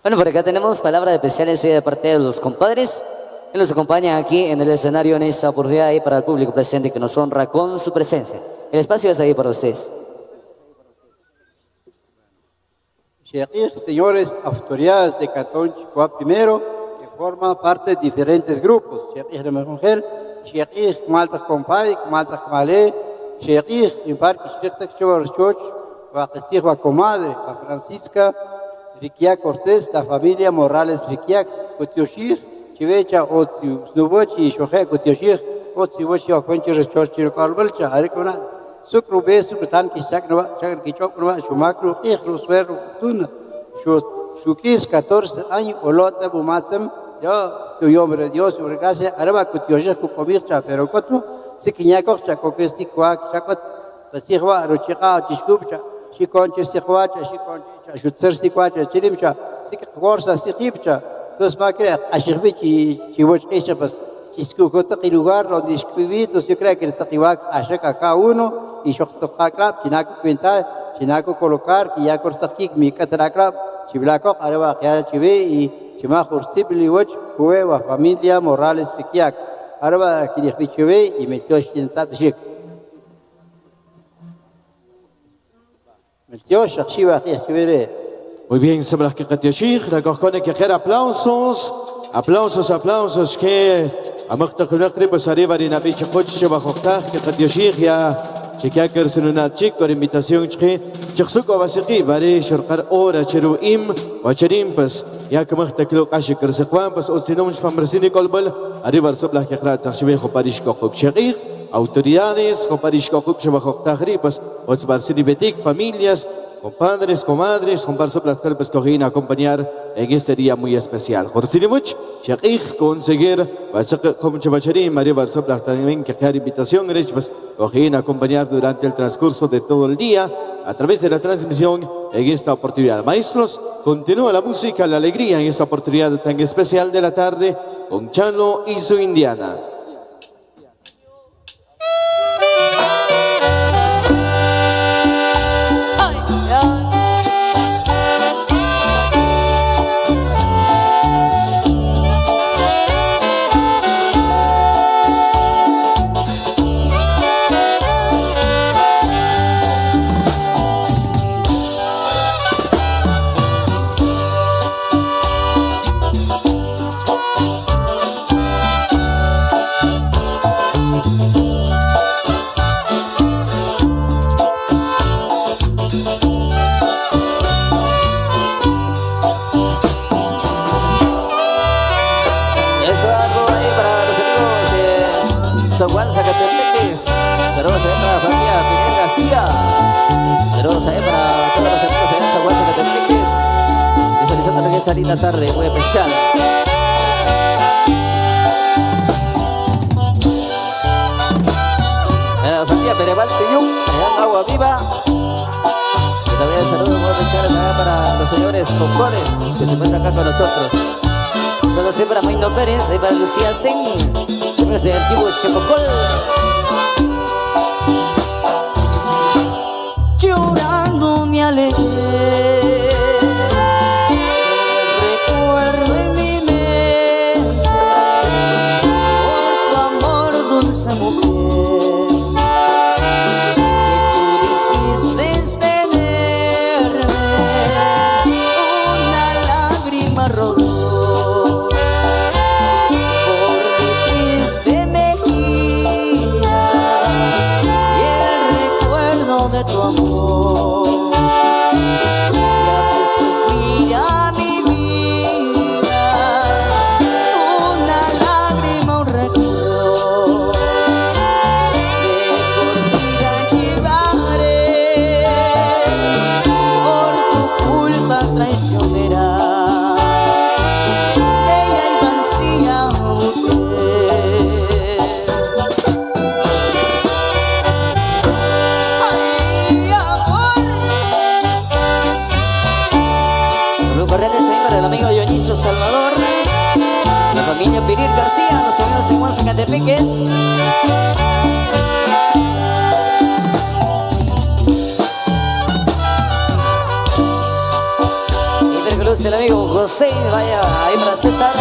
Bueno, por acá tenemos palabras especiales de parte de los compadres que nos acompañan aquí en el escenario en esta oportunidad y para el público presente que nos honra con su presencia. El espacio es ahí para ustedes. Señores, autoridades de Cantón Chicoa primero, que forman parte de diferentes grupos. De Mejongel, Malta Compay, Malta Malé, en Parque Shirtak Choch, Huacasijua Comadre, Francisca, Riquia Cortés, la familia Morales Riquia, Cotioshir, Chivecha, Snubochi y Shoje Cotioshir, Kotsi wachi okonchi rechorchi kalbalcha arikuna sukru besu tan kishak no chakar kichok no shumakru ikhru sweru tuna shukis 14 años olota bumatsam yo hombre Dios por gracia araba kutioja ku komircha pero kotu sikinyakokcha kokestikwa chakot pasihwa rochika chishkubcha shikonchi sikwacha shikonchi shutserstikwacha chilimcha sikkorsa sikipcha entonces va que ashirbichi chiwochesha pas chiskuko el lugar donde escribí entonces yo creo que el taquiwak ashaka cada uno y shoktokakrab chinaku cuenta chinaku colocar que ya cortakik mi katrakrab chiblako araba ya chive y chima jurtibli wach hueva familia Morales Rikiak araba kilichive y metió shintat shik metió shakshiva chivere. Muy bien, sabras que Katiashik, la corcone que quiera aplausos, aplausos que a Maktakunakri pues arriba en la bicha coche bajo que Katiashik ya chequea que es una chica de invitación que Chaksuko Basiki, Bari, Shurkar Ora, Cheruim, Wacherim, pues ya que Maktakluk Ashikar Sekwan, pues Osinum Pambrasini Kolbal, arriba sablas que quiera Takshibejo Parishko Kokshik, autoridades, Parishko Kokshik bajo pues Osbarsini Betik, familias, compadres, comadres, comparso placer pues cogían a acompañar en este día muy especial. Jorcinimuch, Shakich, conseguir, como Chavacharim, María Barzopla también que queda invitación, pues cogían a acompañar durante el transcurso de todo el día a través de la transmisión en esta oportunidad. Maestros, continúa la música, la alegría en esta oportunidad tan especial de la tarde con Chalo y su Indiana. Juan Zacatepeques, saludos para la familia Miguel García, saludos para todos los amigos de San Juan Zacatepeques, visualizando en esta linda tarde muy especial. La familia Pereval Peyú, allá en Agua Viva, y también saludos muy especiales para los señores Concones que se encuentran acá con nosotros. Saludos para Maino Pérez y para Lucía Sen, desde el antiguo Chepocol. Llorando me alejé, recuerdo en mi mente por tu amor, dulce mujer, que tú dijiste tenerme, una lágrima rodó por mi triste mejilla y el recuerdo de tu amor que hace sufrir a mi vida. Una lágrima, un recuerdo de por vida llevaré por tu culpa traicionera, bella y vacía mujer. Ay, amor. Saludos cordiales ahí para el amigo Dionisio Salvador, la familia Pirir García, los amigos de Juan Zacatepeques. Y para que luce el amigo José, vaya ahí para César.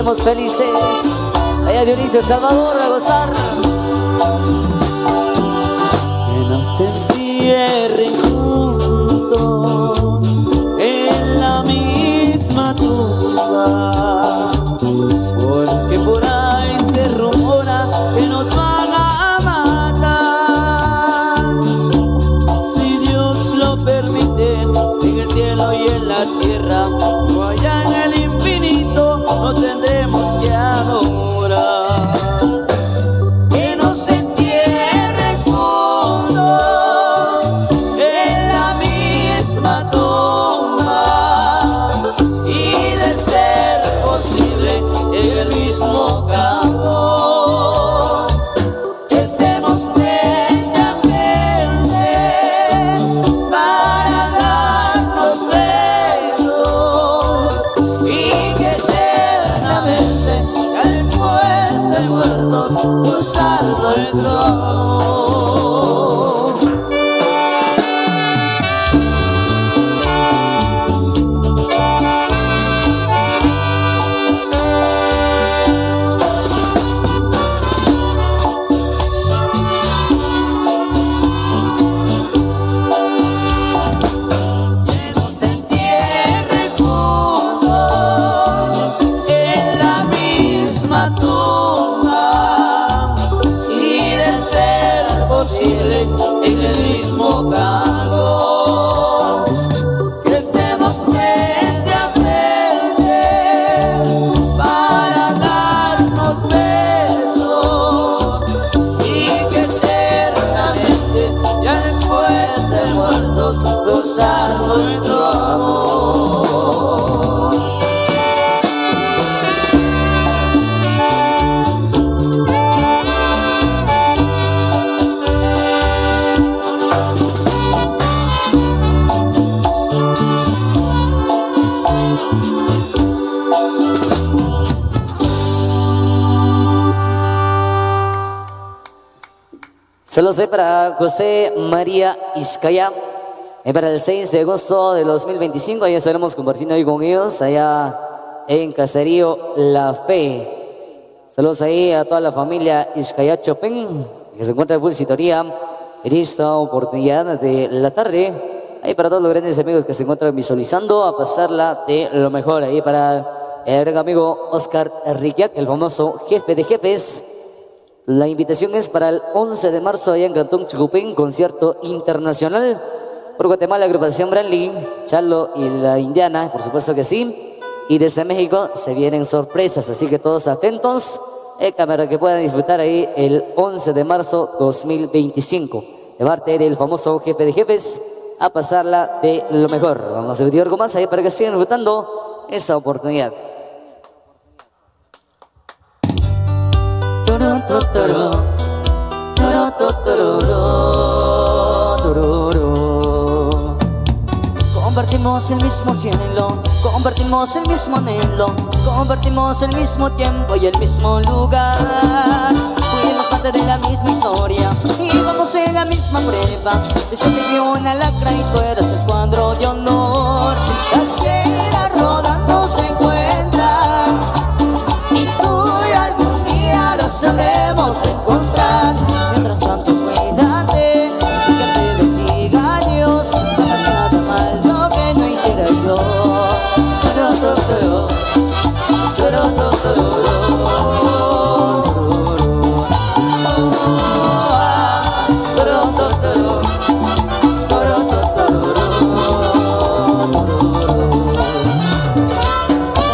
seguimos felices. Allá Dionisio Salvador a gozar. Que nos entierren juntos en la misma tumba, porque por ahí se rumora que nos van a matar. Si Dios lo permite, en el cielo y en la tierra, o allá en el infinito, nos tendremos que adorar. Que nos entierren juntos en la misma tumba, y de ser posible en el mismo cajón, que estemos frente a frente para darnos besos, y que eternamente, ya después de muertos, gozar nuestro amor. Que nos entierren juntos en la misma tumba, y de ser posible en el mismo cajón, que estemos frente a frente para darnos besos, y que eternamente, ya después de muertos, gozar nuestro amor. Saludos para José María Iscaya. Para el 6 de agosto de 2025, ahí estaremos compartiendo hoy con ellos, allá en Caserío La Fe. Saludos ahí a toda la familia Iscaya Chopin, que se encuentra en Pulsitoría en esta oportunidad de la tarde. Ahí para todos los grandes amigos que se encuentran visualizando, a pasarla de lo mejor. Ahí para el gran amigo Oscar Riquiac, el famoso jefe de jefes. La invitación es para el 11 de marzo allá en Cantón Chucupén, concierto internacional. Por Guatemala, agrupación Branly, Chalo y la Indiana, por supuesto que sí. Y desde México se vienen sorpresas, así que todos atentos, para que puedan disfrutar ahí el 11 de marzo 2025. De parte del famoso jefe de jefes, a pasarla de lo mejor. Vamos a seguir algo más ahí para que sigan disfrutando esa oportunidad. Compartimos el mismo cielo, compartimos el mismo anhelo, compartimos el mismo tiempo y el mismo lugar. Fuimos parte de la misma historia y vamos en la misma prueba. Eso te dio una lacra y tú eras el cuadro de honor. Las piedras rodando se encuentran y tú y algún día las sabremos encontrar. Mientras tanto cuídate, que te bendiga Dios, no hagas nada malo que no hiciera yo.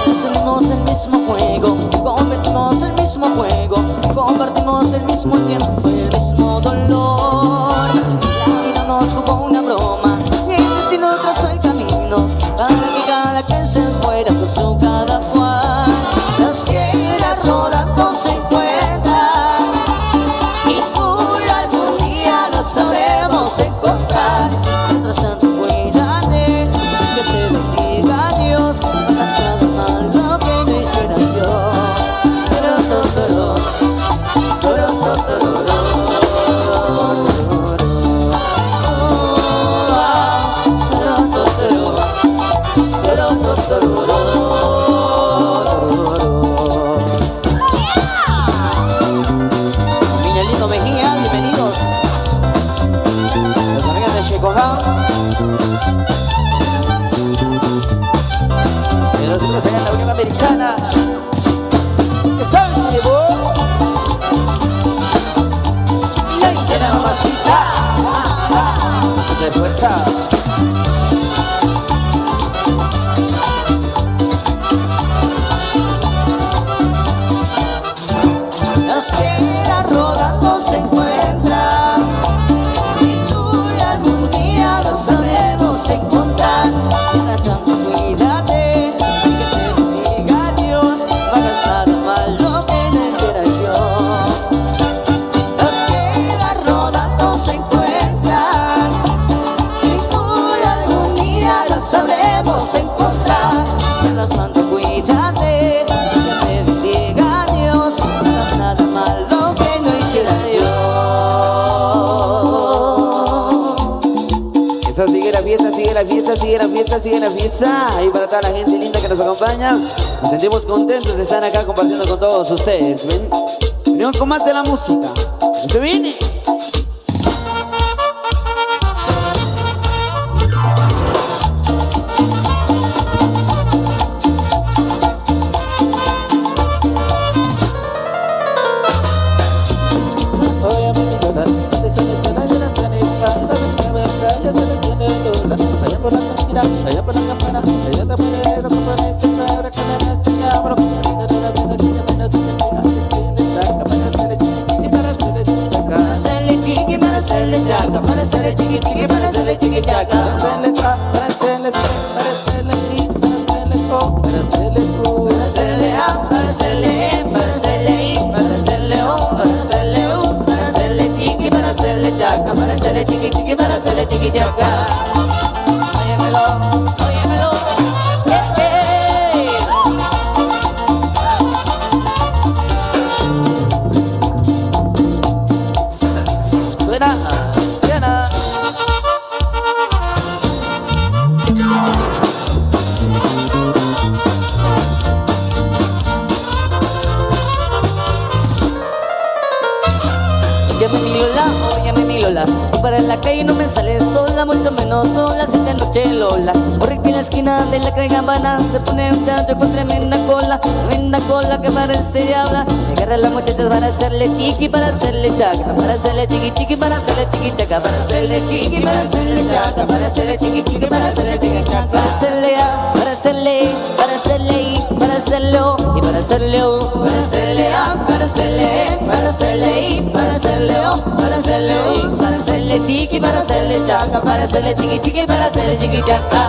Hacemos el mismo juego, compartimos el mismo juego, compartimos el mismo tiempo y el mismo dolor. La vida nos jugó una broma y el destino trazó el camino para que cada quien se fuera con su cada cual. Las piedras rodando se encuentran y tú y algún día las sabremos encontrar. Mientras tanto cuídate, que te bendiga Dios, no hagas nada malo que no hiciera yo. Pero la fiesta, sigue la fiesta, sigue la fiesta. Ahí para toda la gente linda que nos acompaña. Nos sentimos contentos de estar acá compartiendo con todos ustedes. ¿Ven? Venimos con más de la música. ¿Esto viene? Allá por la campana, allá te pone ropa para ese cabra que me das tu cabro. Para hacerle chiqui, para hacerle chaca, para hacerle chiqui, chiqui, para hacerle chiqui chaca. Para hacerle sa, para hacerle sa, para hacerle si, para hacerle co, para hacerle su, Para hacerle a, para hacerle e, para hacerle i, para hacerle o, para hacerle u, para hacerle chiqui, para hacerle chaca, para hacerle chiqui, chiqui, para hacerle chiqui chaca. Óyemelo, óyemelo, suena, suena. Óyeme mi Lola, óyeme mi Lola. Y para la calle no me sale sola, mucho menos sola si te noche Lola. Por aquí en la esquina de la calle Gambana se pone un chancho con tremenda cola que parece diabla. Se agarra la muchacha para hacerle chiqui, para hacerle chaca, para hacerle chiqui chiqui, para hacerle chiqui chaca, para hacerle chiqui, para hacerle chaca, para hacerle chiqui chiqui, para hacerle chiqui chaca, para hacerle a, para hacerle i, para hacerle i, para hacerle o y para hacerle u, para hacerle a, para hacerle e, para hacerle i, para hacerle o, para hacerle u, para hacerle chiqui, para hacerle chaca, para hacerle chiqui chiqui, para hacerle chiqui chaca.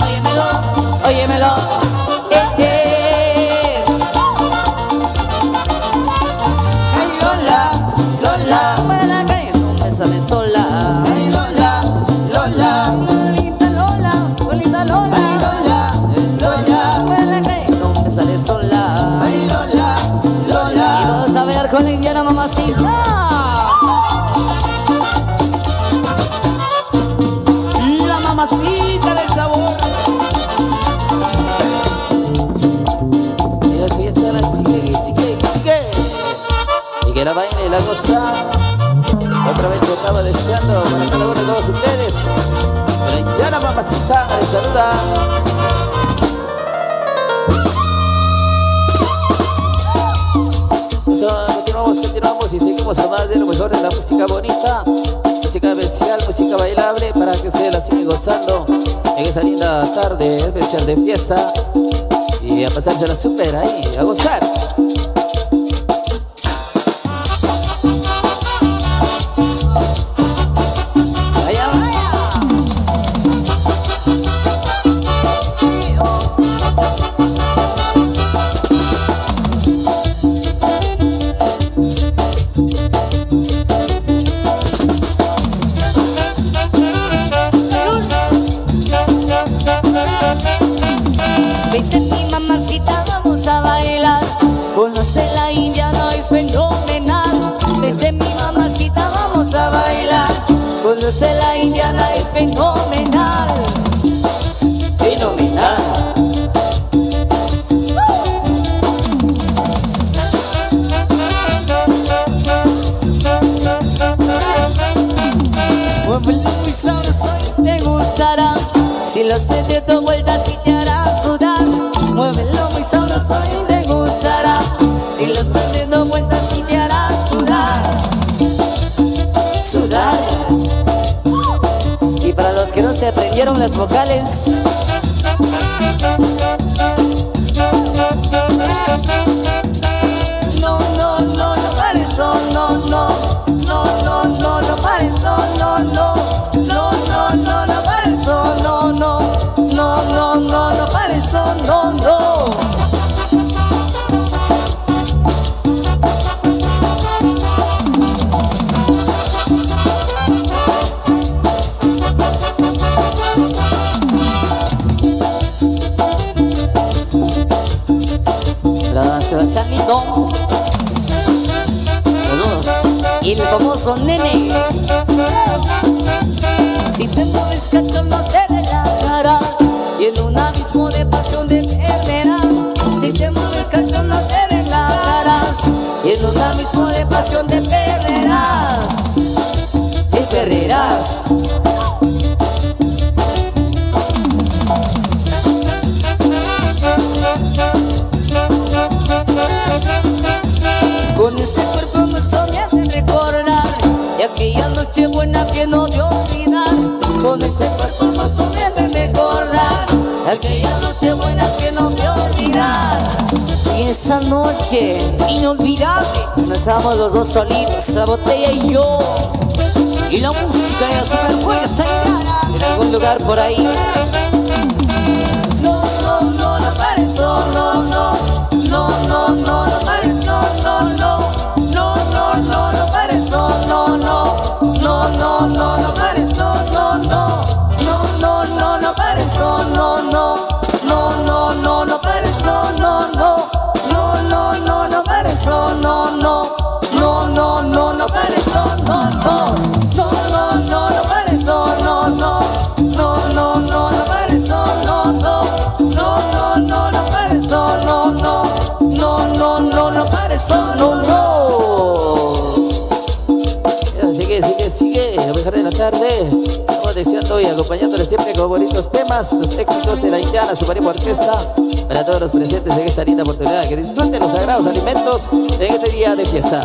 Óyemelo, óyemelo, Ay Lola, Lola, para la calle no me sale sola. Ay Lola, Lola, linda Lola, linda Lola. Ay Lola, Lola, para la calle no me sale sola. Ay Lola, Lola. Y todos a ver con la indiana mamacita. La mamacita del sabor. Y la fiesta la sigue, sigue, sigue. Y que la baile y la goza. Otra vez lo estaba deseando para cada uno de todos ustedes. La indiana mamacita les saluda. Continuamos y seguimos a más de lo mejor de la música bonita, música especial, música bailable para que ustedes la sigan gozando en esa linda tarde especial de fiesta y a pasársela súper ahí, a gozar. Vaya, vaya. Vente mi mamacita, vamos a bailar. Conoce la indiana, es fenomenal. Vente mi mamacita, vamos a bailar. Conoce la indiana, es fenomenal. Fenomenal. Muévelo muy sabroso y te gustará. Si lo haces de tu vuelta, si te hará sudar. Muévelo muy sabroso y te gustará. Si lo haces de tu vuelta, si te hará sudar. Sudar. Y para los que no se aprendieron las vocales, no, no, no, no pares, no, no, no, no, no, no, no pares, no, no, no, no, no, no, no pares, no, no, no, no, no, no, no pares, no, no, no. Sanito, saludos, y el famoso nene Si te mueves cachondo te relajarás y en un abismo de pasión te perderás. Si te mueves cachondo te relajarás y en un abismo de pasión te perderás. Te perderás. Con ese cuerpo hermoso me hace recordar y aquella noche buena que no de olvidar. Con ese cuerpo hermoso me hace recordar y aquella noche buena que no de olvidar. Y esa noche inolvidable nos estábamos los dos solitos, la botella y yo, y la música era súper fuerza y clara en algún lugar por ahí. No, no, no, no pares, no, no, no, no, no, no, no pares, no, no, no, no, no, no, no pares, no, no, no, no, no, no, no pares, no, no, no, no, no, no pares, no, no, no, no, no, no, no pares, no, no, no, no, no, no, no pares, no, no, no, no, no, no, no pares, no, no, no, no, no, no, no pares, no, no, no, no, no, no, no pares, no, no, no, no, no, no pares, no, no, no, no, no, no, no pares, no, no, no. Sigue, a dejar de la tarde. Estamos deseando y acompañándole siempre con bonitos temas, los éxitos de la Indiana Suprema Orquesta. Para todos los presentes en esta linda oportunidad, que disfruten los sagrados alimentos en este día de fiesta.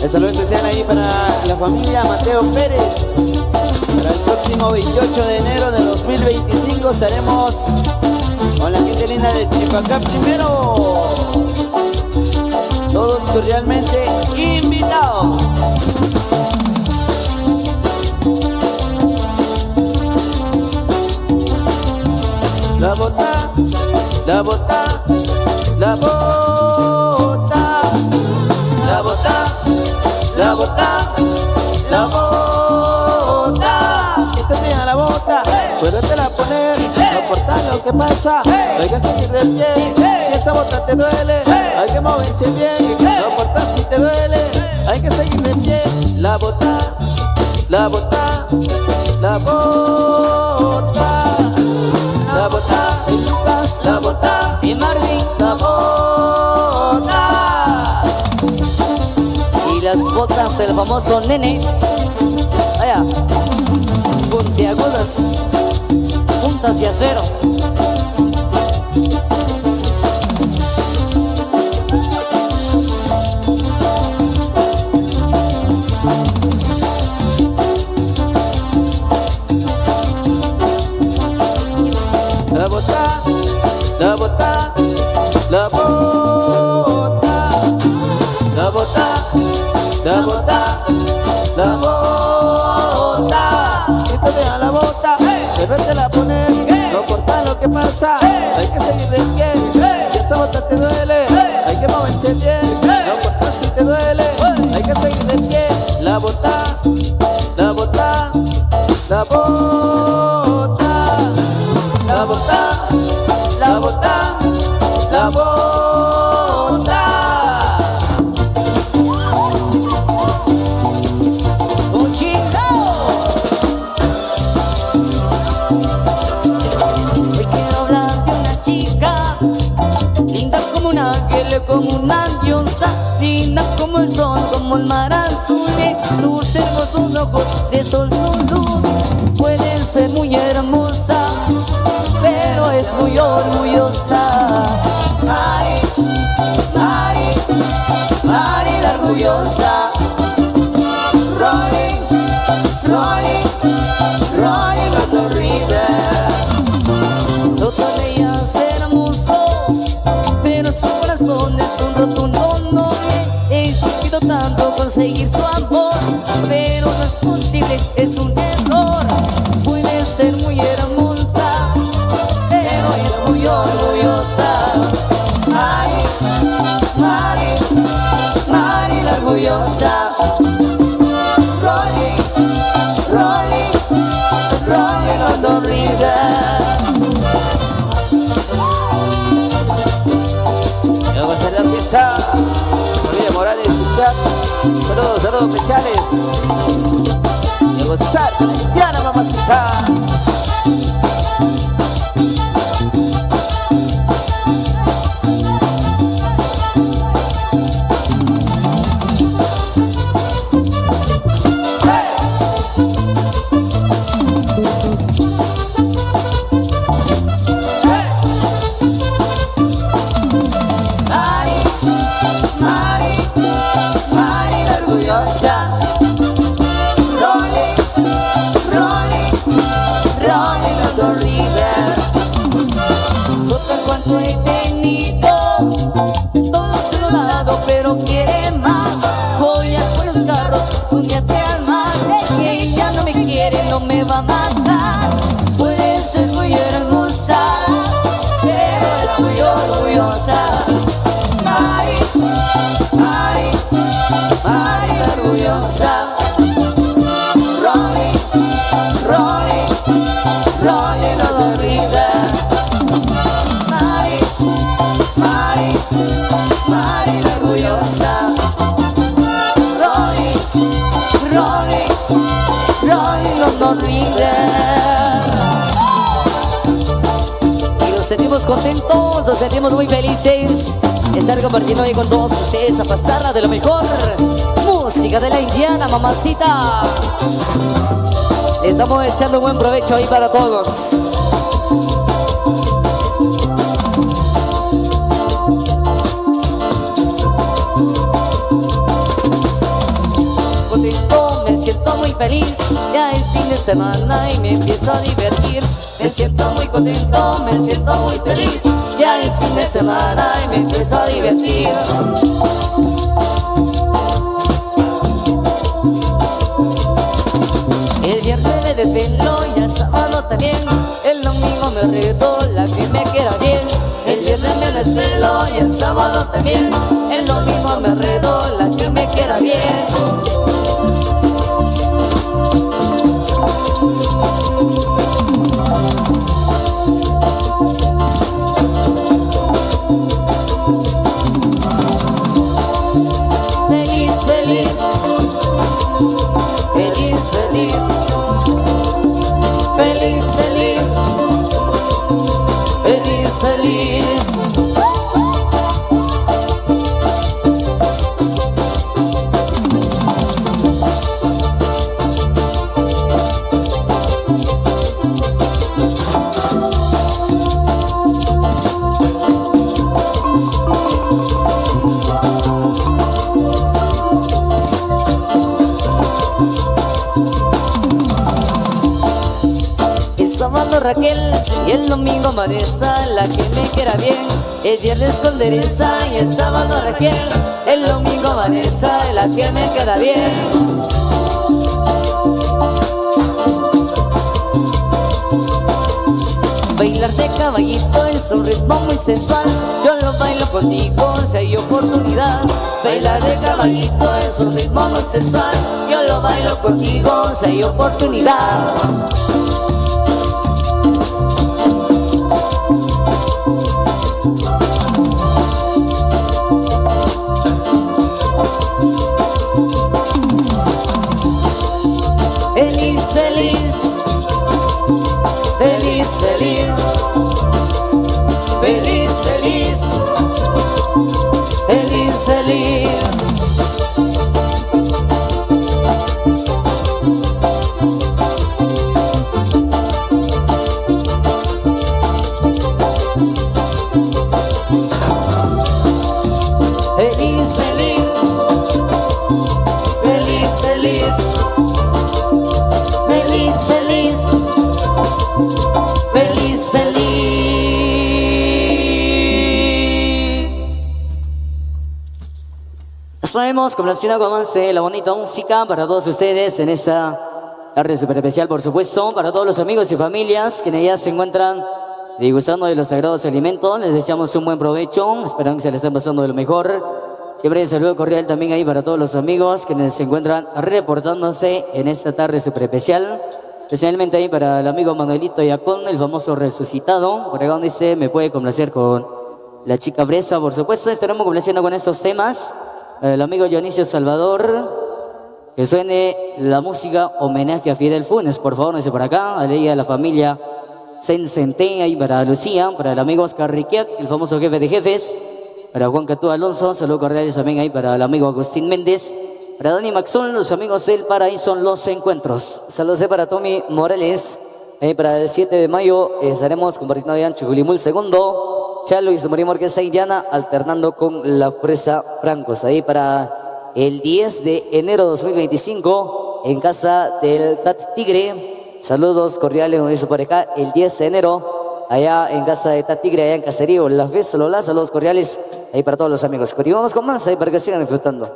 El saludo especial ahí para la familia Mateo Pérez. Para el próximo 28 de enero de 2025 estaremos con la gente linda de Chipacá primero. Todos cordialmente invitados. La bota, la bota, la bota, la bota, la bota, la bota. Esta te deja la bota, puédetela poner, no importa lo que pasa, hay que seguir de pie. Si esa bota te duele, hay que moverse bien, no importa si te duele, hay que seguir de pie. La bota, la bota, la bota, la bota, y Lucas, la bota, y Marvin, la bota. Y las botas del famoso nene, allá, puntiagudas, puntas de acero. La bota, la bota, la bota, la bota, la bota, la bota. Si te deja la bota, debértela poner, no importa lo que pasa, hay que seguir de pie. Si esa bota te duele, hay que moverse bien, no importa si te duele, hay que seguir de pie. La bota, la bota, la bota, la bota, la bota, la bota. Un chingao. Hoy quiero hablar de una chica, linda como un ángel, como una diosa, linda como el sol, como el mar azul, sus hermosos ojos de sol son luz. Puede ser muy hermosa, pero es muy orgullosa. Mari, Mari, Mari la orgullosa. Rolling, rolling, rolling on the river. Todo de ella es hermoso, pero su corazón es un rotundo no. He sufrido tanto conseguir su amor, pero no es posible, es un error. Puede ser muy hermosa, pero es muy orgullosa. Mari, Mari, Mari la orgullosa. saludos especiales. Y a gozar con la indiana, mamacita. Pero quiere más, joyas, buenos carros, un día te alma. Que ella no me quiere, no me va a matar. Puede ser muy hermosa, pero es muy orgullosa. Mari, Mari, Mari la orgullosa. Rolly, Rolly, Rolly los horribles. Mari, Mari, Mari la orgullosa. Rolly, Rolly, Rolly los horribles. Y nos sentimos contentos, nos sentimos muy felices de estar compartiendo hoy con todos ustedes a pasarla de lo mejor. Música de la indiana, mamacita. Le estamos deseando buen provecho ahí para todos. Contento, me siento muy feliz, ya es fin de semana y me empiezo a divertir. Me siento muy contento, me siento muy feliz, ya es fin de semana y me empiezo a divertir. El viernes me desvelo y el sábado también. El domingo me reto la que me quiera bien. El viernes me desvelo y el sábado también. El domingo me reto la que me quiera bien. Feliz, feliz, feliz, feliz, feliz, feliz, feliz, feliz. El sábado Raquel y el domingo Vanessa, la que me quiera bien. El viernes con Teresa y el sábado Raquel. El domingo Vanessa, la que me queda bien. Bailar de caballito es un ritmo muy sensual. Yo lo bailo contigo si hay oportunidad. Bailar de caballito es un ritmo muy sensual. Yo lo bailo contigo si hay oportunidad. Feliz, feliz, feliz, feliz, feliz, feliz, feliz, feliz. Feliz, feliz, feliz, feliz, feliz, feliz, feliz, feliz. Sabemos complaciendo con avance la bonita música para todos ustedes en esta tarde super especial, por supuesto, para todos los amigos y familias que ya se encuentran disgustando de los sagrados alimentos. Les deseamos un buen provecho, esperamos que se les estén pasando de lo mejor. Siempre un saludo cordial también ahí para todos los amigos que se encuentran reportándose en esta tarde super especial. Especialmente ahí para el amigo Manuelito Yacón, el famoso resucitado. Por acá donde dice, me puede complacer con la chica fresa, por supuesto. Estaremos complaciendo con estos temas. El amigo Dionisio Salvador, Que suene la música homenaje a Fidel Funes, por favor, no sé por acá, a ella, a la familia Sensenté, ahí para Lucía, para el amigo Oscar Riquet, el famoso jefe de jefes, para Juan Catú Alonso, saludos cordiales también ahí para el amigo Agustín Méndez, para Dani Maxón, los amigos del Paraíso en los encuentros. Saludos para Tommy Morales, para el 7 de mayo estaremos compartiendo ya en Chuculimul segundo, Chalo y su María Morquesa Indiana, alternando con la Fresa Francos, ahí para el 10 de enero de 2025, en casa del Tat Tigre. Saludos cordiales, como dice por acá, el 10 de enero, allá en casa de Tat Tigre, allá en Caserío, La Fe, Solola, saludos cordiales, ahí para todos los amigos. Continuamos con más, ahí para que sigan disfrutando.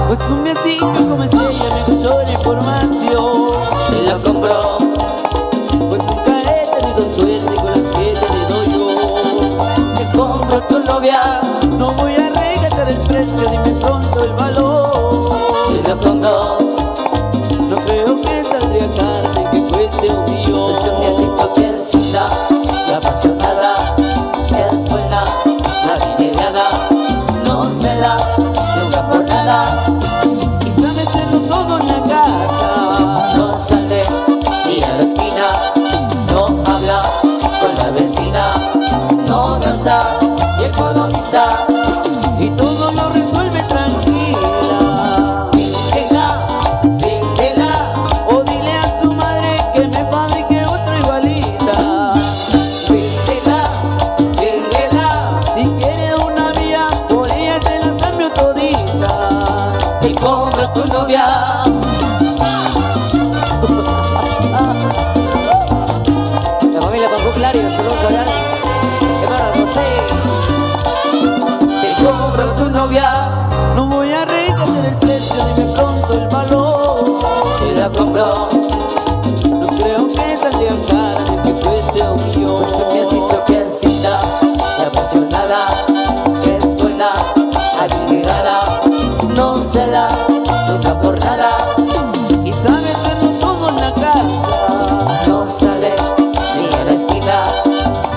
Pues un mesito como es ella me gustó la información. Se la compró. Pues nunca he tenido suerte con las que te doy yo. Te compro tu novia. No voy a regatear el precio, dime pronto el valor. Se la compró. No creo que saldría carne que cueste un millón. Pues un mesito que encina, la apasionada, es buena, la adinerada, no se la nunca por nada. Todo en la casa. No sale ni a la esquina, no habla con la vecina, no gasta y economiza, y todo lo resuelve tranquila. Víndela, o dile a su madre que me fabrique otra igualita. Víndela, si quiere una vía, por ella te la cambio todita. te compro tu novia. La familia Pancoclario, saludos cordiales. Hermano José, te compro tu novia. No voy a regatear el precio, dime pronto el valor. Te la compro. No creo que saldría cara de que cueste un millón. Pues un mesito que excita, la apasionada, es buena, adinerada, no se la nunca por nada. Y sabe hacerlo todo en la casa. No sale ni a la esquina,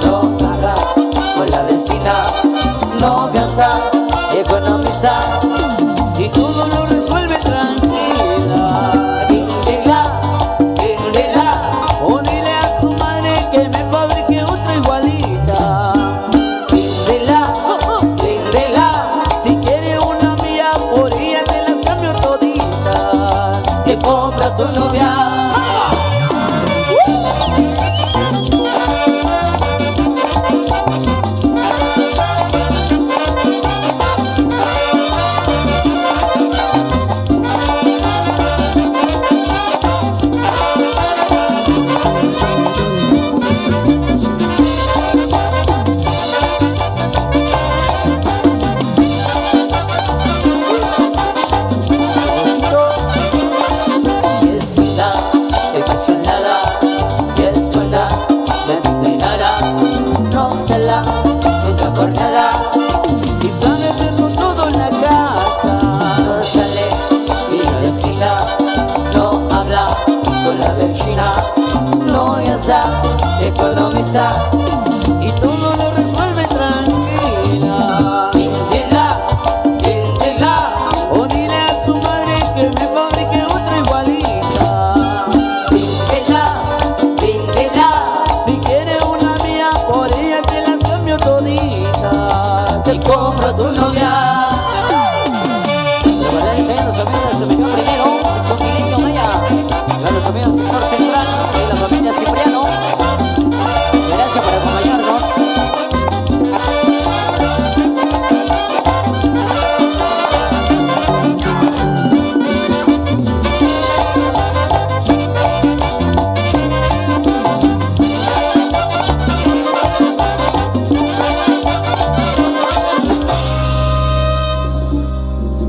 no paga con la vecina, no gasta, economiza, y todo lo resuelve tranquila. Víndela, o dile a su madre que me fabrique otra igualita. víndela, Si quiere una mía, por ella te las cambio todita. te compro tu novia. Nunca por nada, Y sabe hacerlo todo en la casa. no sale ni a la esquina, no habla con la vecina, no gasta, economiza, Y todo lo resuelve tranquila. víndela, O dile a su madre que me fabrique otra igualita. víndela, Si quiere una mía, por ella te las cambio todita. te compro tu novia. Recuerden los amigos se metió primero, sector Milenio Maya, los amigos del sector central y la familia Cipriano. Gracias por acompañarnos.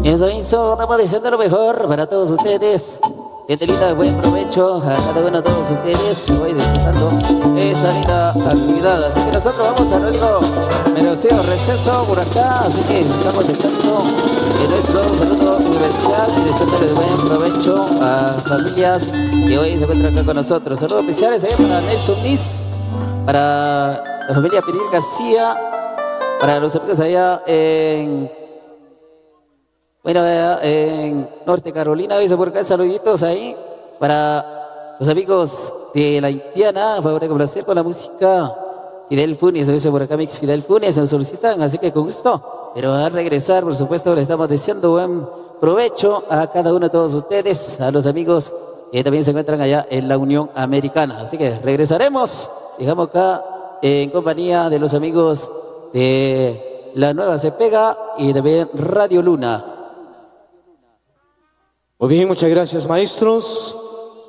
Eso estamos diciendo lo mejor para todos ustedes. Gente linda, buen provecho a cada uno de todos ustedes. Voy disfrutando esta linda actividad. Así que nosotros vamos a nuestro merecido receso por acá. Así que estamos dejando nuestro saludo universal y deseándoles buen provecho a las familias que hoy se encuentran acá con nosotros. Saludos especiales allá para Nelson Nis, para la familia Pirir García, para los amigos allá en Norte Carolina. Dice por acá saluditos ahí para los amigos de la Haitiana. Favor de complacer con la música. Fidel Funes, dice por acá Mix Fidel Funes, nos solicitan, así que con gusto. Pero al regresar, por supuesto, le estamos deseando buen provecho a cada uno de todos ustedes, a los amigos que también se encuentran allá en la Unión Americana. Así que regresaremos, digamos acá, en compañía de los amigos de La Nueva Se Pega y también Radio Luna. Muy bien, muchas gracias, maestros.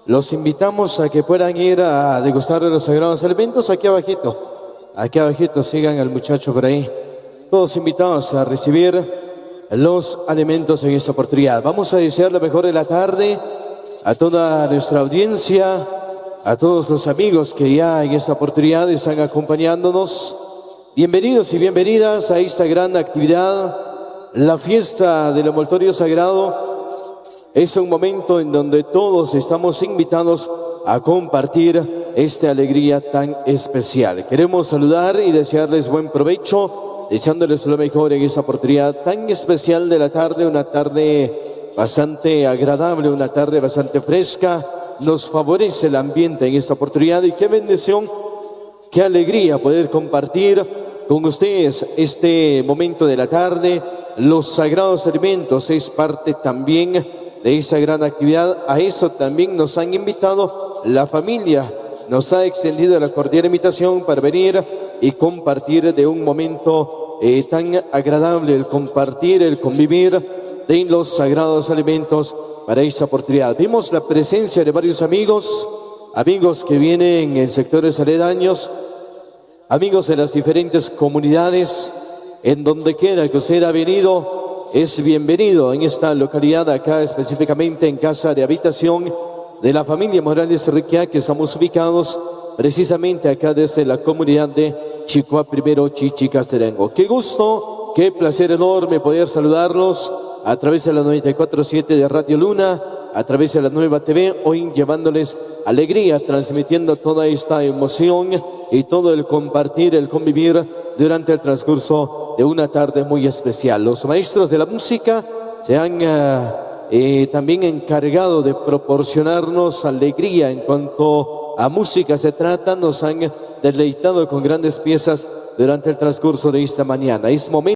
Los invitamos a que puedan ir a degustar de los sagrados alimentos aquí abajito. Aquí abajito, sigan al muchacho por ahí. Todos invitados a recibir los alimentos en esta oportunidad. Vamos a desear lo mejor de la tarde a toda nuestra audiencia, a todos los amigos que ya en esta oportunidad están acompañándonos. Bienvenidos y bienvenidas a esta gran actividad, la fiesta del envoltorio sagrado. Es un momento en donde todos estamos invitados a compartir esta alegría tan especial. Queremos saludar y desearles buen provecho, deseándoles lo mejor en esta oportunidad tan especial de la tarde, una tarde bastante agradable, una tarde bastante fresca. Nos favorece el ambiente en esta oportunidad y qué bendición, qué alegría poder compartir con ustedes este momento de la tarde. Los sagrados alimentos es parte también de esa gran actividad. A eso también nos han invitado la familia, nos ha extendido la cordial invitación para venir y compartir de un momento tan agradable, el compartir, el convivir de los sagrados alimentos para esta oportunidad. Vimos la presencia de varios amigos que vienen en sectores aledaños, amigos de las diferentes comunidades, en donde quiera que usted ha venido, es bienvenido en esta localidad, acá específicamente en Casa de Habitación de la familia Morales Riquia, que estamos ubicados precisamente acá desde la comunidad de Chicua Primero, Chichicastenango. Qué gusto, qué placer enorme poder saludarlos a través de la 94.7 de Radio Luna, a través de la Nueva TV, hoy llevándoles alegría, transmitiendo toda esta emoción y todo el compartir, el convivir durante el transcurso de una tarde muy especial. Los maestros de la música se han también encargado de proporcionarnos alegría en cuanto a música se trata, nos han deleitado con grandes piezas durante el transcurso de esta mañana. Es momento